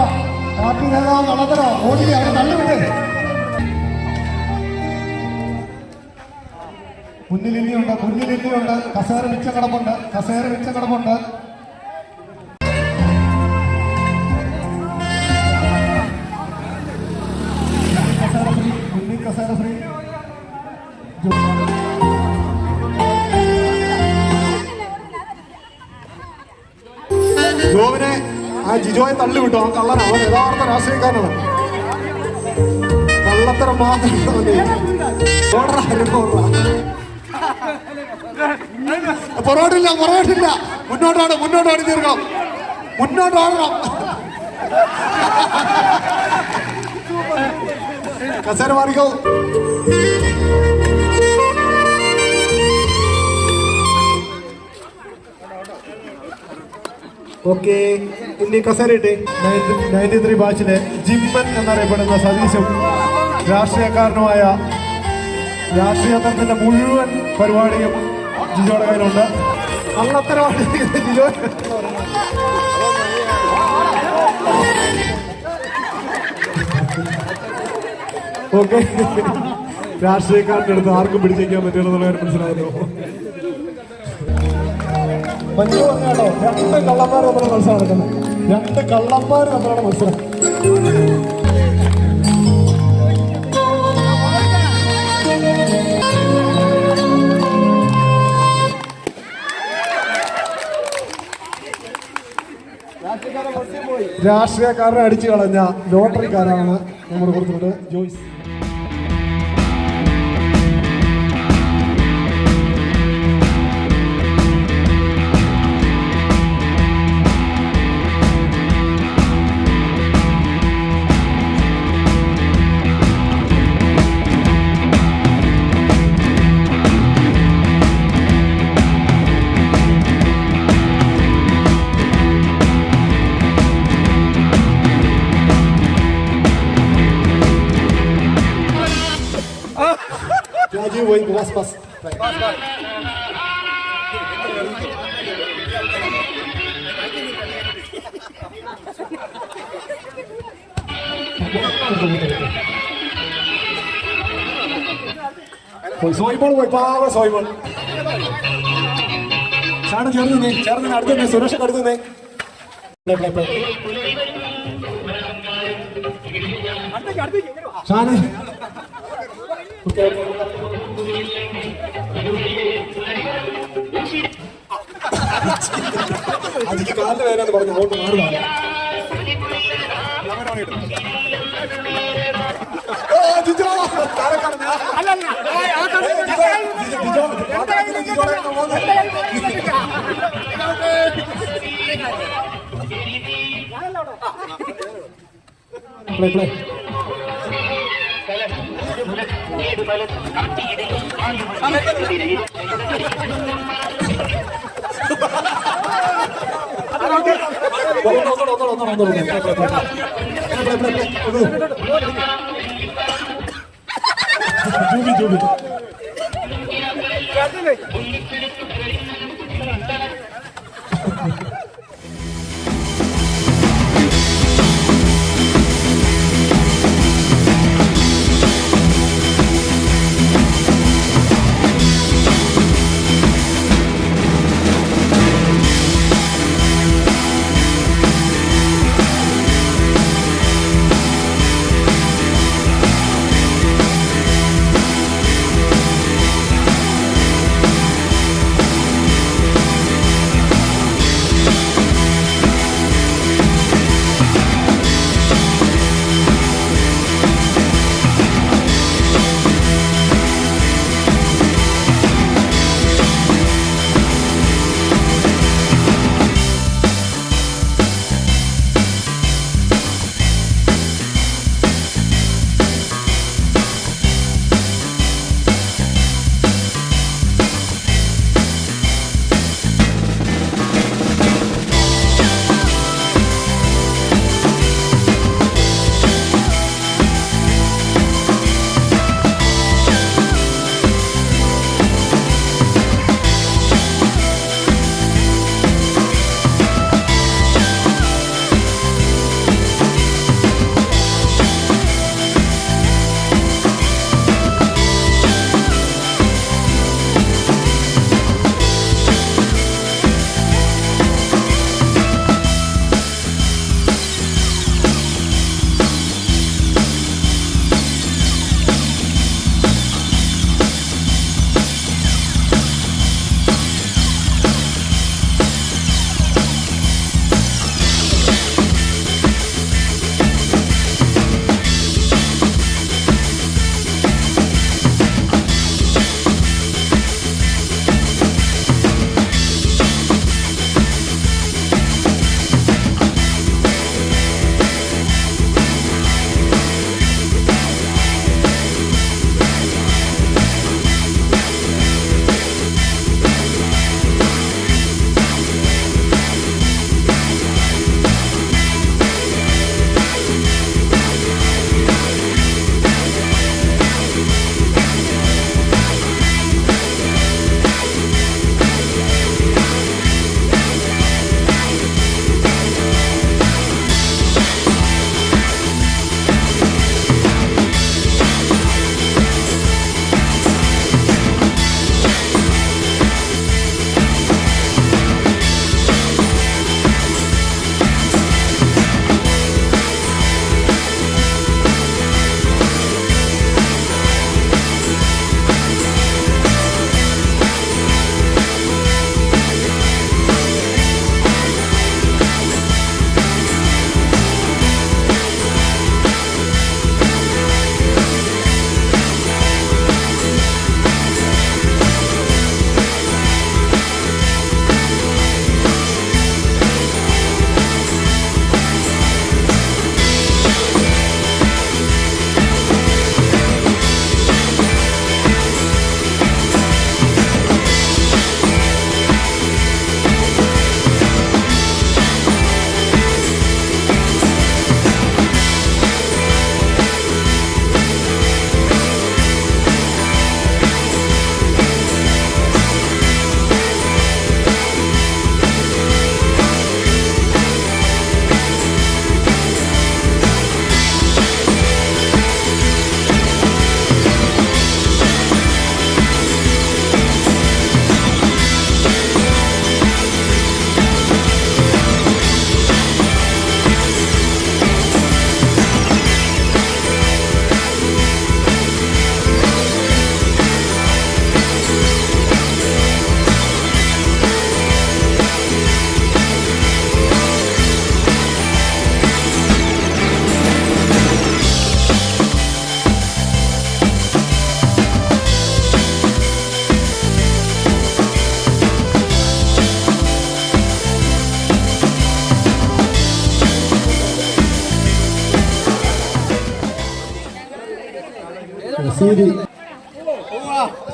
പാർട്ടി നേതാവ് കള്ളത്തറ ഓടി അവിടെ തള്ളിവിട്ട് മുന്നിലില്ലിയുണ്ട് കസേര മിച്ചം കിടപ്പുണ്ട് മുന്നിൽ കസേര ഫ്രീ ജോവിനെ ആ ജിജോയെ തള്ളി വിട്ടു. അവൻ കള്ളനാണ്, അവൻ യഥാർത്ഥ രാഷ്ട്രീയക്കാരനാണ്. കള്ളത്തരം മാത്രം പുറകോട്ടില്ല മുന്നോട്ടാണ് തീർക്കണം, മുന്നോട്ടാടണം. കസേര മാറിക്കോ. ഓക്കെ, ഇനി കസേരയിട്ടെ. 93 ബാച്ചിലെ ജിമ്മൻ എന്നറിയപ്പെടുന്ന സതീശും രാഷ്ട്രീയക്കാരനുമായ രാഷ്ട്രീയത്തിന്റെ മുഴുവൻ പരിപാടിയും ജിജോയുടെ കയ്യിലുണ്ട്. കള്ളത്തരമായിട്ട് ജിജോ ഓക്കെ. രാഷ്ട്രീയക്കാരുടെ അടുത്ത് ആർക്കും പിടിച്ചേക്കാൻ പറ്റുമെന്നുള്ള കാര്യം മനസ്സിലായല്ലോ. മഞ്ജു പറഞ്ഞാലോ, 2 കള്ളന്മാർ തമ്മിലാണ് മത്സരം നടക്കുന്നത്. 2 കള്ളന്മാർ തമ്മിലാണ് മത്സരം. രാഷ്ട്രീയക്കാരനെ അടിച്ചു കളഞ്ഞ ലോട്ടറിക്കാരാണ് നമ്മൾ കൊടുത്തിട്ടുണ്ട്. Joyce Rajiv going pass. സോയിബോൾ പോയി പാവ സോയിബോൾ. ഷാണ് ചേർന്ന് അടുത്തേ സുരേഷ് അടുത്തേ. ഷാന് അതിക്ക് കാലിന് വേദന പറഞ്ഞു അങ്ങോട്ട് മാറുക. ജിജോ പ്ലേ പ്ലേ ജൂബി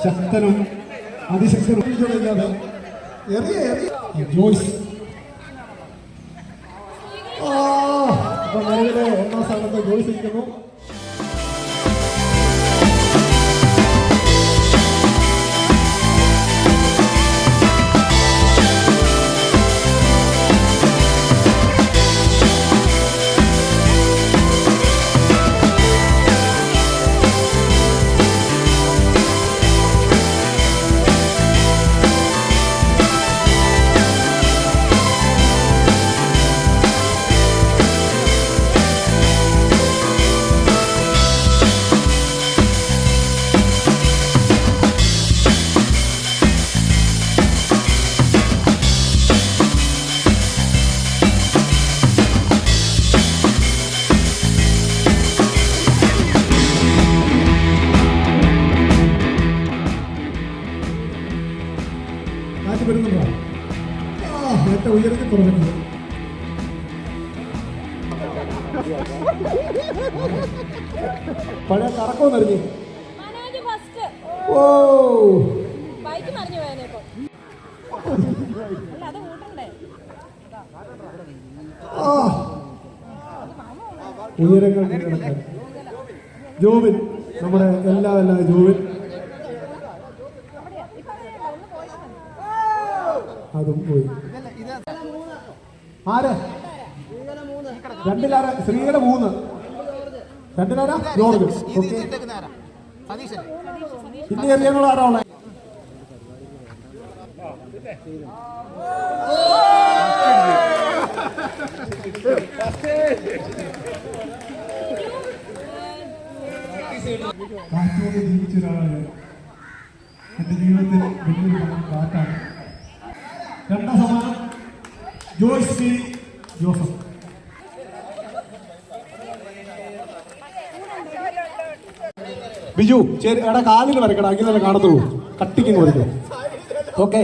ശക്തനും അതിശക്തനും ജോയ്സ്. അപ്പൊ നിലവിലെ 1ാം സ്ഥാനത്ത് ജോയ്സ് ഇരിക്കുന്നു. വരുന്നുണ്ടോ? ഏറ്റവും ഉയരത്തിൽ തുറന്നിട്ടുണ്ട്. പഴയ കറക്കം നിറഞ്ഞു. ഓ ഉയരങ്ങൾ കീഴടക്കാൻ ജോബിൻ, നമ്മുടെ എല്ലാ ജോബിൻ അതും പോയി. ആര്? 2-ലാര? സ്ത്രീയുടെ 3. 2-ലാര? ജോർജ്. ഇനി അറിയാനുള്ള ആരാ ഉള്ളത്? കാറ്റോട് ജീവിച്ച ഒരാളാണ്. എന്റെ ജീവിതത്തിൽ വലിയൊരു കാറ്റാണ്. 2ാം സമ്മാനം ജോയ്സ് പി ജോസഫ്. ബിജു എടാ കാലിൽ വരക്കട, അങ്ങനെ കാണത്തുള്ളൂ. കട്ടിക്ക് വരയ്ക്കും. ഓക്കെ.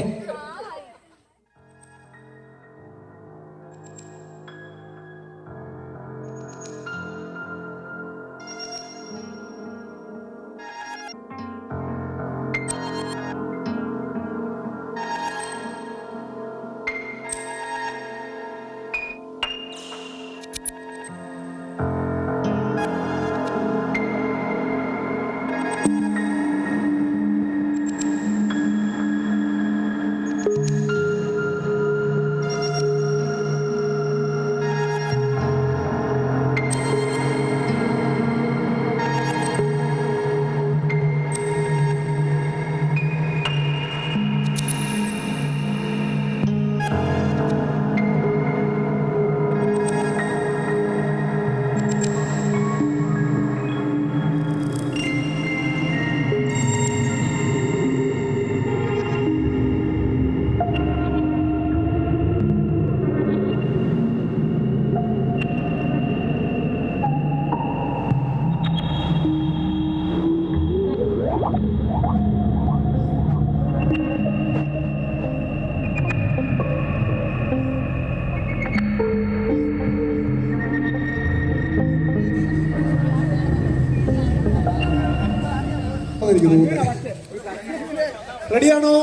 റെഡിയാണോ?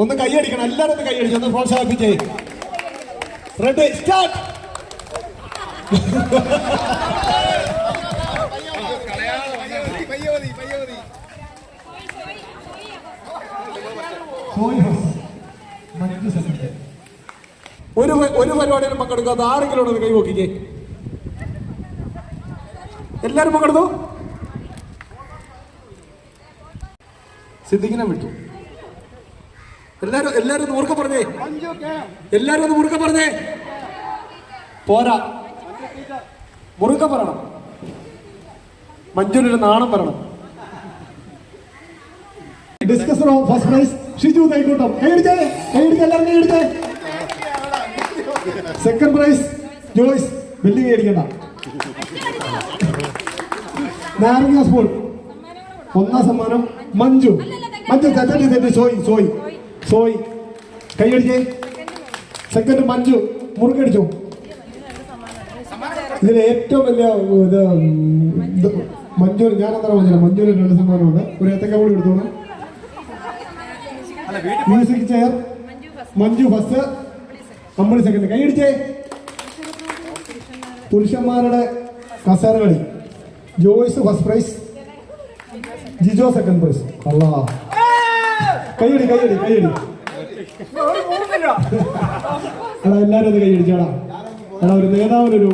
ഒന്ന് കൈയടിക്കണം, എല്ലാവരും ഒന്ന് കൈയടിച്ചു, ഒന്ന് പ്രോത്സാഹിപ്പിച്ചേ. Ready start. ഒരു പരിപാടിയിലും പങ്കെടുക്കാത്ത ആരെങ്കിലും ഒന്ന് കൈ നോക്കിക്കേ. എല്ലാരും പങ്കെടുത്തു. സിദ്ദിഖിനെ വിട്ടു. എല്ലാരും ഒന്ന് മുറുക്ക പറഞ്ഞേ. എല്ലാരും ഒന്ന് മുറുക്ക പറഞ്ഞേ. പോരാ, മുറുക്ക പറയണം. മഞ്ജുവിന് നാണം വരണം. ഡിസ്കസർ of first prize Shiju Thaikkoottam. എല്ലാവരും. Second prize Joyce. ബില്ലിംഗ് അടിക്കണ്ട. നാരങ്ങ സ്പൂൺ. 1ാം സമ്മാനം മഞ്ജു. തെറ്റി സോയി കൈയടിച്ചേ. സെക്കൻഡ് മഞ്ജു. മുറുകടിച്ചു. ഇതിൽ ഏറ്റവും വലിയ മഞ്ജുവിന് ഞാൻ അത്ര മനസ്സിലായി. മഞ്ജുവിന് 2 സമ്മാനമുണ്ട്. ഒരു ഏത്തക്ക കൂടി എടുത്തോളൂ. Music chair Manju first, Ammali second. കൈയടിച്ചേ. പുരുഷന്മാരുടെ കസേര കളി Joyce first prize, Jijo second prize. അല്ലാ കൈയടി കൈയടി കൈയടി. എടാ എല്ലാരും ഒന്ന് കൈയടിച്ചാടാ. എടാ ഒരു നേതാവിനൊരു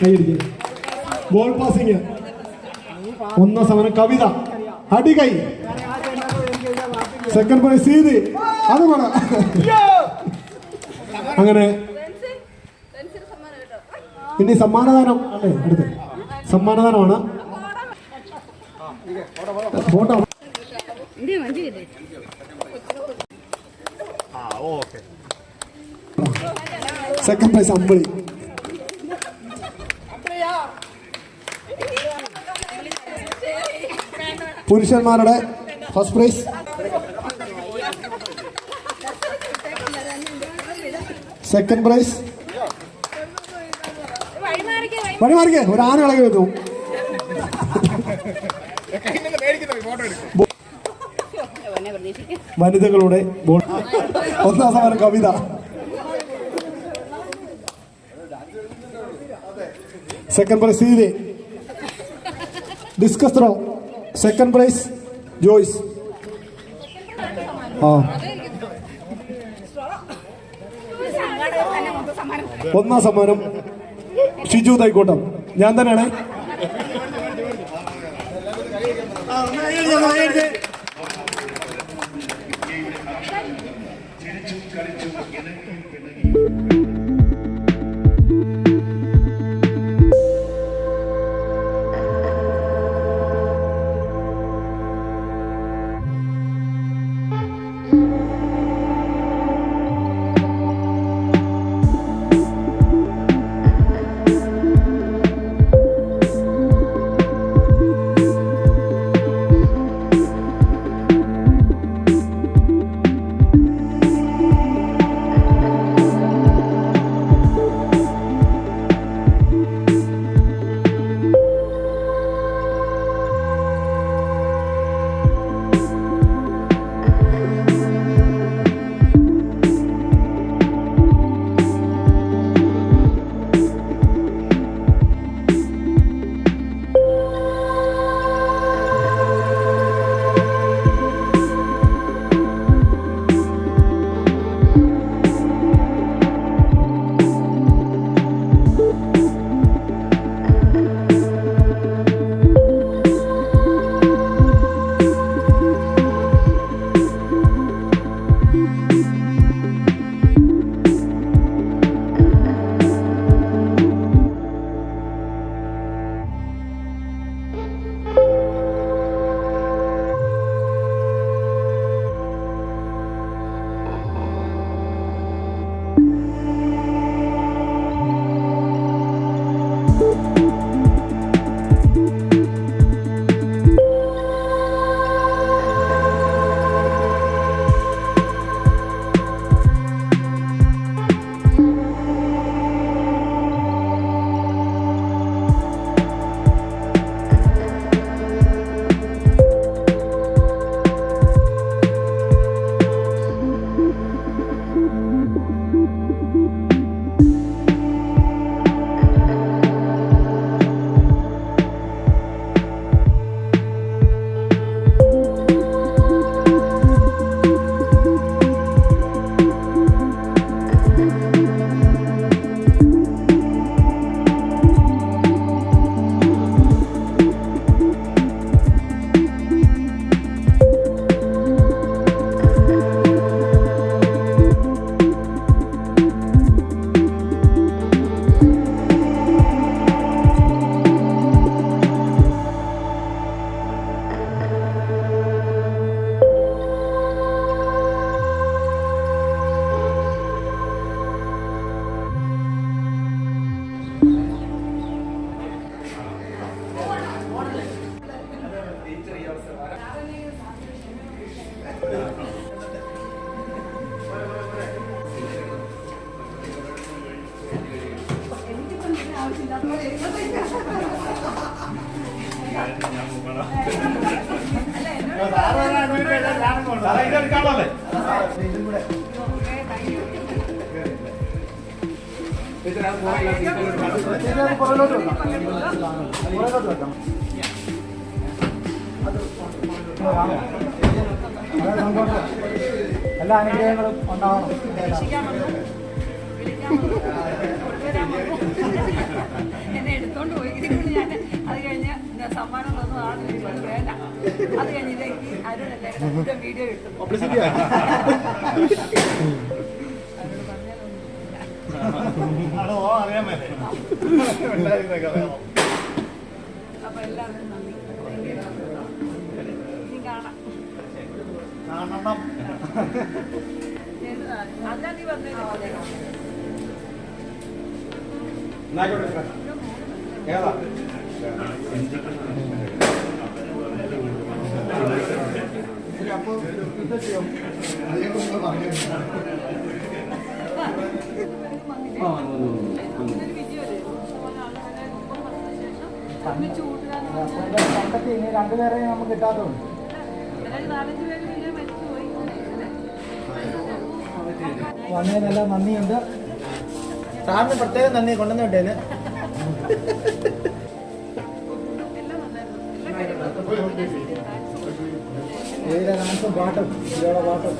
കൈയടിക്കും. ബോൾ പാസിങ് 1 സമ്മാനം കവിത, അടികൈ. സെക്കൻഡ് പ്രൈസ് സീതി, അത് വേണം. അങ്ങനെ ഇനി സമ്മാനദാനം അല്ലേ? അടുത്ത് സമ്മാനദാനമാണ്. Photo second prize Ambili. പുരുഷന്മാരുടെ ഫസ്റ്റ് പ്രൈസ് സെക്കൻഡ് പ്രൈസ് വഴിമാറിക്കേ. ഒരു ആന ഇളകി വെച്ചു. വനിതകളുടെ 1 സമ്മാനം Kavitha. Second prize Seethi. Discus throw second prize Joyce. 1 സമ്മാനം ഷിജു തൈക്കോട്ടം. ഞാൻ തന്നെയാണേ. എല്ലാ അനുഗ്രഹങ്ങളും ഉണ്ടാവണം. എന്നെ എടുത്തോണ്ട് പോയി ഞാൻ അത് കഴിഞ്ഞ് സമ്മാനം തന്നു ആൾ വേണ്ട. അത് കഴിഞ്ഞിലേക്ക് അരുണല്ലേ വീഡിയോ കിട്ടും. അപ്പൊ എല്ലാവരും നന്ദി. ഇനി കാണാം. അതാ നീ വന്നേ. പണ്ടത്തെ ഇനി രണ്ടുപേരെ നമുക്ക് കിട്ടാത്തതുണ്ട്. വന്നതിനെല്ലാം നന്ദിയുണ്ട്. സാറിന് പ്രത്യേകം നന്ദി കൊണ്ടുവന്നിട്ടേന്. ഏതാ ഡാൻസും പാട്ടും ഇതോടെ പാട്ടും.